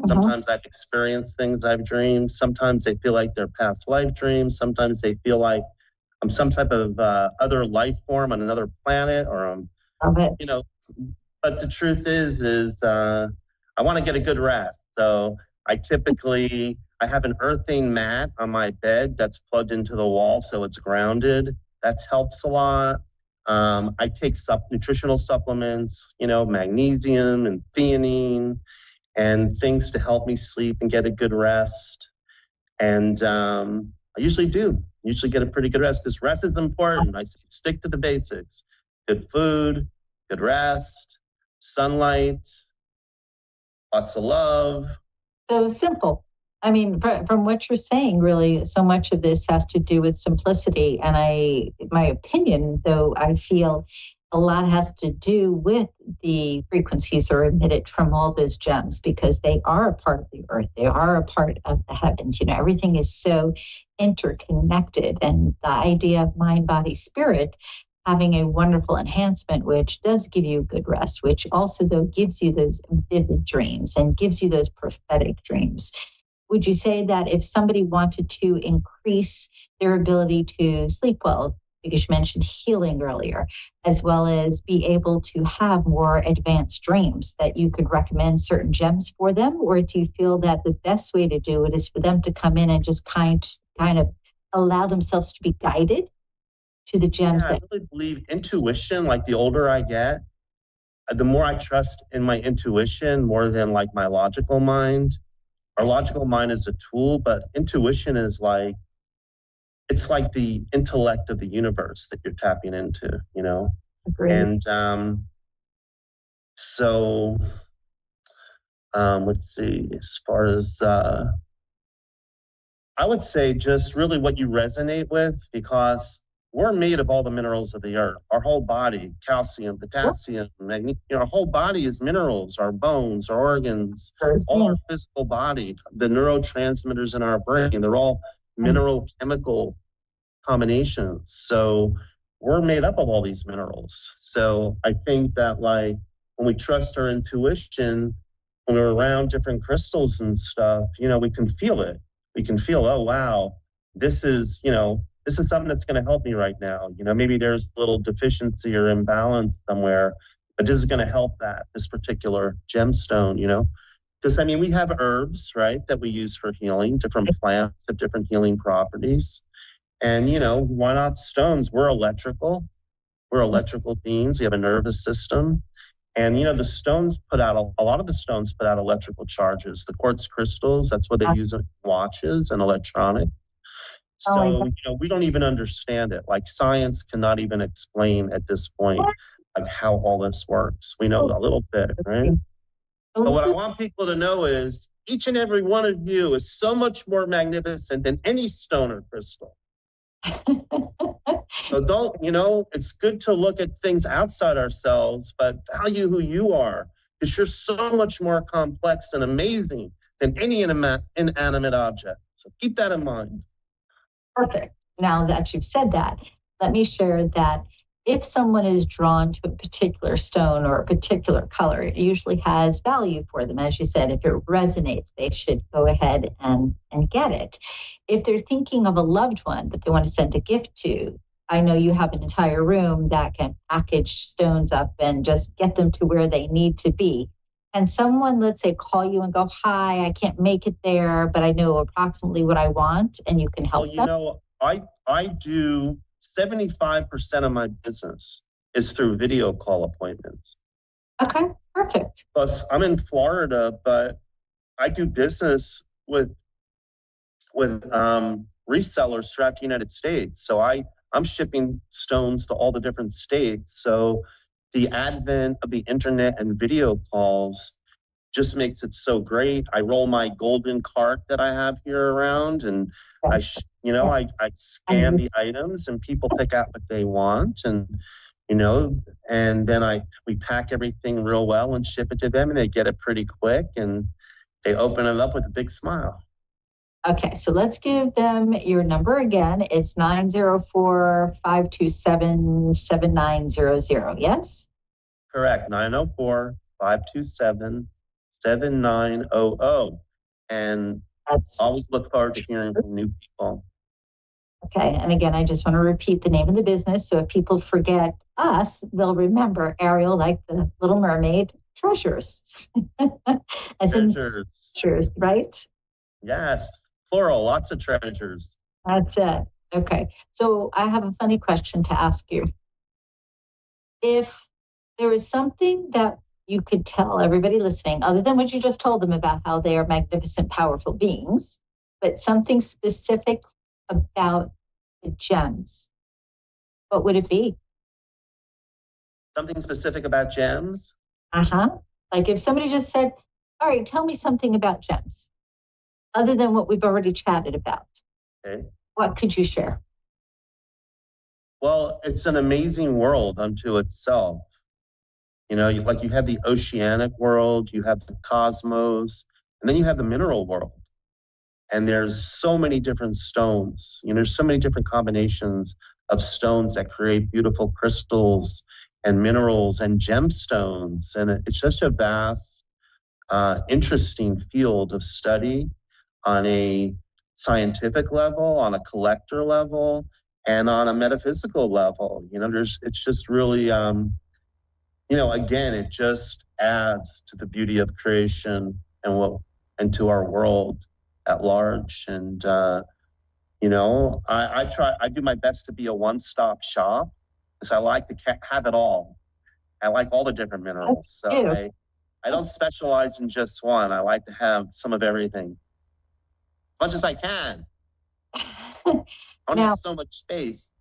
Sometimes I've experienced things I've dreamed. Sometimes they feel like they're past life dreams. Sometimes they feel like I'm some type of other life form on another planet, or you know. But the truth is I want to get a good rest. So I have an earthing mat on my bed that's plugged into the wall, so it's grounded. That helps a lot. I take nutritional supplements, you know, magnesium and theanine, and things to help me sleep and get a good rest. And I usually get a pretty good rest, because rest is important. I say stick to the basics: good food, good rest, sunlight, lots of love. So simple. I mean, from what you're saying, really, so much of this has to do with simplicity. And my opinion, though, I feel a lot has to do with the frequencies that are emitted from all those gems, because they are a part of the earth. They are a part of the heavens. You know, everything is so interconnected. And the idea of mind, body, spirit having a wonderful enhancement, which does give you good rest, which also, though, gives you those vivid dreams and gives you those prophetic dreams. Would you say that if somebody wanted to increase their ability to sleep well, because you mentioned healing earlier, as well as be able to have more advanced dreams, that you could recommend certain gems for them? Or do you feel that the best way to do it is for them to come in and just kind of allow themselves to be guided to the gems? I really believe intuition. Like, the older I get, the more I trust in my intuition more than like my logical mind. Our logical mind is a tool, but intuition is like, it's like the intellect of the universe that you're tapping into, you know? Agreed. And so let's see, as far as, I would say just really what you resonate with, because we're made of all the minerals of the earth. Our whole body, calcium, potassium, magnesium, our whole body is minerals, our bones, our organs, all our physical body, the neurotransmitters in our brain, they're all mineral chemical combinations. So we're made up of all these minerals. So I think that, like, when we trust our intuition, when we're around different crystals and stuff, you know, we can feel it. We can feel, oh, wow, this is something that's going to help me right now. You know, maybe there's a little deficiency or imbalance somewhere. But this is going to help this particular gemstone, because I mean, we have herbs, right, that we use for healing. Different plants have different healing properties. And, why not stones? We're electrical beings. We have a nervous system. And, the stones a lot of the stones put out electrical charges. The quartz crystals, that's what they use in watches and electronics. So, we don't even understand it. Like, science cannot even explain at this point, like, how all this works. We know a little bit, right? But what I want people to know is each and every one of you is so much more magnificent than any stone or crystal. So it's good to look at things outside ourselves, but value who you are, because you're so much more complex and amazing than any inanimate object. So keep that in mind. Perfect. Now that you've said that, let me share that if someone is drawn to a particular stone or a particular color, it usually has value for them. As you said, if it resonates, they should go ahead and get it. If they're thinking of a loved one that they want to send a gift to, I know you have an entire room that can package stones up and just get them to where they need to be. And someone, let's say, call you and go, hi, I can't make it there, but I know approximately what I want, and you can help them? I do 75% of my business is through video call appointments. Okay, perfect. Plus, I'm in Florida, but I do business with resellers throughout the United States. So I'm shipping stones to all the different states. So the advent of the internet and video calls just makes it so great. I roll my golden cart that I have here around, and I scan the items, and people pick out what they want, and and then we pack everything real well and ship it to them, and they get it pretty quick, and they open it up with a big smile. Okay, so let's give them your number again. It's 904-527-7900. Yes? Correct. 904-527-7900. And always look forward to hearing from new people. Okay, and again, I just want to repeat the name of the business. So if people forget us, they'll remember Ariel, like the Little Mermaid, treasures. As treasures. Treasures, right? Yes, plural, lots of treasures. That's it. Okay, so I have a funny question to ask you. If there is something that you could tell everybody listening, other than what you just told them about how they are magnificent, powerful beings, but something specific about the gems, what would it be? Something specific about gems? Like if somebody just said, all right, tell me something about gems, other than what we've already chatted about. Okay. What could you share? Well, it's an amazing world unto itself. You have the oceanic world, you have the cosmos, and then you have the mineral world. And there's so many different stones. There's so many different combinations of stones that create beautiful crystals and minerals and gemstones. And it's just a vast, interesting field of study on a scientific level, on a collector level, and on a metaphysical level. It's just really, again, it just adds to the beauty of creation and to our world at large. And I do my best to be a one-stop shop, because I like to have it all. I like all the different minerals. So I don't specialize in just one. I like to have some of everything, as much as I can. I don't have so much space.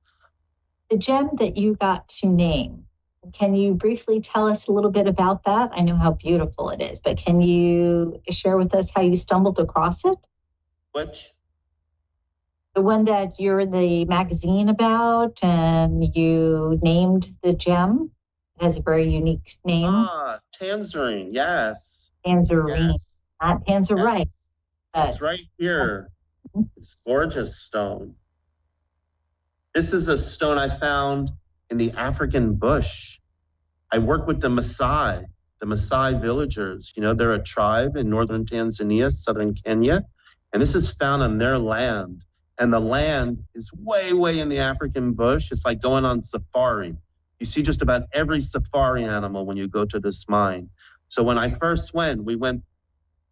The gem that you got to name, can you briefly tell us a little bit about that? I know how beautiful it is, but can you share with us how you stumbled across it? Which? The one that you're in the magazine about, and you named the gem. It has a very unique name. Tangerine, yes. Tangerine, yes. Not tangerine. Yes. It's right here. It's gorgeous stone. This is a stone I found in the African bush. I work with the Maasai villagers. They're a tribe in northern Tanzania, southern Kenya, and this is found on their land. And the land is way, way in the African bush. It's like going on safari. You see just about every safari animal when you go to this mine. So when I first went, we went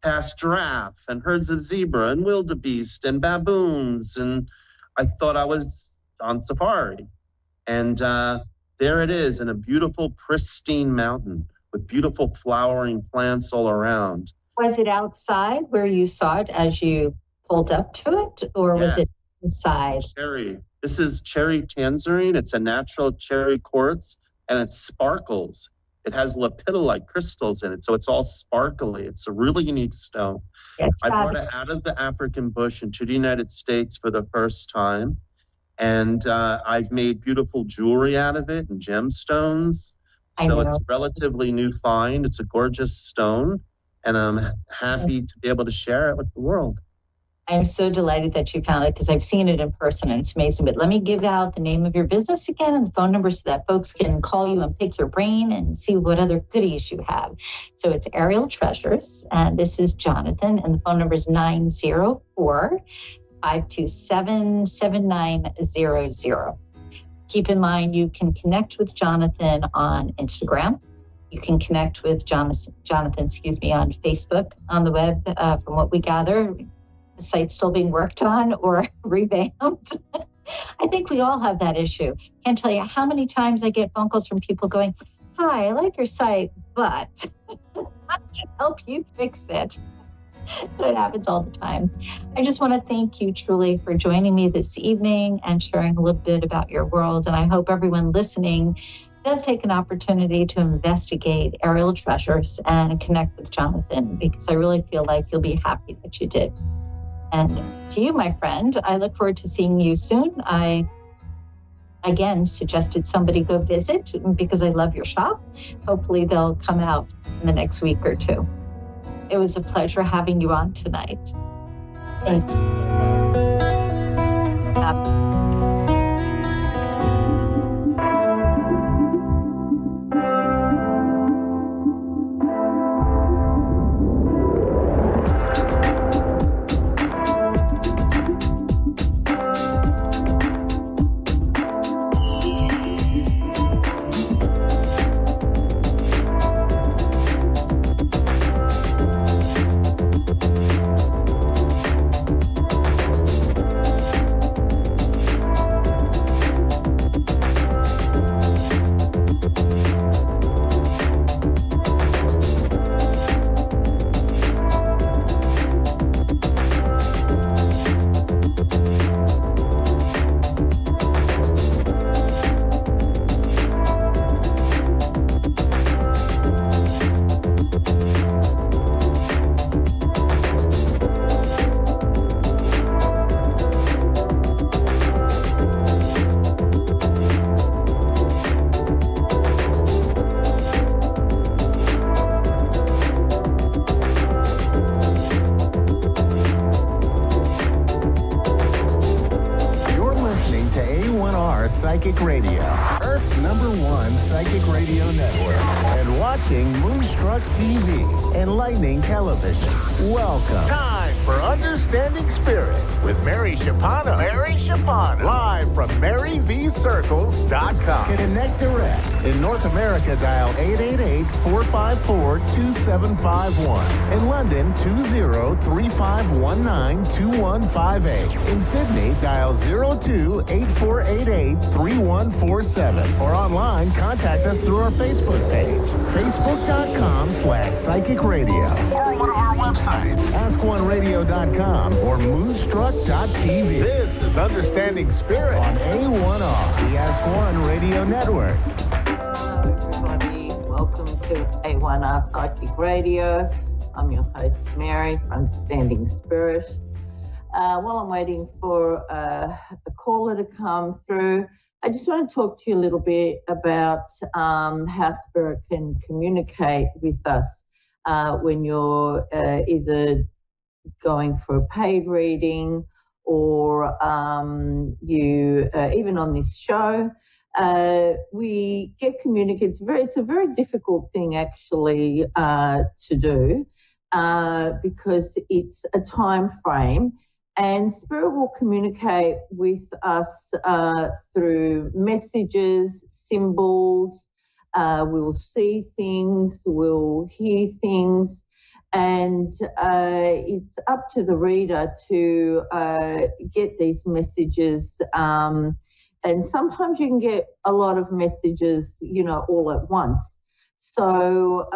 past giraffe and herds of zebra and wildebeest and baboons, and I thought I was on safari. And there it is in a beautiful, pristine mountain with beautiful flowering plants all around. Was it outside where you saw it as you pulled up to it, or was it inside? Cherry. This is cherry tangerine. It's a natural cherry quartz, and it sparkles. It has lepidolite crystals in it, so it's all sparkly. It's a really unique stone. I brought it out of the African bush into the United States for the first time, and I've made beautiful jewelry out of it and gemstones. So it's relatively new find. It's a gorgeous stone, and I'm happy to be able to share it with the world. I'm so delighted that you found it because I've seen it in person and it's amazing. But let me give out the name of your business again and the phone number so that folks can call you and pick your brain and see what other goodies you have. So it's Aerial Treasures, and this is Jonathan, and the phone number is 904-527-7900. Keep in mind, you can connect with Jonathan on Instagram. You can connect with Jonathan, on Facebook, on the web, from what we gather. The site's still being worked on or revamped. I think we all have that issue. Can't tell you how many times I get phone calls from people going, "Hi, I like your site, but I can help you fix it." It happens all the time. I just want to thank you truly for joining me this evening and sharing a little bit about your world. And I hope everyone listening does take an opportunity to investigate Aerial Treasures and connect with Jonathan, because I really feel like you'll be happy that you did. And to you, my friend, I look forward to seeing you soon. I, again, suggested somebody go visit because I love your shop. Hopefully they'll come out in the next week or two. It was a pleasure having you on tonight. Thank you. Psychic Radio, Earth's #1 psychic radio network, and watching Moonstruck TV, Enlightening Television. Welcome. Time for Understanding Spirit with Mary Shapana. Live from MaryVCircles.com. Connect direct. In North America, dial 888-454-2751. In London, 20-3519-2158. In Sydney, dial 02-8488-3147. Or online, contact us through our Facebook page, facebook.com/psychic radio. Or one of our websites, askoneradio.com or moonstruck.tv. This is Understanding Spirit on A1R, the Ask One Radio Network. Hello, everybody. Welcome to A1R Psychic Radio. I'm your host, Mary, from Understanding Spirit. While I'm waiting for a caller to come through, I just want to talk to you a little bit about how Spirit can communicate with us when you're either going for a paid reading or you even on this show. We get communicates. It's a very difficult thing actually to do because it's a time frame, And Spirit will communicate with us through messages, symbols. We'll see things, we'll hear things, and it's up to the reader to get these messages. And sometimes you can get a lot of messages, you know, all at once. So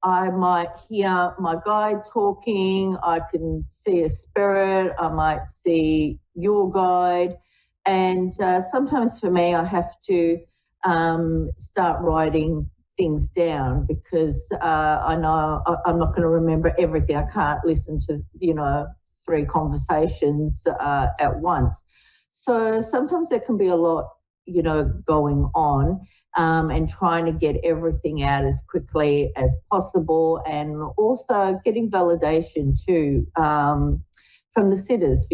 I might hear my guide talking, I can see a spirit, I might see your guide. And sometimes for me, I have to start writing things down because I know I'm not going to remember everything. I can't listen to, you know, 3 conversations at once. So sometimes there can be a lot, you know, going on, and trying to get everything out as quickly as possible, and also getting validation too from the sitters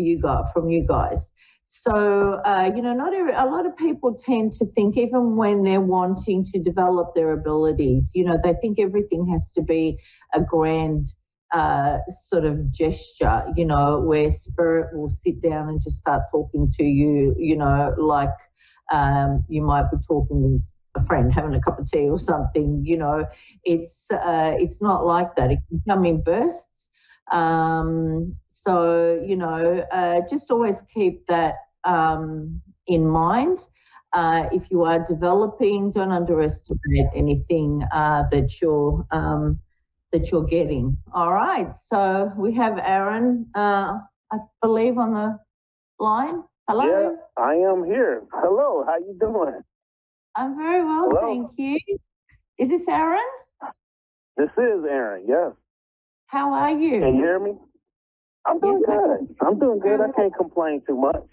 from you guys. So, you know, a lot of people tend to think, even when they're wanting to develop their abilities, you know, they think everything has to be a grand sort of gesture, you know, where spirit will sit down and just start talking to you, you know, like you might be talking with a friend, having a cup of tea or something, you know. It's not like that. It can come in bursts. So, you know, just always keep that in mind. If you are developing, don't underestimate anything that you're getting. All right, so we have Aaron, I believe, on the line. Hello? Yeah, I am here. Hello, how you doing? I'm very well, Hello? thank you. Is this Aaron? This is Aaron, yes. How are you? Can you hear me? I'm doing good. I'm doing good. I can't complain too much.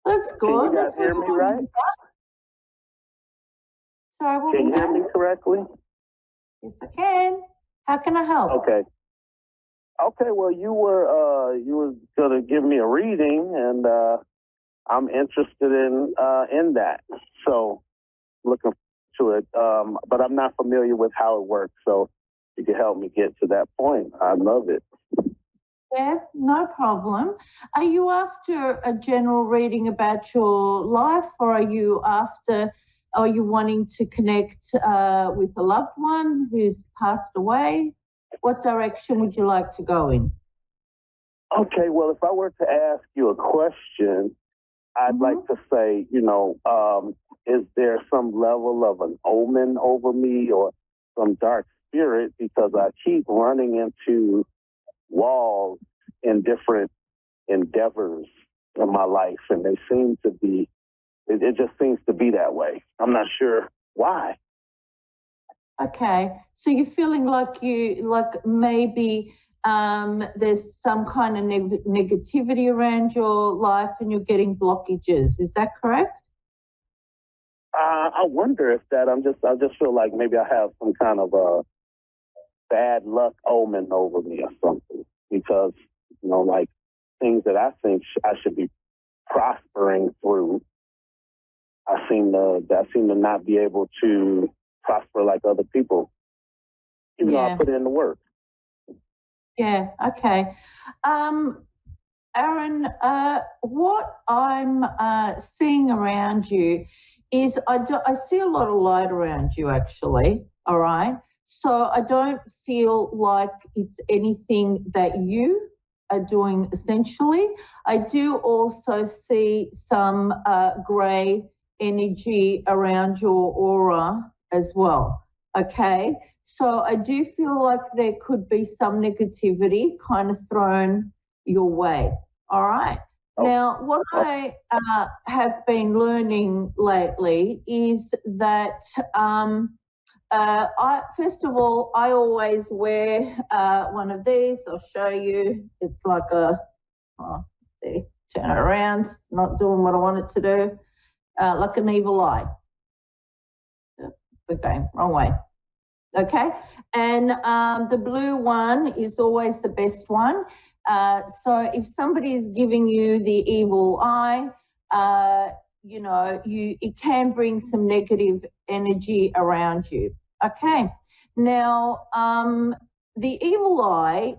That's good. Can you guys That's hear me right? Sorry, what Can was you hear that? me correctly? Yes, I can. How can I help? Okay. Okay, well, you were gonna give me a reading, and I'm interested in that. So, looking to it, but I'm not familiar with how it works. So, if you could help me get to that point, I'd love it. Yeah, no problem. Are you after a general reading about your life, or are you wanting to connect with a loved one who's passed away? What direction would you like to go in? Okay, well, if I were to ask you a question, I'd like to say, you know, is there some level of an omen over me or some dark spirit? Because I keep running into walls in different endeavors in my life, and they seem to be, it just seems to be that way. I'm not sure why. Okay, so you're feeling like maybe there's some kind of negativity around your life and you're getting blockages. Is that correct? I wonder if that, I just feel like maybe I have some kind of a bad luck omen over me or something, because, you know, like things that I think I should be prospering through, I seem to not be able to prosper like other people, even though I put in the work. Yeah, okay. Aaron, what I'm seeing around you is I see a lot of light around you, actually, all right? So I don't feel like it's anything that you are doing, essentially. I do also see some grey energy around your aura as well, okay? So I do feel like there could be some negativity kind of thrown your way, all right? Now, what I have been learning lately is that first of all, I always wear one of these. I'll show you. It's like see, turn it around. It's not doing what I want it to do. Like an evil eye. We're going wrong way. Okay, and the blue one is always the best one. So if somebody is giving you the evil eye, you know, it can bring some negative energy around you. Okay, now the evil eye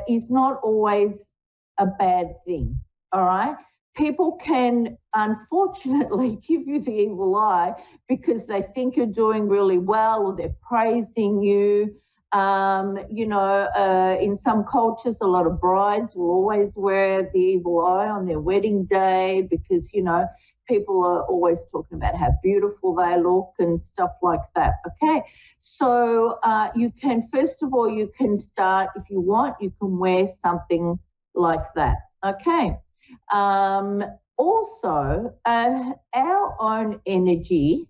is not always a bad thing, all right? People can unfortunately give you the evil eye because they think you're doing really well or they're praising you. In some cultures, a lot of brides will always wear the evil eye on their wedding day because, people are always talking about how beautiful they look and stuff like that, okay? So you can, first of all, you can start, if you want, you can wear something like that, okay? Also, our own energy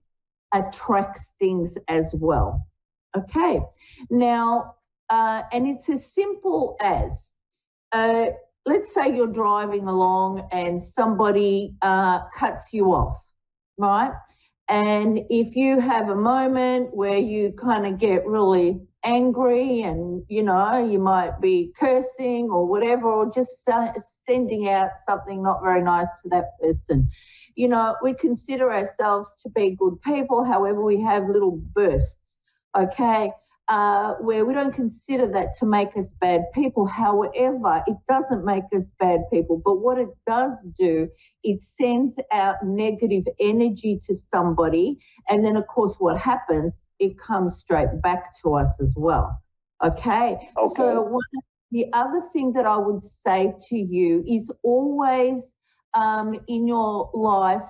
attracts things as well, okay? Now, and it's as simple as, let's say you're driving along and somebody cuts you off, right? And if you have a moment where you kind of get really angry and, you might be cursing or whatever, or just sending out something not very nice to that person. We consider ourselves to be good people. However, we have little bursts, okay, where we don't consider that to make us bad people. However, it doesn't make us bad people. But what it does do, it sends out negative energy to somebody. And then, of course, what happens, it comes straight back to us as well. Okay? So the other thing that I would say to you is always in your life,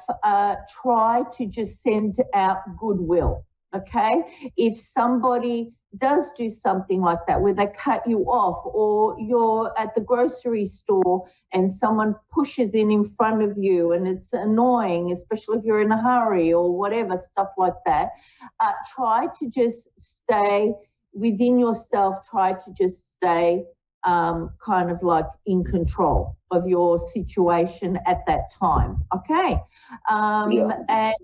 try to just send out goodwill. Okay? If somebody does do something like that where they cut you off, or you're at the grocery store and someone pushes in front of you and it's annoying, especially if you're in a hurry or whatever, stuff like that, try to just stay within yourself, try to just stay kind of like in control of your situation at that time, okay? And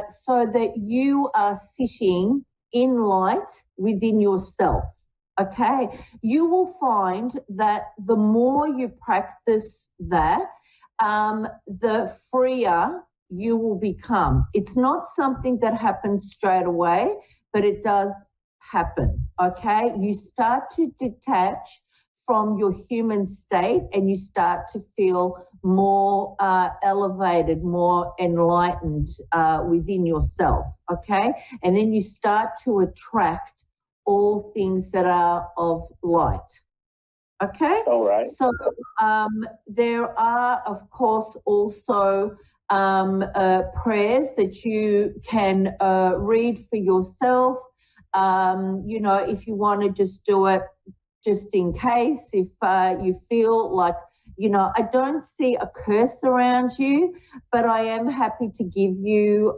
so that you are sitting in light within yourself, okay? You will find that the more you practice that, the freer you will become. It's not something that happens straight away, but it does happen, okay? You start to detach from your human state and you start to feel more elevated, more enlightened within yourself, okay? And then you start to attract all things that are of light, okay? All right. So there are, of course, also prayers that you can read for yourself. If you want to just do it just in case, if you feel like, I don't see a curse around you, but I am happy to give you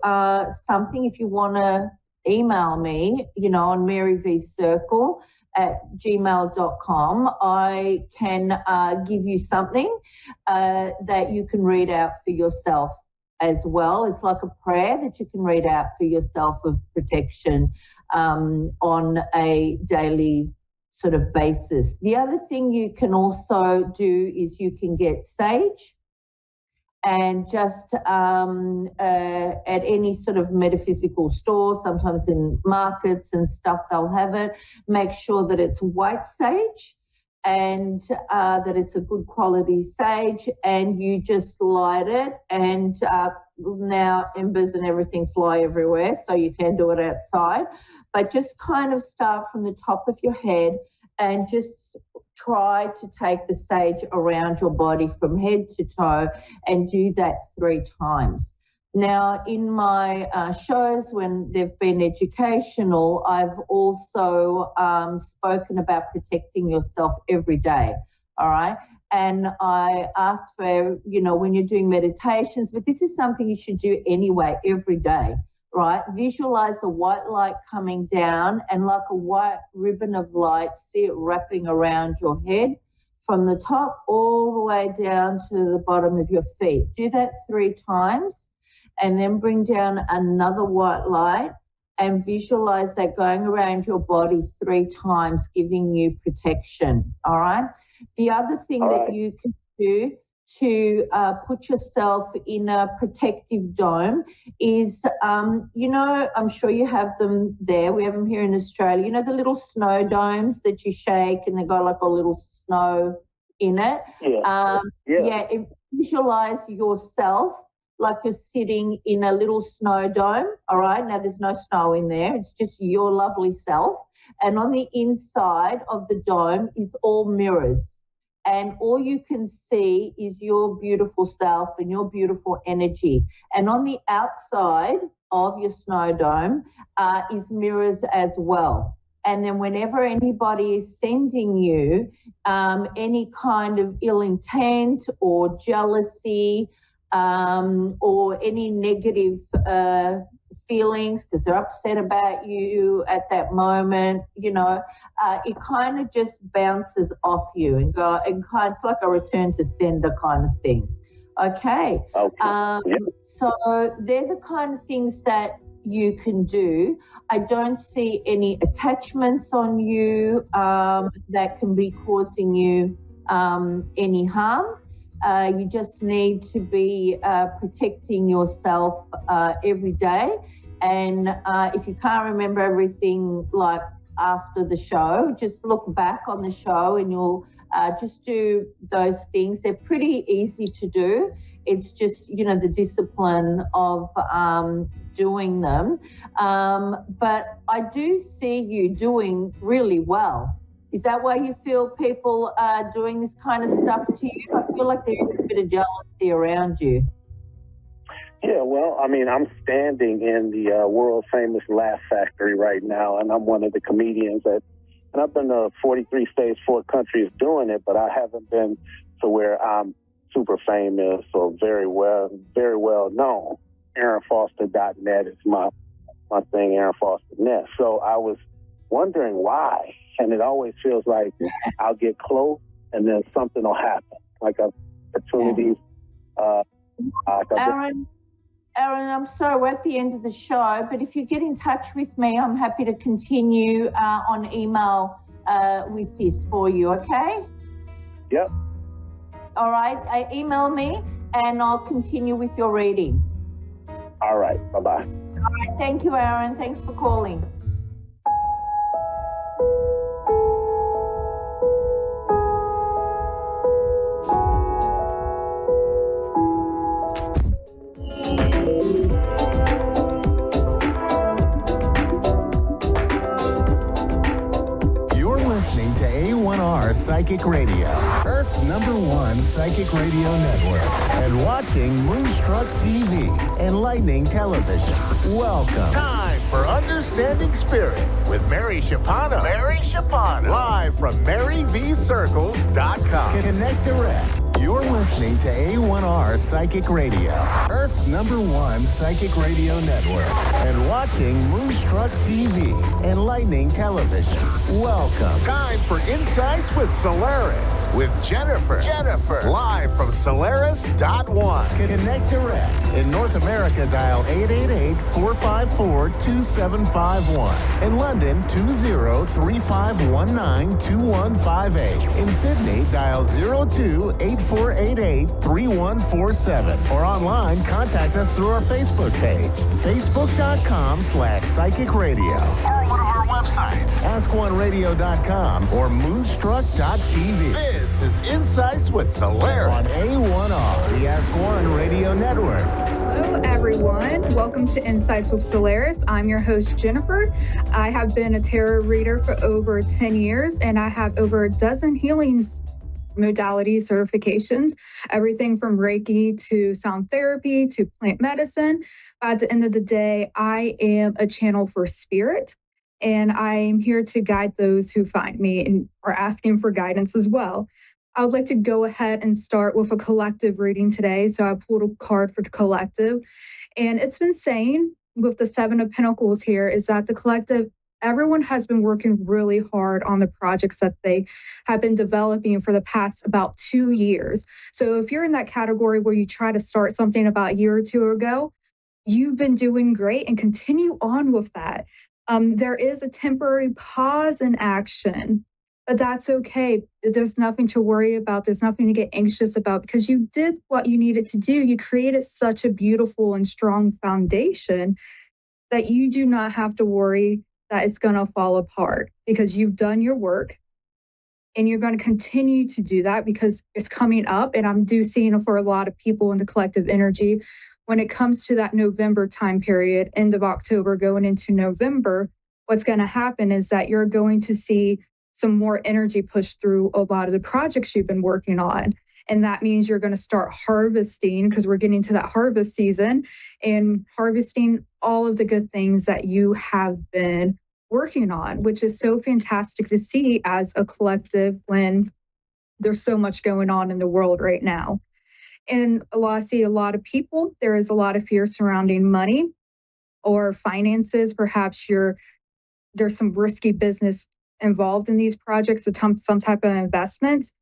something. If you want to email me, on maryvcircle@gmail.com, I can give you something that you can read out for yourself as well. It's like a prayer that you can read out for yourself of protection on a daily sort of basis. The other thing you can also do is you can get sage, and just at any sort of metaphysical store, sometimes in markets and stuff, they'll have it. Make sure that it's white sage and that it's a good quality sage, and you just light it, and now embers and everything fly everywhere, so you can do it outside. But just kind of start from the top of your head and just try to take the sage around your body from head to toe and do that 3 times. Now, in my shows, when they've been educational, I've also spoken about protecting yourself every day, all right? And I ask for, when you're doing meditations, but this is something you should do anyway, every day, right? Visualize a white light coming down, and like a white ribbon of light, see it wrapping around your head from the top all the way down to the bottom of your feet. Do that 3 times, and then bring down another white light and visualize that going around your body 3 times, giving you protection, all right? The other thing that you can do to put yourself in a protective dome is, I'm sure you have them there. We have them here in Australia. The little snow domes that you shake and they got like a little snow in it. Visualize yourself like you're sitting in a little snow dome, all right? Now, there's no snow in there. It's just your lovely self. And on the inside of the dome is all mirrors. And all you can see is your beautiful self and your beautiful energy. And on the outside of your snow dome is mirrors as well. And then whenever anybody is sending you any kind of ill intent or jealousy or any negative feelings because they're upset about you at that moment, it kind of just bounces off you and it's like a return to sender kind of thing. Okay. So they're the kind of things that you can do. I don't see any attachments on you that can be causing you any harm. You just need to be protecting yourself every day. And if you can't remember everything like after the show, just look back on the show and you'll just do those things. They're pretty easy to do. It's just, the discipline of doing them. But I do see you doing really well. Is that why you feel people are doing this kind of stuff to you? I feel like there is a bit of jealousy around you. Yeah, well, I'm standing in the world famous Laugh Factory right now, and I'm one of the comedians and I've been to 43 states, 4 countries doing it, but I haven't been to where I'm super famous or very well known. AaronFoster.net is my thing, AaronFoster.net. So I was wondering why, and it always feels like I'll get close and then something will happen, like opportunities. Aaron, I'm sorry, we're at the end of the show, but if you get in touch with me, I'm happy to continue on email with this for you, okay? Yep. All right, email me and I'll continue with your reading. All right, bye-bye. All right, thank you, Aaron. Thanks for calling. A1R Psychic Radio, Earth's #1 psychic radio network, and watching Moonstruck TV, enlightening television. Welcome. Time for Understanding Spirit with Mary Shapano. Live from MaryVCircles.com. Connect direct. You're listening to A1R Psychic Radio, Earth's #1 psychic radio network, and watching Moonstruck TV, enlightening television. Welcome. Time for Insights with Solaris with Jennifer. Live from Solaris.1. Connect direct. In North America, dial 888-454-2751. In London, 20-3519-2158. In Sydney, dial 02-8488-3147. Or online, contact us through our Facebook page, facebook.com/psychic radio. Or one of our websites, askoneradio.com or moonstruck.tv. This is Insights with Solaris on A1R, the Ask One Radio Network. Hello, everyone. Welcome to Insights with Solaris. I'm your host, Jennifer. I have been a tarot reader for over 10 years, and I have over a dozen healing modality certifications, everything from Reiki to sound therapy to plant medicine. At the end of the day, I am a channel for spirit, and I am here to guide those who find me and are asking for guidance as well. I would like to go ahead and start with a collective reading today. So I pulled a card for the collective, and it's been saying with the 7 of Pentacles here is that the collective, everyone has been working really hard on the projects that they have been developing for the past about 2 years. So if you're in that category where you try to start something about a year or 2 ago, you've been doing great and continue on with that. There is a temporary pause in action, but that's okay. There's nothing to worry about. There's nothing to get anxious about because you did what you needed to do. You created such a beautiful and strong foundation that you do not have to worry that it's going to fall apart because you've done your work. And you're going to continue to do that because it's coming up. And I'm seeing for a lot of people in the collective energy, when it comes to that November time period, end of October going into November, what's going to happen is that you're going to see some more energy push through a lot of the projects you've been working on. And that means you're going to start harvesting, because we're getting to that harvest season, and harvesting all of the good things that you have been working on, which is so fantastic to see as a collective when there's so much going on in the world right now. And I see a lot of people, there is a lot of fear surrounding money or finances. Perhaps there's some risky business involved in these projects, so some type of investments.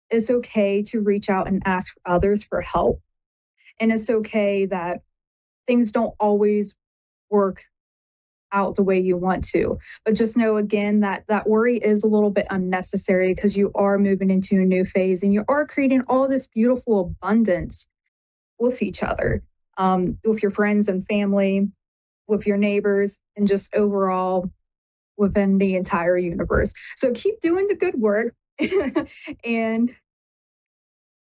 It's okay to reach out and ask others for help. And it's okay that things don't always work out the way you want to. But just know, again, that worry is a little bit unnecessary, because you are moving into a new phase and you are creating all this beautiful abundance with each other, with your friends and family, with your neighbors, and just overall within the entire universe. So keep doing the good work. And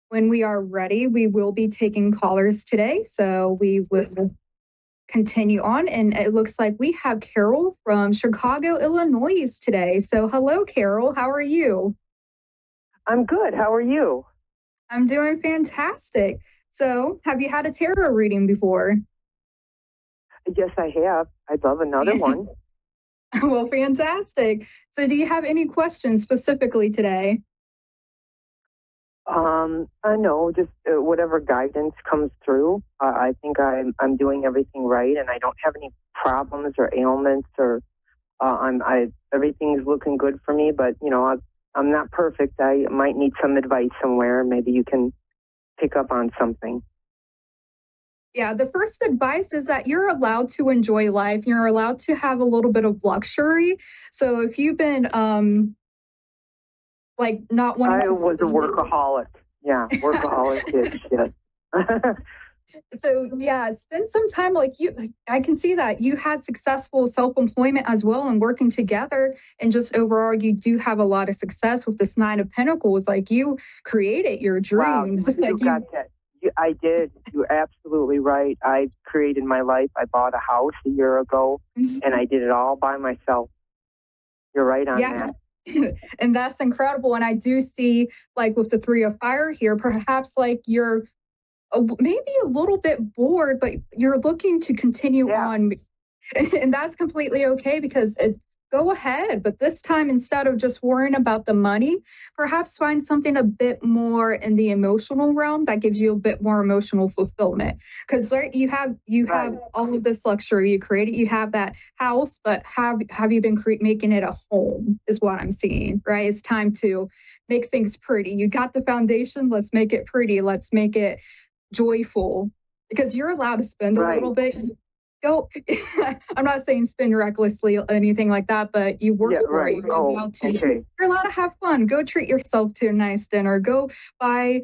when we are ready, we will be taking callers today. So we will continue on. And it looks like we have Carol from Chicago, Illinois today. So hello, Carol. How are you? I'm good. How are you? I'm doing fantastic. So have you had a tarot reading before? Yes, I have. I'd love another one. Well, fantastic. So do you have any questions specifically today? No, just whatever guidance comes through. I think I'm doing everything right, and I don't have any problems or ailments, or everything's looking good for me. But I'm not perfect. I might need some advice somewhere. Maybe you can pick up on something. Yeah, the first advice is that you're allowed to enjoy life. You're allowed to have a little bit of luxury. So if you've been not wanting I was a workaholic. Yeah, workaholic. Yes. So yeah, spend some time I can see that you had successful self-employment as well and working together, and just overall you do have a lot of success with this 9 of Pentacles. Like, you created your dreams. Wow, you got that. I did. You're absolutely right. I created my life. I bought a house a year ago, and I did it all by myself. You're right on that. And that's incredible. And I do see, with the 3 of Fire here, perhaps you're maybe a little bit bored, but you're looking to continue on. And that's completely okay, because go ahead. But this time, instead of just worrying about the money, perhaps find something a bit more in the emotional realm that gives you a bit more emotional fulfillment. Because you have all of this luxury you created. You have that house, but have you been making it a home is what I'm seeing, right? It's time to make things pretty. You got the foundation. Let's make it pretty. Let's make it joyful, because you're allowed to spend a little bit. I'm not saying spend recklessly or anything like that, but you work for it. You're allowed to have fun. Go treat yourself to a nice dinner. Go buy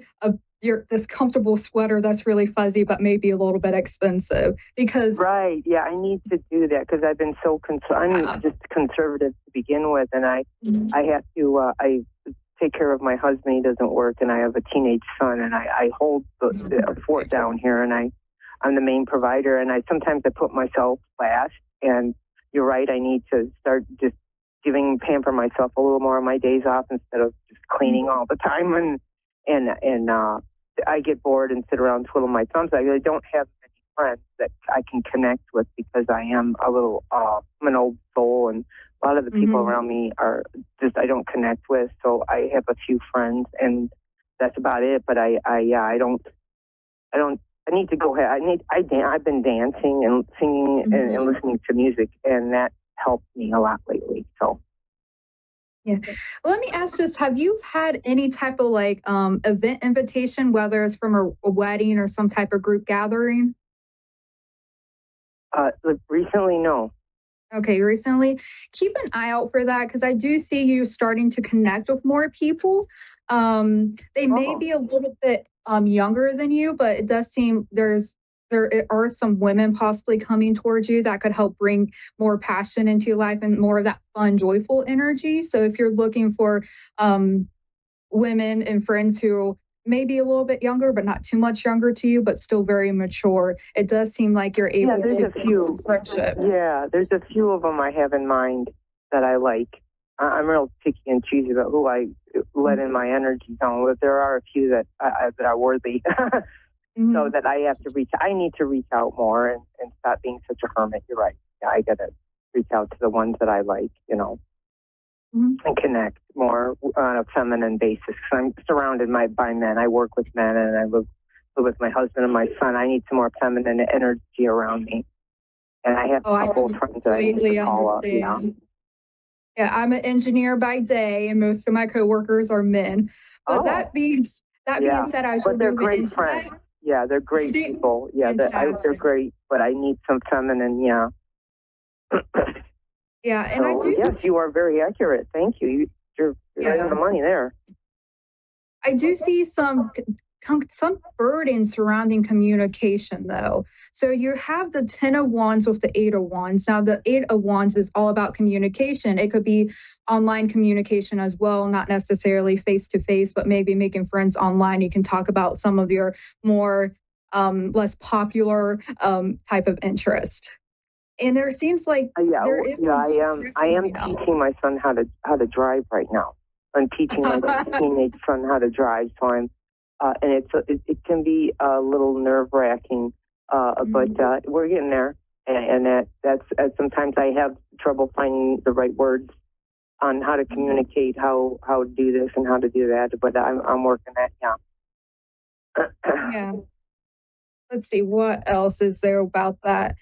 this comfortable sweater that's really fuzzy, but maybe a little bit expensive. Because I need to do that, because I've been so I'm just conservative to begin with, and I have to. I take care of my husband. He doesn't work, and I have a teenage son, and I hold the fort down here, and I'm the main provider, and sometimes I put myself last. And you're right, I need to start just pamper myself a little more on my days off, instead of just cleaning all the time. And I get bored and sit around twiddling my thumbs. I really don't have many friends that I can connect with, because I am I'm an old soul, and a lot of the people around me are just I don't connect with. So I have a few friends, and that's about it. But I need to go ahead. I've been dancing and singing and listening to music, and that helped me a lot lately. So, yeah. Let me ask this: have you had any type of event invitation, whether it's from a wedding or some type of group gathering? Recently, no. Okay, recently. Keep an eye out for that, because I do see you starting to connect with more people. They may be a little bit younger than you, but it does seem there's there are some women possibly coming towards you that could help bring more passion into your life and more of that fun, joyful energy. So if you're looking for women and friends who may be a little bit younger, but not too much younger to you, but still very mature, it does seem like you're able to make some friendships. Yeah, there's a few of them I have in mind that I like. I'm real picky and choosy about who I let in my energy zone, but there are a few that are worthy. So that I have to I need to reach out more and stop being such a hermit. You're right. Yeah, I got to reach out to the ones that I like, and connect more on a feminine basis. Because I'm surrounded by men. I work with men, and I live with my husband and my son. I need some more feminine energy around me. And I have a couple of friends that I need to call up. Yeah, I'm an engineer by day, and most of my coworkers are men. But that being said, I should they're move great into friends. that. Yeah, they're great people. Yeah, they're great. But I need some feminine. Yeah. Yeah, and I do. Yes, you are very accurate. Thank you. You're right on the money there. I do see some burden surrounding communication, though. So you have the 10 of Wands with the 8 of Wands. Now, the 8 of Wands is all about communication. It could be online communication as well, not necessarily face-to-face, but maybe making friends online. You can talk about some of your more less popular type of interest. And there seems like there is some I am teaching my son how to drive right now. I'm teaching my teenage son how to drive, so I'm and it can be a little nerve-wracking, but we're getting there. And that's sometimes I have trouble finding the right words on how to communicate, how to do this and how to do that. But I'm working that. Yeah. Yeah. Let's see, what else is there about that?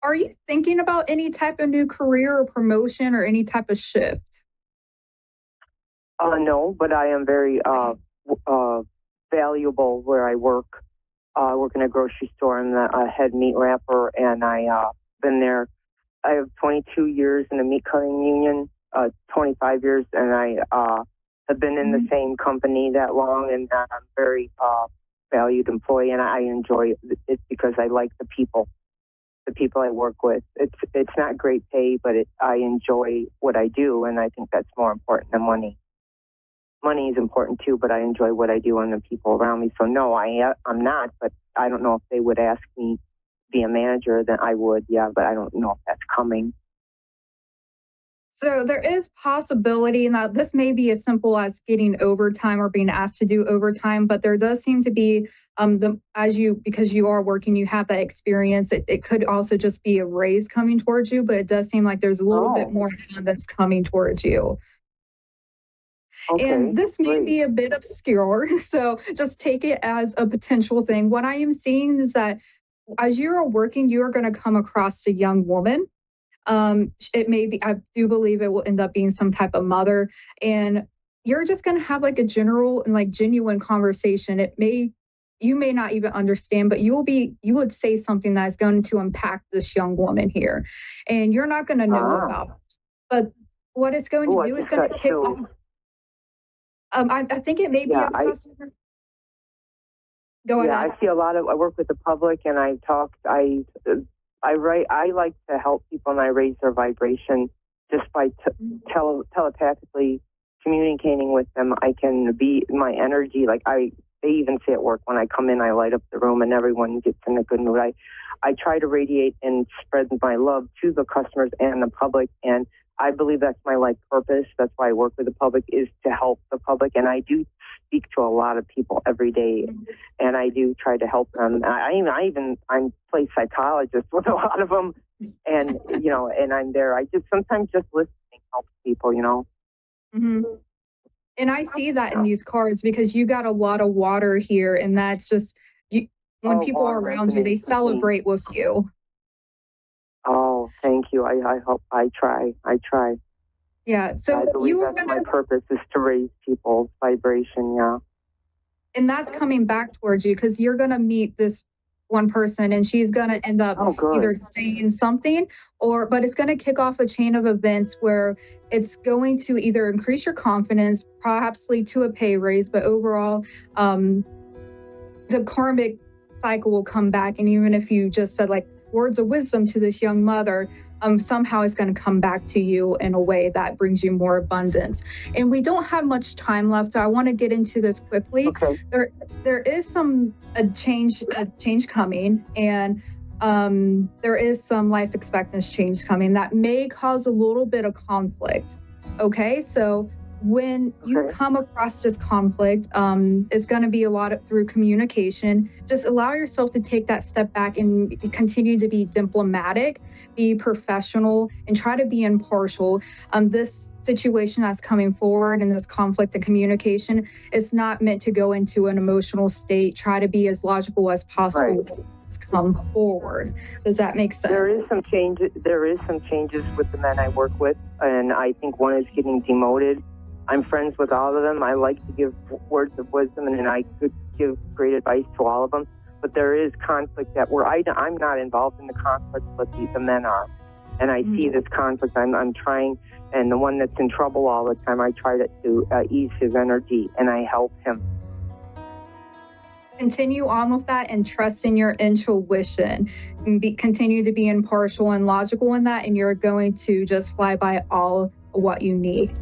Are you thinking about any type of new career or promotion or any type of shift? No, but I am very valuable where I work. I work in a grocery store. I'm the head meat wrapper, and I've been there. I have 22 years in the meat cutting union, 25 years, and I have been in the same company that long, and I'm very valued employee, and I enjoy it because I like the people I work with. It's not great pay, but I enjoy what I do, and I think that's more important than money. Money is important too, but I enjoy what I do and the people around me. So no, I'm not, but I don't know if they would ask me to be a manager, then I would, yeah, but I don't know if that's coming. So there is possibility, and that this may be as simple as getting overtime or being asked to do overtime, but there does seem to be because you are working, you have that experience. It could also just be a raise coming towards you, but it does seem like there's a little bit more that's coming towards you. Okay, and this may be a bit obscure, so just take it as a potential thing. What I am seeing is that as you are working, you are going to come across a young woman. It may be, I do believe it will end up being some type of mother, and you're just going to have like a general and like genuine conversation. You may not even understand, but you would say something that is going to impact this young woman here, and you're not going to know about it. But what it's going to do is going to kick off. I think it may be a customer. Go ahead. I see a lot of. I work with the public, and I write. I like to help people, and I raise their vibration just by telepathically communicating with them. I can be my energy. They even say at work when I come in, I light up the room, and everyone gets in a good mood. I try to radiate and spread my love to the customers and the public, and I believe that's my life purpose. That's why I work with the public, is to help the public. And I do speak to a lot of people every day, and I do try to help them. I play psychologist with a lot of them, and and I'm there. I just sometimes just listening helps people, Mm-hmm. And I see that in these cards because you got a lot of water here, and that's just when people are around you, they celebrate with you. Oh, thank you. I hope I try. Yeah. So I believe that's my purpose, is to raise people's vibration. Yeah. And that's coming back towards you because you're going to meet this one person, and she's going to end up either saying something but it's going to kick off a chain of events where it's going to either increase your confidence, perhaps lead to a pay raise, but overall, the karmic cycle will come back. And even if you just said like words of wisdom to this young mother, somehow it's going to come back to you in a way that brings you more abundance. And we don't have much time left, so I want to get into this quickly. Okay. There is a change coming, and there is some life expectancy change coming that may cause a little bit of conflict. Okay, so when you come across this conflict, it's going to be a lot through communication. Just allow yourself to take that step back and continue to be diplomatic, be professional, and try to be impartial. This situation that's coming forward and this conflict and communication is not meant to go into an emotional state. Try to be as logical as possible. Right. Come forward. Does that make sense? There is some changes with the men I work with, and I think one is getting demoted. I'm friends with all of them. I like to give words of wisdom, and I could give great advice to all of them. But there is conflict I'm not involved in the conflict, but the men are. And I see this conflict. I'm trying, and the one that's in trouble all the time, I try to ease his energy, and I help him. Continue on with that and trust in your intuition. Continue to be impartial and logical in that, and you're going to just fly by all what you need.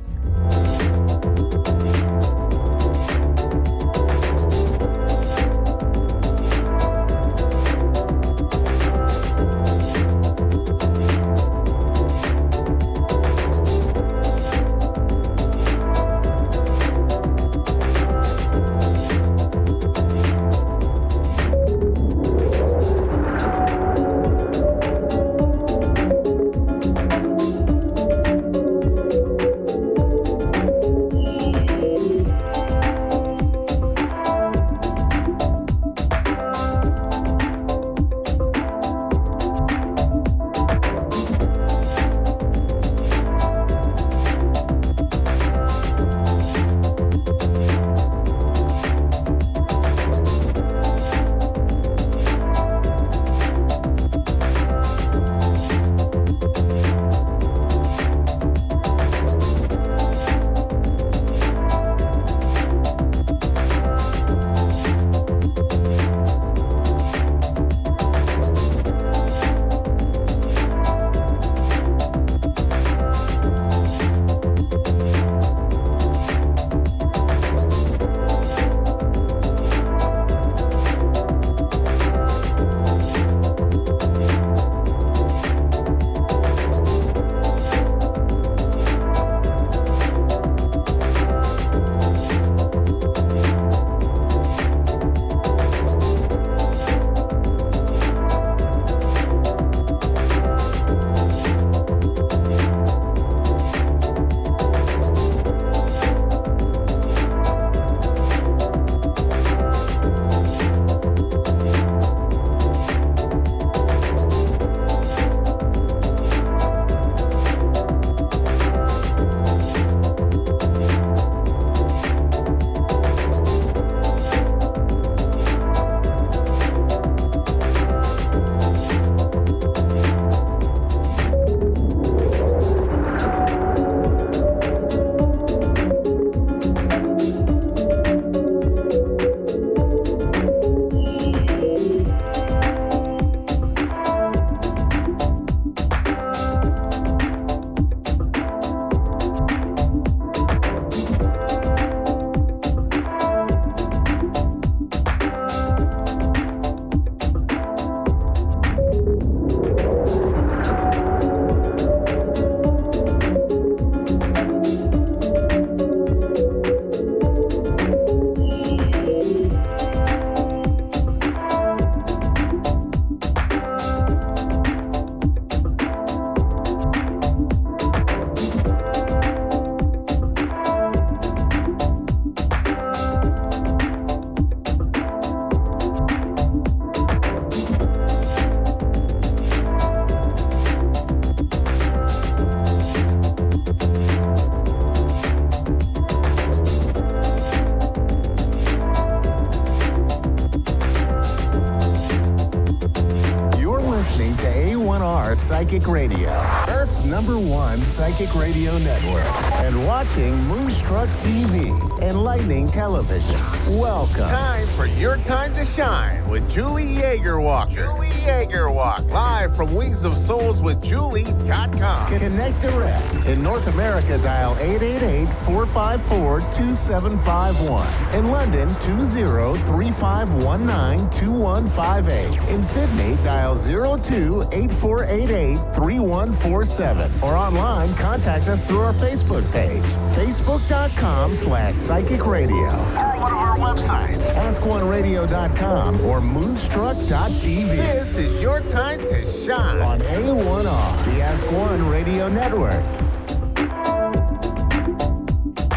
Psychic Radio. Earth's #1 psychic radio network and watching Moonstruck TV, enlightening television. Welcome. Time for Your Time to Shine with Julie Yeager-Walker. Julie Yeager-Walker. Live from Wings of Souls with Julie.com. Connect direct. In North America, dial 888-454-2751. In London, 20-3519-2158. In Sydney, dial 02-8488-3147. Or online, contact us through our Facebook page, facebook.com/psychic radio. Or one of our websites, askoneradio.com or moonstruck.tv. This is your time to shine on A1R, the Ask One Radio Network.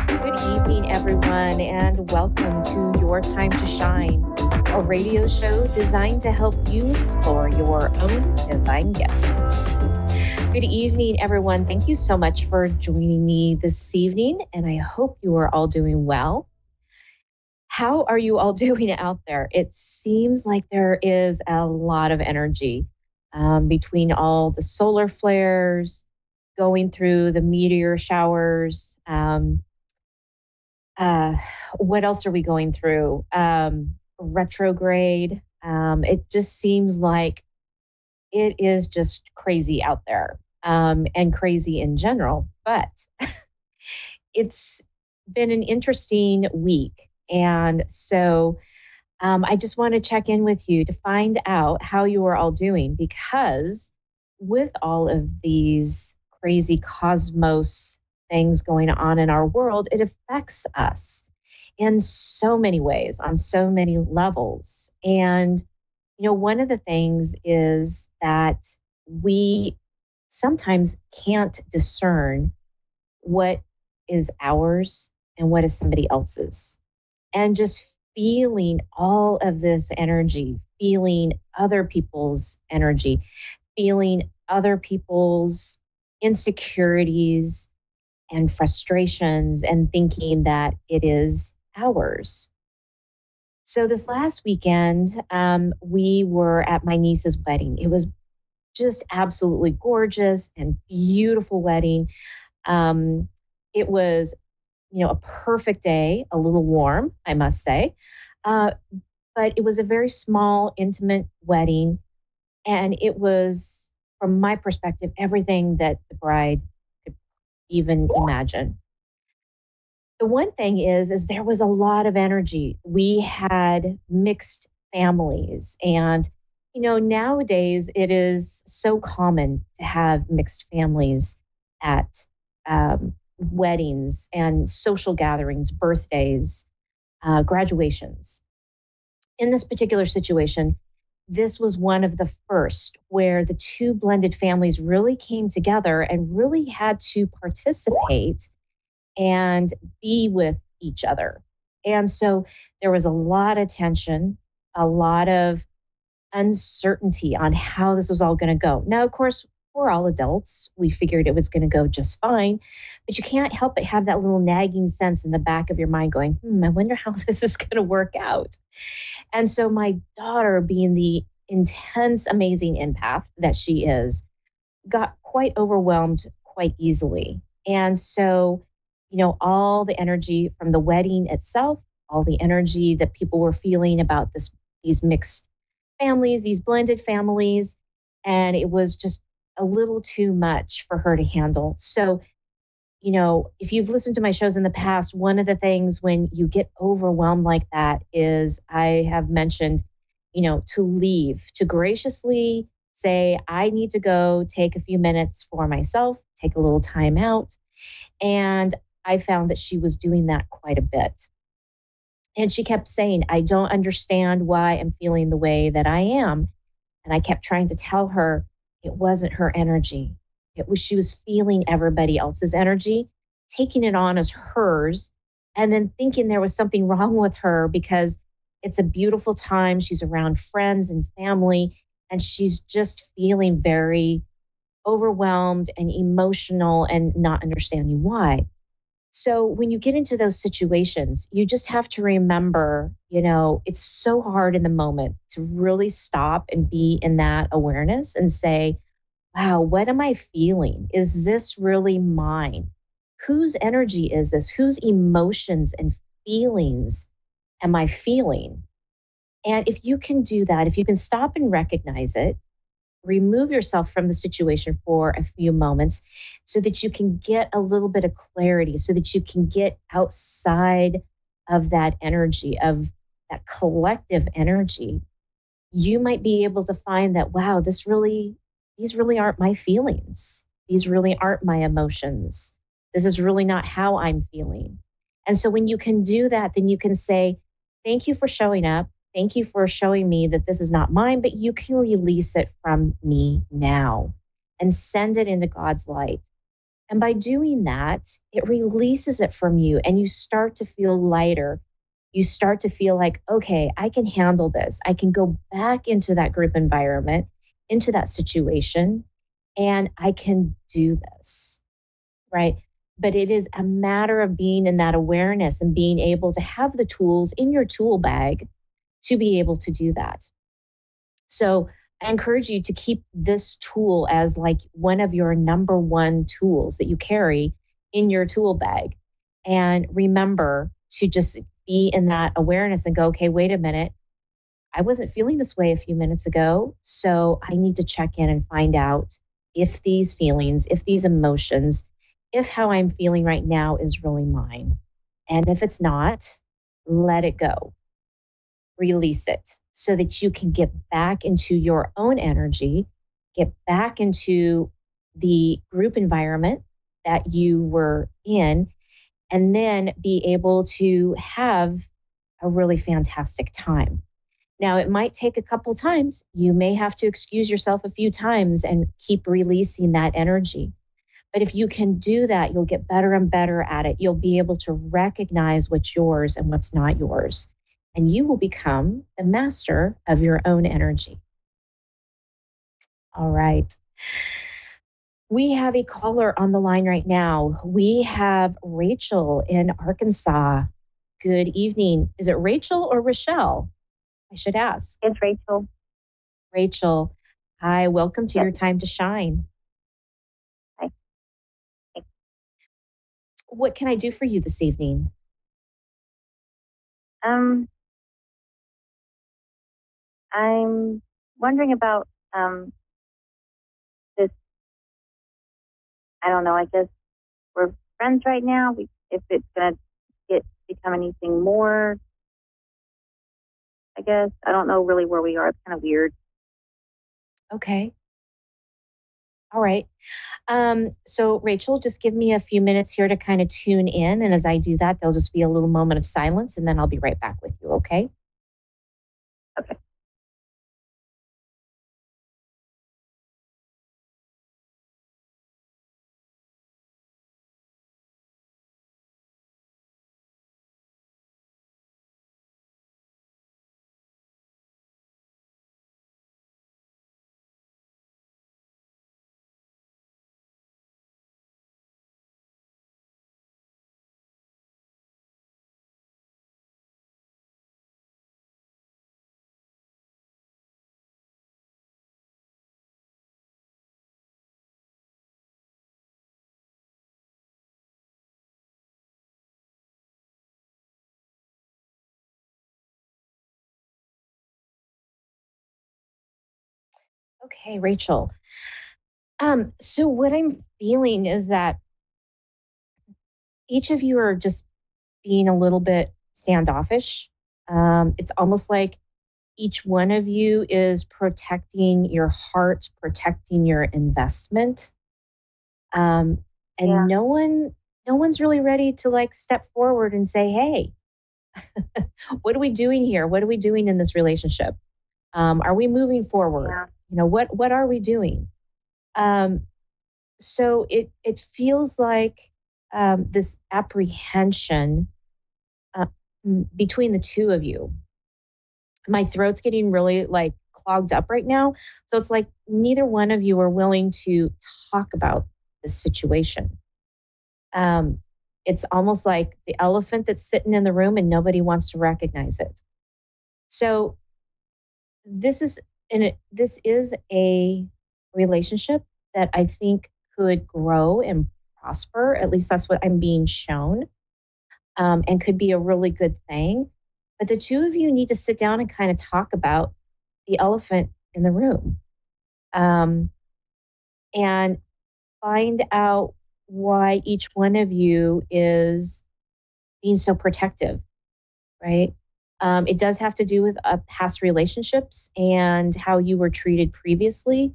Good evening, everyone, and welcome to Your Time to Shine, a radio show designed to help you explore your own divine gifts. Good evening, everyone. Thank you so much for joining me this evening, and I hope you are all doing well. How are you all doing out there? It seems like there is a lot of energy between all the solar flares, going through the meteor showers. What else are we going through? Retrograde. It just seems like it is just crazy out there, and crazy in general. But it's been an interesting week. And so I just want to check in with you to find out how you are all doing, because with all of these crazy cosmos things going on in our world, it affects us in so many ways, on so many levels. And, you know, one of the things is that we sometimes can't discern what is ours and what is somebody else's. And just feeling all of this energy, feeling other people's energy, feeling other people's insecurities and frustrations, and thinking that it is ours. So this last weekend, we were at my niece's wedding. It was just absolutely gorgeous and beautiful wedding. It was, you know, a perfect day, a little warm, I must say. But it was a very small, intimate wedding. And it was, from my perspective, everything that the bride could even imagine. The one thing is there was a lot of energy. We had mixed families. And, you know, nowadays it is so common to have mixed families at weddings and social gatherings, birthdays, graduations. In this particular situation, this was one of the first where the two blended families really came together and really had to participate and be with each other. And so there was a lot of tension, a lot of uncertainty on how this was all going to go. Now, of course, we're all adults. We figured it was going to go just fine, but you can't help but have that little nagging sense in the back of your mind going, I wonder how this is going to work out. And so my daughter, being the intense, amazing empath that she is, got quite overwhelmed quite easily. And so, you know, all the energy from the wedding itself, all the energy that people were feeling about these mixed families, these blended families, and it was just a little too much for her to handle. So, you know, if you've listened to my shows in the past, one of the things when you get overwhelmed like that is, I have mentioned, you know, to leave, to graciously say, I need to go take a few minutes for myself, take a little time out. And I found that she was doing that quite a bit. And she kept saying, I don't understand why I'm feeling the way that I am. And I kept trying to tell her, it wasn't her energy. She was feeling everybody else's energy, taking it on as hers, and then thinking there was something wrong with her because it's a beautiful time. She's around friends and family, and she's just feeling very overwhelmed and emotional and not understanding why. So when you get into those situations, you just have to remember, you know, it's so hard in the moment to really stop and be in that awareness and say, wow, what am I feeling? Is this really mine? Whose energy is this? Whose emotions and feelings am I feeling? And if you can do that, if you can stop and recognize it, remove yourself from the situation for a few moments so that you can get a little bit of clarity, so that you can get outside of that energy, of that collective energy, you might be able to find that, wow, these really aren't my feelings. These really aren't my emotions. This is really not how I'm feeling. And so when you can do that, then you can say, thank you for showing up. Thank you for showing me that this is not mine, but you can release it from me now and send it into God's light. And by doing that, it releases it from you and you start to feel lighter. You start to feel like, okay, I can handle this. I can go back into that group environment, into that situation, and I can do this, right? But it is a matter of being in that awareness and being able to have the tools in your tool bag to be able to do that. So I encourage you to keep this tool as like one of your number one tools that you carry in your tool bag. And remember to just be in that awareness and go, okay, wait a minute. I wasn't feeling this way a few minutes ago. So I need to check in and find out if these feelings, if these emotions, if how I'm feeling right now is really mine. And if it's not, let it go. Release it so that you can get back into your own energy, get back into the group environment that you were in, and then be able to have a really fantastic time. Now, it might take a couple times. You may have to excuse yourself a few times and keep releasing that energy. But if you can do that, you'll get better and better at it. You'll be able to recognize what's yours and what's not yours. And you will become the master of your own energy. All right. We have a caller on the line right now. We have Rachel in Arkansas. Good evening. Is it Rachel or Rochelle? I should ask. It's Rachel. Rachel, hi. Welcome to Your Time to Shine. Hi. What can I do for you this evening? I'm wondering about this. I don't know. I guess we're friends right now. If it's gonna become anything more, I guess I don't know really where we are. It's kind of weird. Okay. All right. So Rachel, just give me a few minutes here to kind of tune in. And as I do that, there'll just be a little moment of silence and then I'll be right back with you. Okay. Okay. Okay, Rachel. So what I'm feeling is that each of you are just being a little bit standoffish. It's almost like each one of you is protecting your heart, protecting your investment. And no one's really ready to like step forward and say, hey, what are we doing here? What are we doing in this relationship? Are we moving forward? Yeah. You know, what are we doing? So it feels like this apprehension between the two of you. My throat's getting really like clogged up right now. So it's like neither one of you are willing to talk about this situation. It's almost like the elephant that's sitting in the room and nobody wants to recognize it. So this is a relationship that I think could grow and prosper. At least that's what I'm being shown, and could be a really good thing. But the two of you need to sit down and kind of talk about the elephant in the room, and find out why each one of you is being so protective, right? It does have to do with past relationships and how you were treated previously.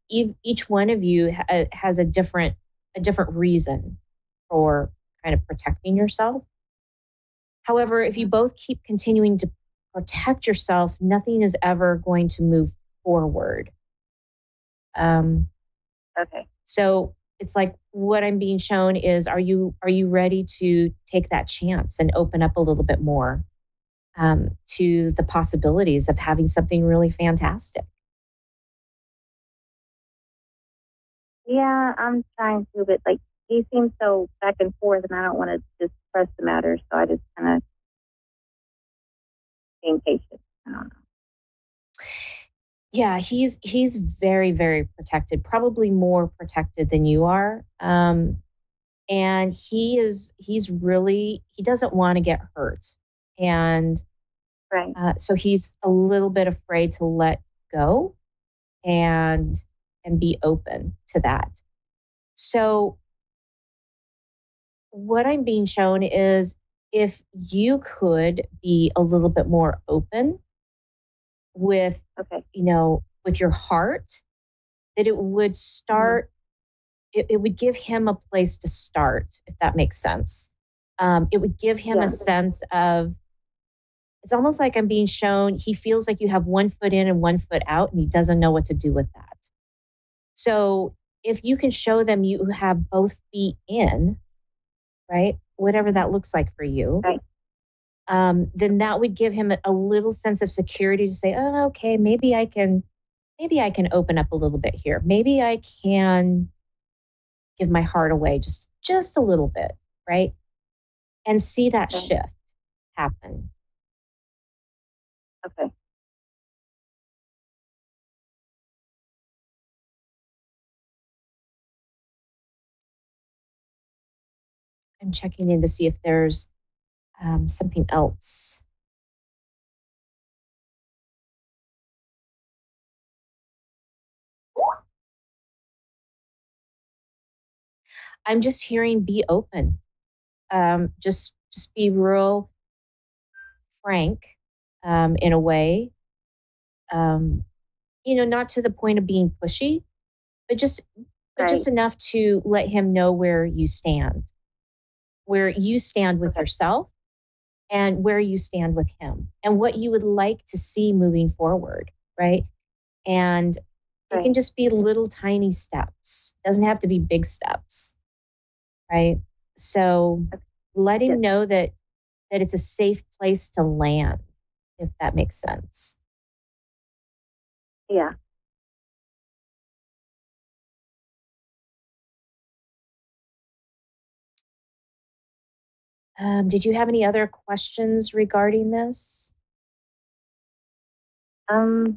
Each one of you has a different reason for kind of protecting yourself. However, if you both keep continuing to protect yourself, nothing is ever going to move forward. Okay. So it's like what I'm being shown is, are you ready to take that chance and open up a little bit more to the possibilities of having something really fantastic? Yeah, I'm trying to, but like he seems so back and forth, and I don't want to just press the matter, so I just kind of being patient. I don't know. Yeah, he's very, very protected, probably more protected than you are. And he's really, he doesn't want to get hurt. And right. So he's a little bit afraid to let go and be open to that. So what I'm being shown is, if you could be a little bit more open with, with your heart, that it would start, it would give him a place to start, if that makes sense. It would give him a sense of, it's almost like I'm being shown, he feels like you have one foot in and one foot out, and he doesn't know what to do with that. So if you can show them you have both feet in, right, whatever that looks like for you, right. Then that would give him a little sense of security to say, oh, okay, maybe I can open up a little bit here. Maybe I can give my heart away just a little bit, right? And see that shift happen. Okay. I'm checking in to see if there's something else. I'm just hearing be open. Just be real frank, in a way. Not to the point of being pushy, but just enough to let him know where you stand with yourself, and where you stand with him, and what you would like to see moving forward, right? And it can just be little tiny steps. It doesn't have to be big steps, right? So let him know that it's a safe place to land, if that makes sense. Yeah. Did you have any other questions regarding this? I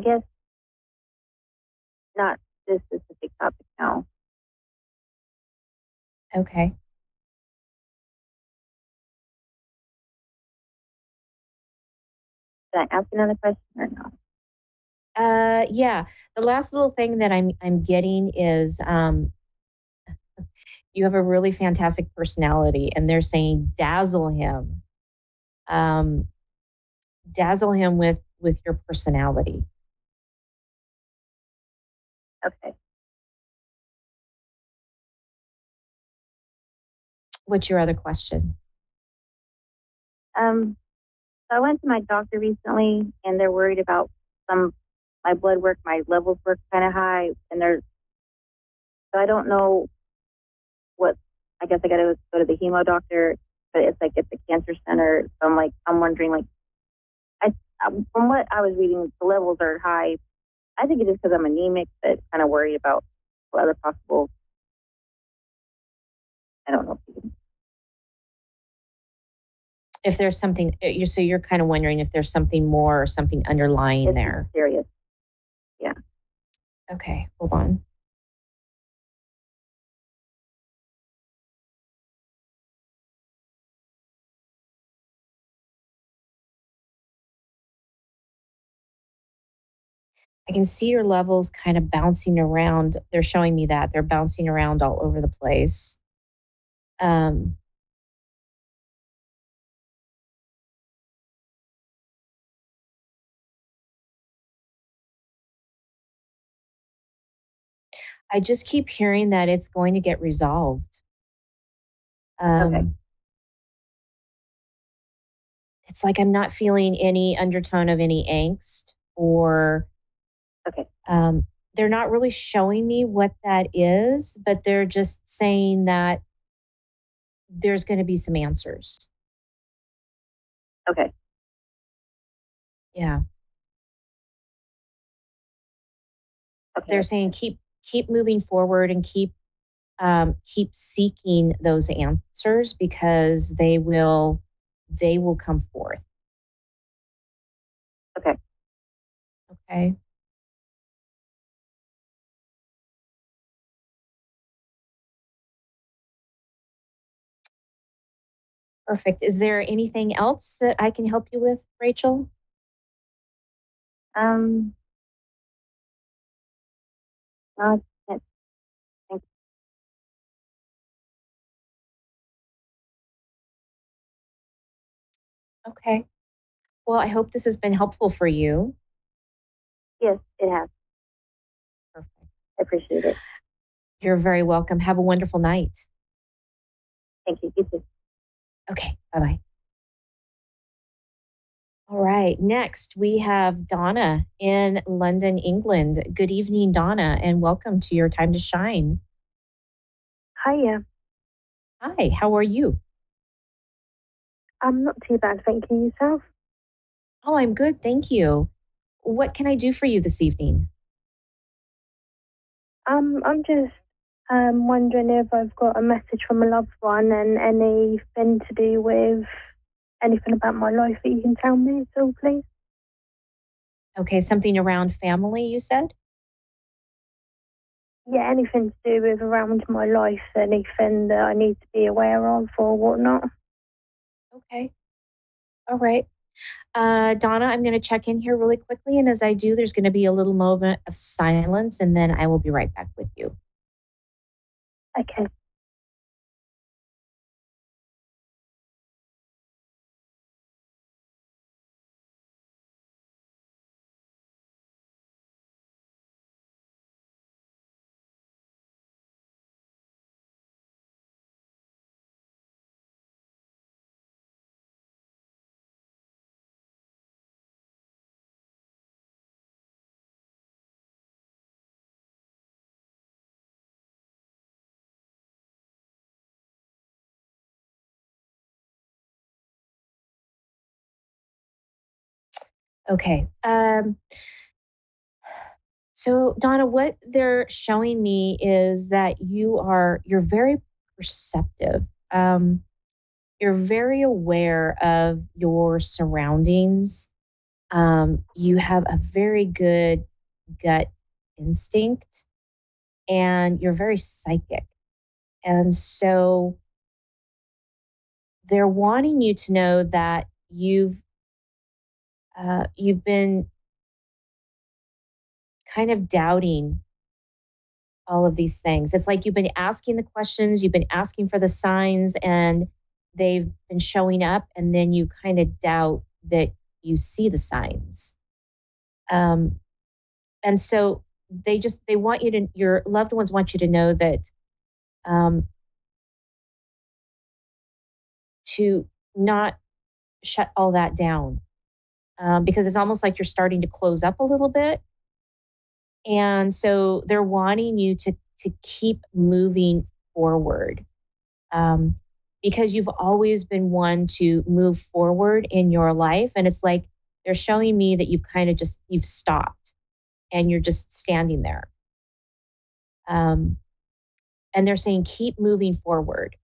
guess not this specific topic now. Okay. Can I ask another question or no? Yeah. The last little thing that I'm getting is, you have a really fantastic personality, and they're saying dazzle him. Dazzle him with your personality. Okay. What's your other question? So I went to my doctor recently, and they're worried about my blood work. My levels were kind of high, and so I don't know what. I guess I got to go to the hemo doctor, but it's like it's a cancer center. So I'm wondering, like, from what I was reading, the levels are high. I think it is because I'm anemic, but kind of worried about what other possible. I don't know. If there's something, so you're kind of wondering if there's something more or something underlying It's there. serious. Yeah. Okay, hold on. I can see your levels kind of bouncing around. They're showing me that they're bouncing around all over the place. I just keep hearing that it's going to get resolved. Okay. It's like I'm not feeling any undertone of any angst or Okay. They're not really showing me what that is, but they're just saying that there's going to be some answers. Okay. Yeah. Okay. They're saying keep moving forward and keep seeking those answers because they will come forth. Okay. Okay. Perfect. Is there anything else that I can help you with, Rachel? No, I can't think. Okay. Well, I hope this has been helpful for you. Yes, it has. Perfect. I appreciate it. You're very welcome. Have a wonderful night. Thank you. You too. Okay. Bye-bye. All right. Next, we have Donna in London, England. Good evening, Donna, and welcome to Your Time to Shine. Hiya. Hi, how are you? I'm not too bad, thank you. Yourself? Oh, I'm good, thank you. What can I do for you this evening? I'm just wondering if I've got a message from a loved one and anything to do with anything about my life that you can tell me, so please. Okay, something around family, you said? Yeah, anything to do with around my life, anything that I need to be aware of or whatnot. Okay. All right. Donna, I'm going to check in here really quickly. And as I do, there's going to be a little moment of silence, and then I will be right back with you. Okay. Okay. So Donna, what they're showing me is that you're very perceptive. You're very aware of your surroundings. You have a very good gut instinct, and you're very psychic. And so they're wanting you to know that you've been kind of doubting all of these things. It's like you've been asking the questions, you've been asking for the signs, and they've been showing up, and then you kind of doubt that you see the signs. And so they want you to, your loved ones want you to know that to not shut all that down, because it's almost like you're starting to close up a little bit. And so they're wanting you to keep moving forward, because you've always been one to move forward in your life. And it's like they're showing me that you've stopped and you're just standing there. And they're saying keep moving forward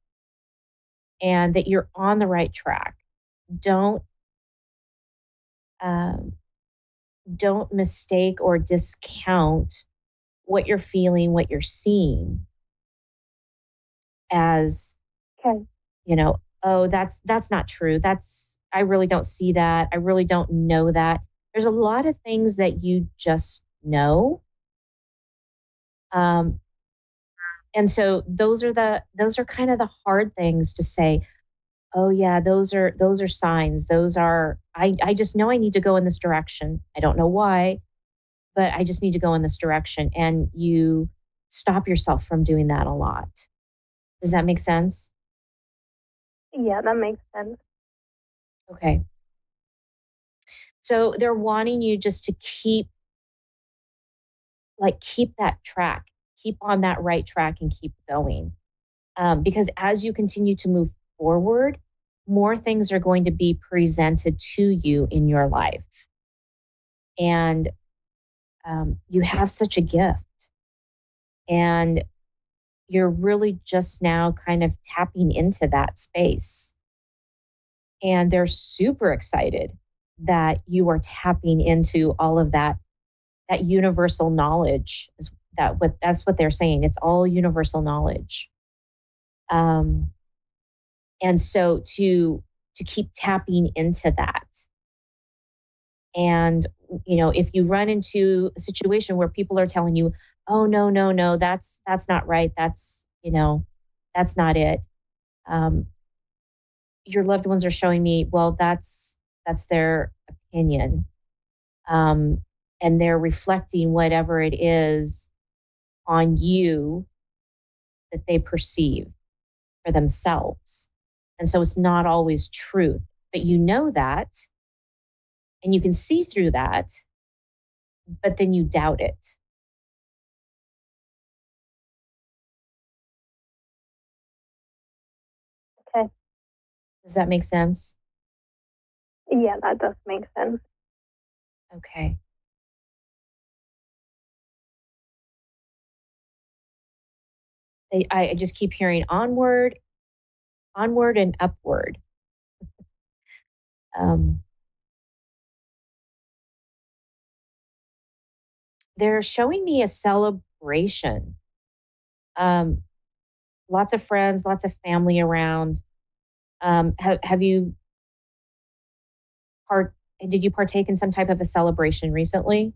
and that you're on the right track, don't um, don't mistake or discount what you're feeling, what you're seeing as, Okay. Oh, that's not true. I really don't see that. I really don't know that. There's a lot of things that you just know. Um, and so those are kind of the hard things to say, oh yeah, those are signs. I just know I need to go in this direction. I don't know why, but I just need to go in this direction. And you stop yourself from doing that a lot. Does that make sense? Yeah, that makes sense. Okay. So they're wanting you just to keep that track, keep on that right track and keep going. Because as you continue to move forward, more things are going to be presented to you in your life. And you have such a gift. And you're really just now kind of tapping into that space. And they're super excited that you are tapping into all of that universal knowledge. That's what they're saying. It's all universal knowledge. And so to keep tapping into that. And, if you run into a situation where people are telling you, oh, no, that's not right. That's not it. Your loved ones are showing me, well, that's their opinion. And they're reflecting whatever it is on you that they perceive for themselves. And so it's not always truth, but you know that, and you can see through that, but then you doubt it. Okay. Does that make sense? Yeah, that does make sense. Okay. I just keep hearing onward and upward. They're showing me a celebration. Lots of friends, lots of family around. Have you did you partake in some type of a celebration recently?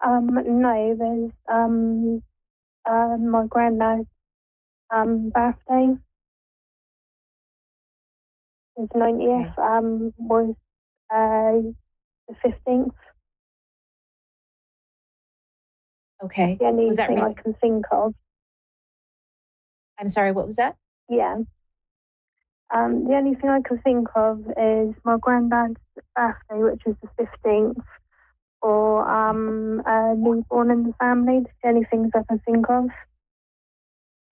No, there's my granddad's birthday. His 90th was the 15th. Okay. The only Was that thing I can think of. I'm sorry, what was that? Yeah. The only thing I can think of is my granddad's birthday, which is the 15th, or a newborn in the family. That's the only things I can think of.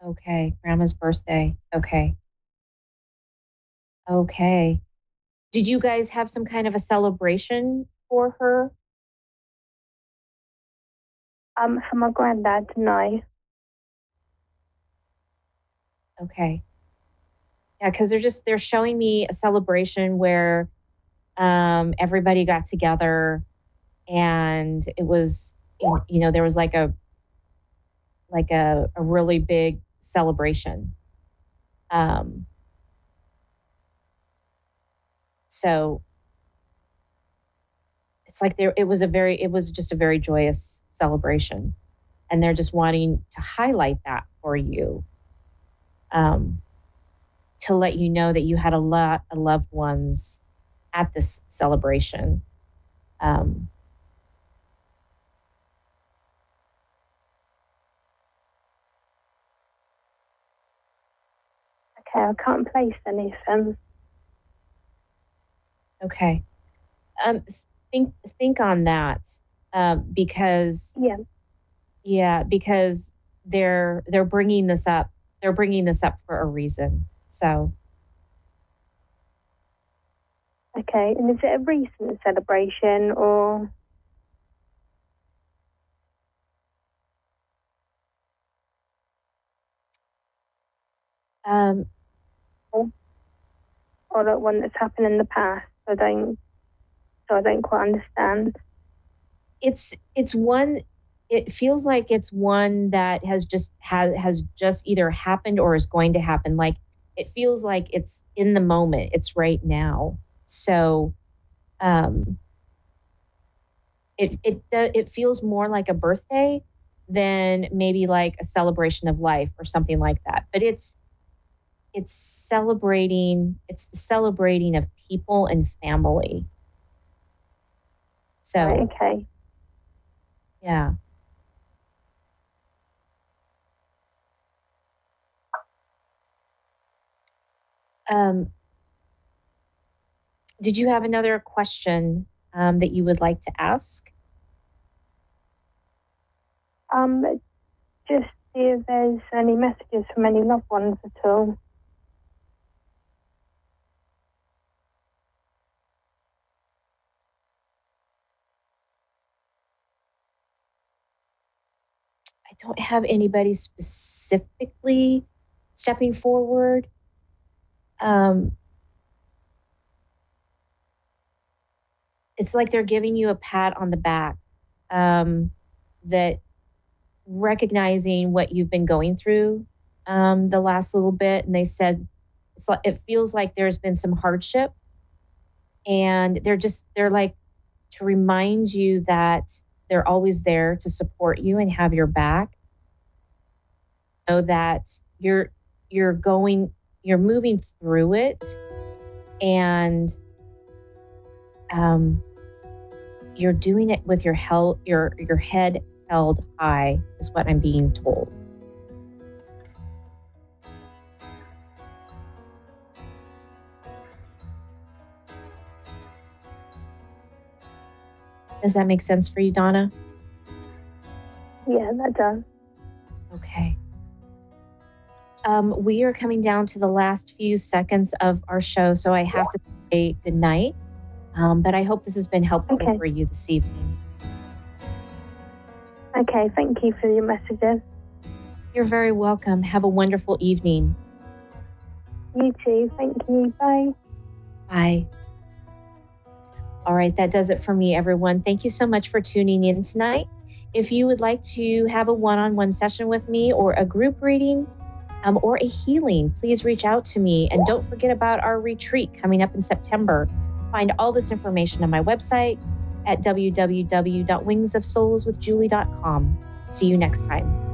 Okay, grandma's birthday. Okay. Did you guys have some kind of a celebration for her? For my granddad, no. Okay. Yeah, because they're showing me a celebration where everybody got together, and it was there was like a really big celebration. So it's like it was just a very joyous celebration, and they're just wanting to highlight that for you, to let you know that you had a lot of loved ones at this celebration. Okay, I can't place anything. Okay. Think on that, because because they're bringing this up. They're bringing this up for a reason. So. Okay, and is it a recent celebration or? or one that's happened in the past? I don't quite understand. It's one. It feels like it's one that has just either happened or is going to happen. Like it feels like it's in the moment. It's right now. So, it feels more like a birthday than maybe like a celebration of life or something like that. But it's celebrating. It's the celebrating of people and family. So okay. Yeah. Did you have another question that you would like to ask? Just see if there's any messages from any loved ones at all. I don't have anybody specifically stepping forward. It's like they're giving you a pat on the back, that recognizing what you've been going through the last little bit. And they said, it feels like there's been some hardship, and they're like to remind you that they're always there to support you and have your back. So that you're moving through it, and you're doing it with your head held high, is what I'm being told. Does that make sense for you, Donna? Yeah, that does. Okay. We are coming down to the last few seconds of our show, so I have to say good night. But I hope this has been helpful for you this evening. Okay, thank you for your messages. You're very welcome. Have a wonderful evening. You too. Thank you. Bye. Bye. All right, that does it for me, everyone. Thank you so much for tuning in tonight. If you would like to have a one-on-one session with me, or a group reading, or a healing, please reach out to me. And don't forget about our retreat coming up in September. Find all this information on my website at www.wingsofsoulswithjulie.com. See you next time.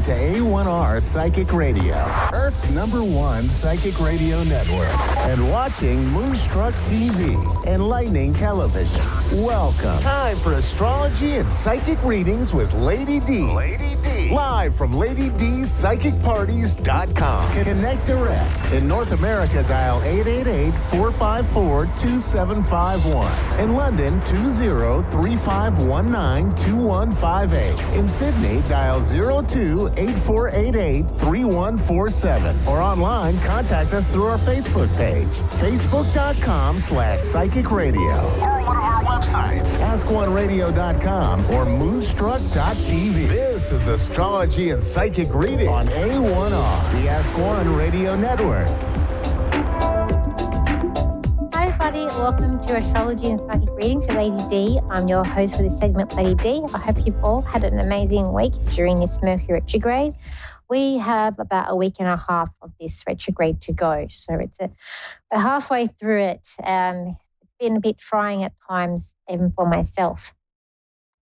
To A1R Psychic Radio, Earth's #1 psychic radio network, and watching Moonstruck TV, enlightening television. Welcome. Time for astrology and psychic readings with Lady D. Lady D. Live from LadyDSPsychicParties.com. Connect direct. In North America, dial 888-454-2751. In London, 20-3519-2158. In Sydney, dial 02-8488-3147. Or online, contact us through our Facebook page, facebook.com/psychic radio. Or one of our websites, askoneradio.com or moonstruck.tv. This is Astrology and Psychic Reading on A1R, the Ask One Radio Network. Hi, everybody. welcome to Astrology and Psychic Readings with Lady D. I'm your host for this segment, Lady D. I hope you've all had an amazing week during this Mercury retrograde. We have about a week and a half of this retrograde to go, so we're halfway through it. It's been a bit trying at times, even for myself.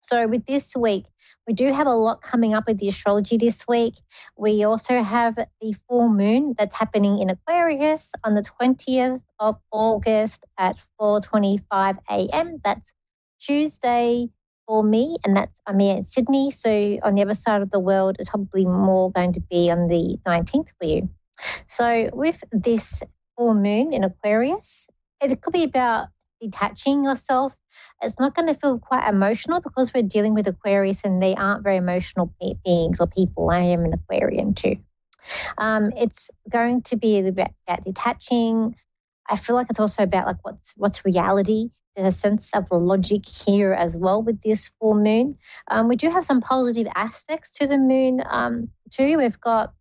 So with this week, we do have a lot coming up with the astrology this week. We also have the full moon that's happening in Aquarius on the 20th of August at 4:25 a.m. That's Tuesday for me, and I'm here in Sydney. So on the other side of the world, it's probably more going to be on the 19th for you. So with this full moon in Aquarius, it could be about detaching yourself. It's not going to feel quite emotional because we're dealing with Aquarius and they aren't very emotional beings or people. I am an Aquarian too. It's going to be about detaching. I feel like it's also about like what's reality. There's a sense of logic here as well with this full moon. We do have some positive aspects to the moon too. We've got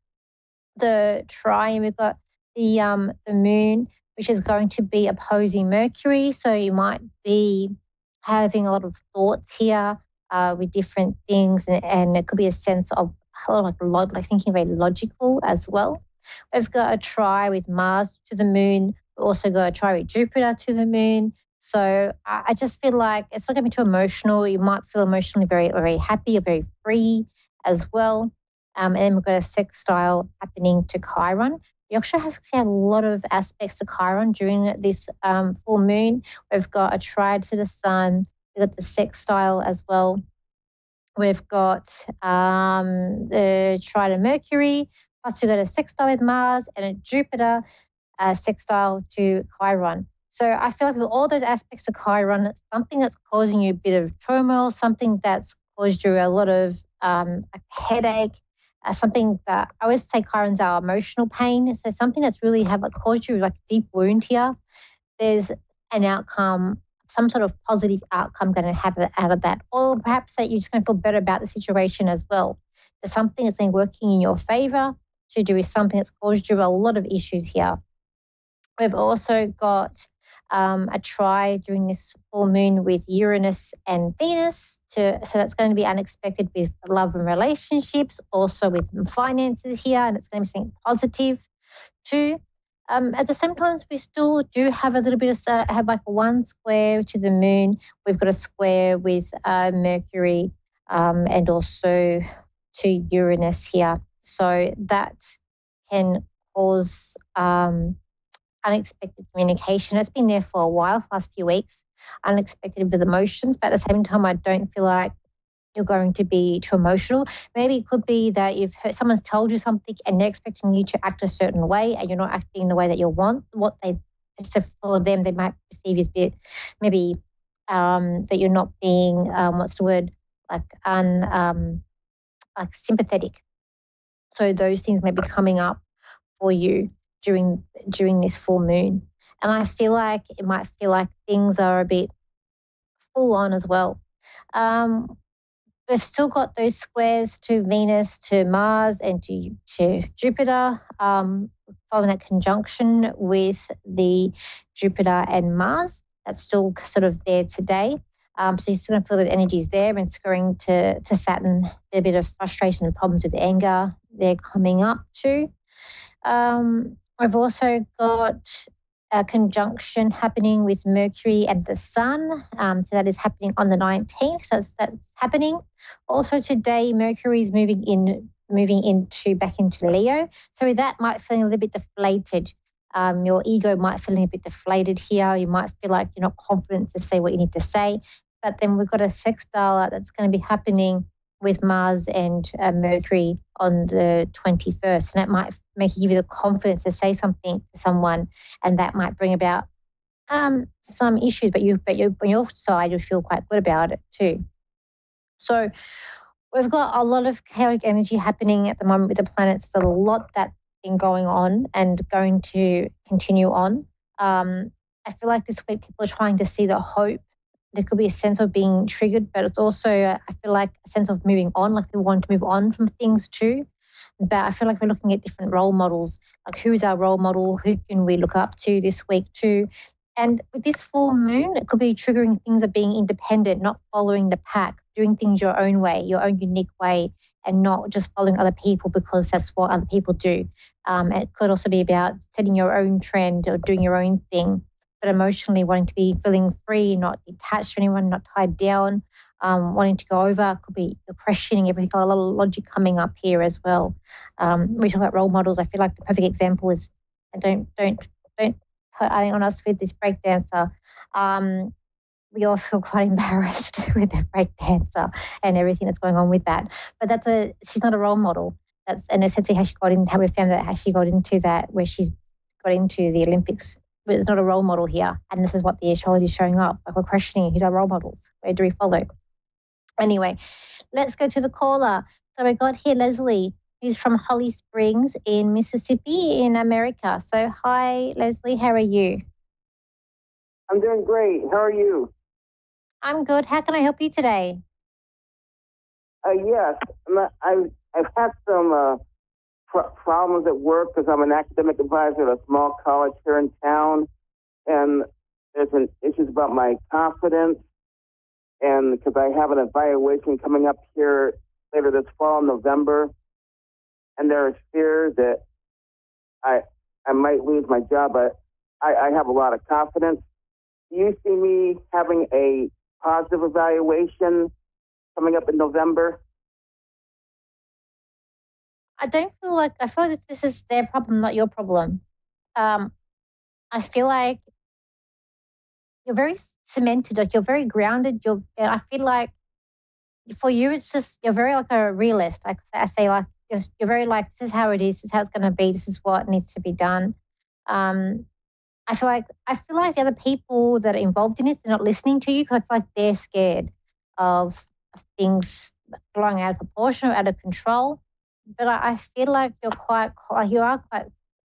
the trine, we've got the moon, which is going to be opposing Mercury. So you might be having a lot of thoughts here with different things, and it could be a sense of like thinking very logical as well. We've got a try with Mars to the moon. We've also got a try with Jupiter to the moon. So I just feel like it's not going to be too emotional. You might feel emotionally very, very happy or very free as well. And then we've got a sextile happening to Chiron. You actually have a lot of aspects to Chiron during this full moon. We've got a triad to the sun. We've got the sextile as well. We've got the triad of Mercury. Plus we've got a sextile with Mars and a Jupiter sextile to Chiron. So I feel like with all those aspects of Chiron, something that's causing you a bit of turmoil, something that's caused you a lot of a headache, something that I always say Chiron's our emotional pain. So something that's really caused you like a deep wound here. There's an outcome, some sort of positive outcome going to happen out of that. Or perhaps that you're just going to feel better about the situation as well. There's something that's been working in your favor to do with something that's caused you a lot of issues here. We've also got a try during this full moon with Uranus and Venus. So that's going to be unexpected with love and relationships, also with finances here, and it's going to be something positive too. At the same time, we still do have a little bit of have like one square to the moon. We've got a square with Mercury and also to Uranus here. So that can cause unexpected communication. It's been there for a while, last few weeks, unexpected with emotions, but at the same time, I don't feel like you're going to be too emotional. Maybe it could be that you've heard someone's told you something and they're expecting you to act a certain way and you're not acting the way that you want. So for them, they might perceive you as a bit, maybe that you're not being, like sympathetic. So those things may be coming up for you during this full moon. And I feel like it might feel like things are a bit full on as well. We've still got those squares to Venus, to Mars, and to Jupiter, following that conjunction with the Jupiter and Mars. That's still sort of there today. So you're still going to feel that energy's there, and it's going to Saturn. There's a bit of frustration and problems with anger. They're coming up too. We've also got a conjunction happening with Mercury and the Sun. So that is happening on the 19th. That's happening. Also today, Mercury is moving back into Leo. So with that might feel a little bit deflated. Your ego might feel a bit deflated here. You might feel like you're not confident to say what you need to say. But then we've got a sextile that's going to be happening with Mars and Mercury on the 21st. And that might make you give you the confidence to say something to someone, and that might bring about some issues, but on your side, you feel quite good about it too. So we've got a lot of chaotic energy happening at the moment with the planets. There's a lot that's been going on and going to continue on. I feel like this week people are trying to see the hope. There could be a sense of being triggered, but it's also, I feel like, a sense of moving on, like we want to move on from things too. But I feel like we're looking at different role models, like who's our role model, who can we look up to this week too. And with this full moon, it could be triggering things of being independent, not following the pack, doing things your own way, your own unique way, and not just following other people because that's what other people do. And it could also be about setting your own trend or doing your own thing, but emotionally wanting to be feeling free, not attached to anyone, not tied down, wanting to go over. Could be you're questioning everything. A lot of logic coming up here as well. We talk about role models. I feel like the perfect example is, and don't put anything on us with this breakdancer. We all feel quite embarrassed with the breakdancer and everything that's going on with that. But she's not a role model. And essentially how we found out how she got into that, where she's got into the Olympics. But it's not a role model here. And this is what the astrology is showing up. Like we're questioning who's our role models. Where do we follow? Anyway, let's go to the caller. So we got here Leslie, who's from Holly Springs in Mississippi in America. So hi, Leslie, how are you? I'm doing great. How are you? I'm good. How can I help you today? Yes, I've had some problems at work because I'm an academic advisor at a small college here in town, and there's an issues about my confidence, and because I have an evaluation coming up here later this fall in November, and there is fear that I might lose my job, but I have a lot of confidence. Do you see me having a positive evaluation coming up in November? I feel like this is their problem, not your problem. I feel like you're very cemented, like you're very grounded. And I feel like for you, it's just, you're very like a realist. Like I say, like you're very like, this is how it is. This is how it's going to be. This is what needs to be done. I feel like the other people that are involved in this, they're not listening to you because I feel like they're scared of things blowing out of proportion or out of control. But I feel like you are quite,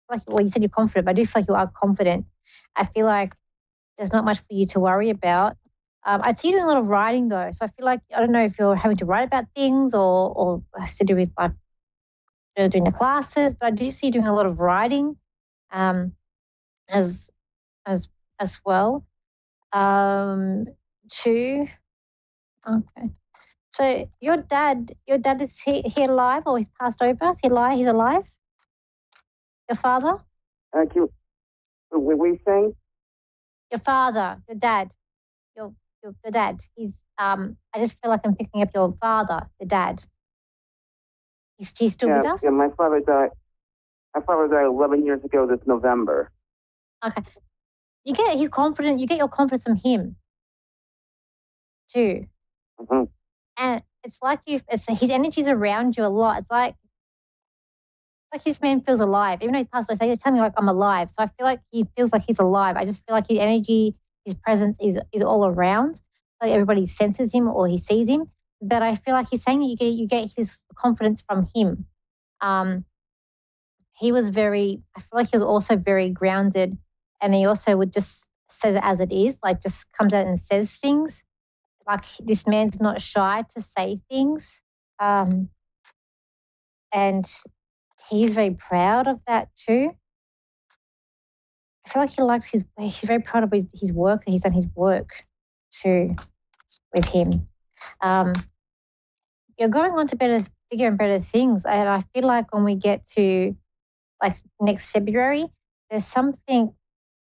like, well, you said you're confident, but I do feel like you are confident. I feel like there's not much for you to worry about. I see you doing a lot of writing though. So I feel like, I don't know if you're having to write about things or has to do with like doing the classes, but I do see you doing a lot of writing as well. Too. Okay. So your dad is he alive or he's passed over? Is he alive? He's alive? Your father? Thank you. What were you saying? Your father, your dad, your dad. He's I just feel like I'm picking up your father, the dad. He's still with us? Yeah, my father died 11 years ago this November. Okay. You get your confidence from him too. Mm-hmm. And it's like his energy's around you a lot. It's like this man feels alive. Even though he's passed away, he's telling me like I'm alive. So I feel like he feels like he's alive. I just feel like his energy, his presence is all around. Like everybody senses him or he sees him. But I feel like he's saying that you get his confidence from him. He was I feel like he was also very grounded, and he also would just say it as it is, like just comes out and says things. Like this man's not shy to say things. And he's very proud of that too. I feel like he's very proud of his work, and he's done his work too with him. You're going on to bigger and better things. And I feel like when we get to like next February, there's something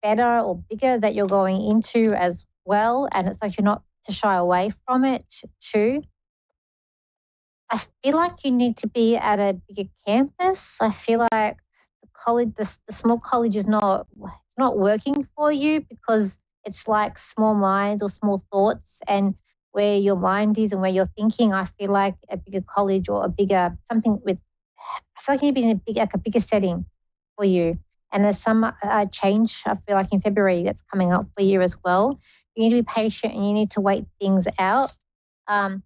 better or bigger that you're going into as well. And it's like you're not to shy away from it too. I feel like you need to be at a bigger campus. I feel like the small college is not working for you because it's like small minds or small thoughts, and where your mind is and where you're thinking. I feel like a bigger college or a bigger something with. I feel like you need to be in a bigger setting for you. And there's some change. I feel like in February that's coming up for you as well. You need to be patient and you need to wait things out. I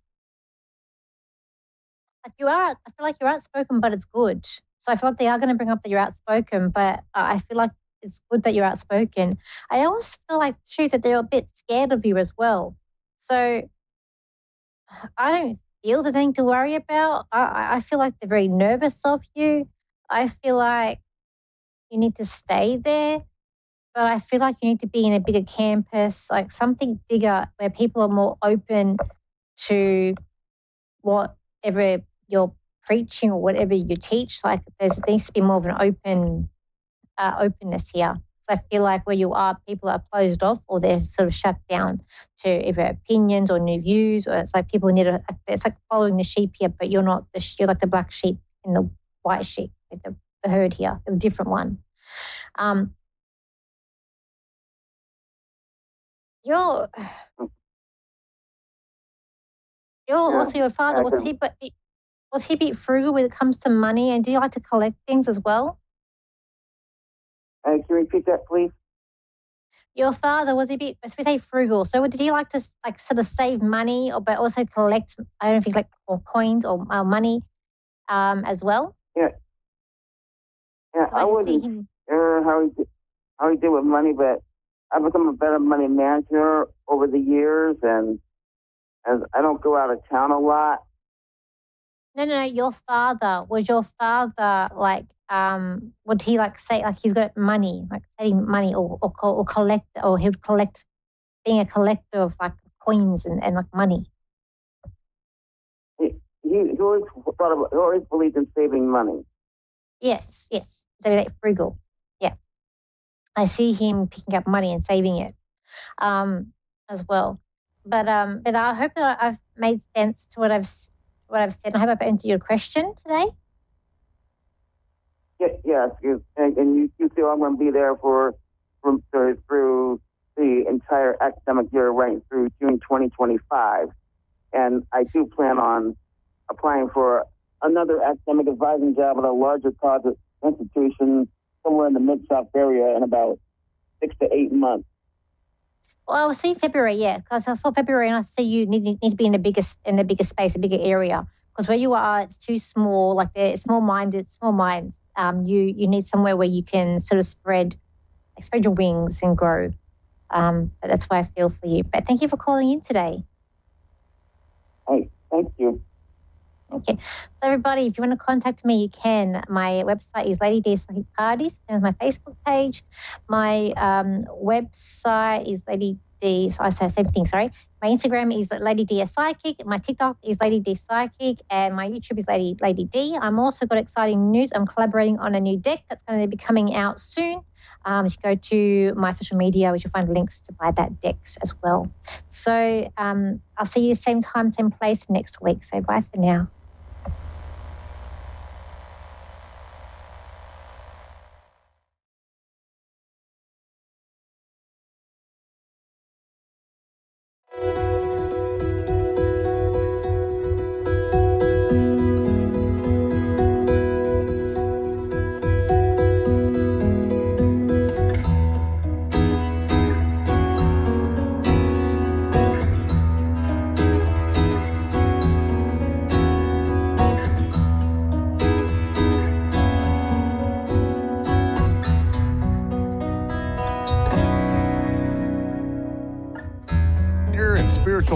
feel like you're outspoken, but it's good. So I feel like they are going to bring up that you're outspoken, but I feel like it's good that you're outspoken. I always feel like too that they're a bit scared of you as well. So I don't feel there's anything to worry about. I feel like they're very nervous of you. I feel like you need to stay there. but I feel like you need to be in a bigger campus, like something bigger where people are more open to whatever you're preaching or whatever you teach. Like there needs to be more of an openness here. So I feel like where you are, people are closed off or they're sort of shut down to either opinions or new views, or it's like people it's like following the sheep here, but you're not you're like the black sheep and the white sheep, like the herd here, a different one. Also your father, was he a bit frugal when it comes to money, and did he like to collect things as well? Can you repeat that, please? Your father, was he a bit, let's say, frugal? So did he like to like sort of save money, but also collect, I don't think, like or coins or money as well? Yeah. I wasn't sure how he did with money, but I've become a better money manager over the years, and as I don't go out of town a lot. No. Was your father like, would he like say like he's got money, like saving money or collect, or he would collect, being a collector of like coins and like money? He always believed in saving money. Yes. So like frugal. Yeah. I see him picking up money and saving it as well. But I hope that I've made sense to what I've said. I hope I've answered your question today. Yes, and you feel I'm going to be there through the entire academic year, right through June 2025. And I do plan on applying for another academic advising job at a larger college institution somewhere in the Mid-South area in about 6 to 8 months. Well, I will see February, yeah, because I saw February and I see you need to be in a bigger space, a bigger area, because where you are, it's too small. Like they're small minds. You need somewhere where you can sort of spread your wings and grow. But that's why I feel for you. But thank you for calling in today. Hey, thank you. Okay. So everybody, if you want to contact me, you can. My website is Lady D Psychic Parties. There's my Facebook page. My website is Lady D. Same thing. Sorry. My Instagram is Lady D Psychic. My TikTok is Lady D Psychic, and my YouTube is Lady D. I'm also got exciting news. I'm collaborating on a new deck that's going to be coming out soon. If you go to my social media, which you'll find links to buy that deck as well. So I'll see you same time, same place next week. So bye for now. Spiritual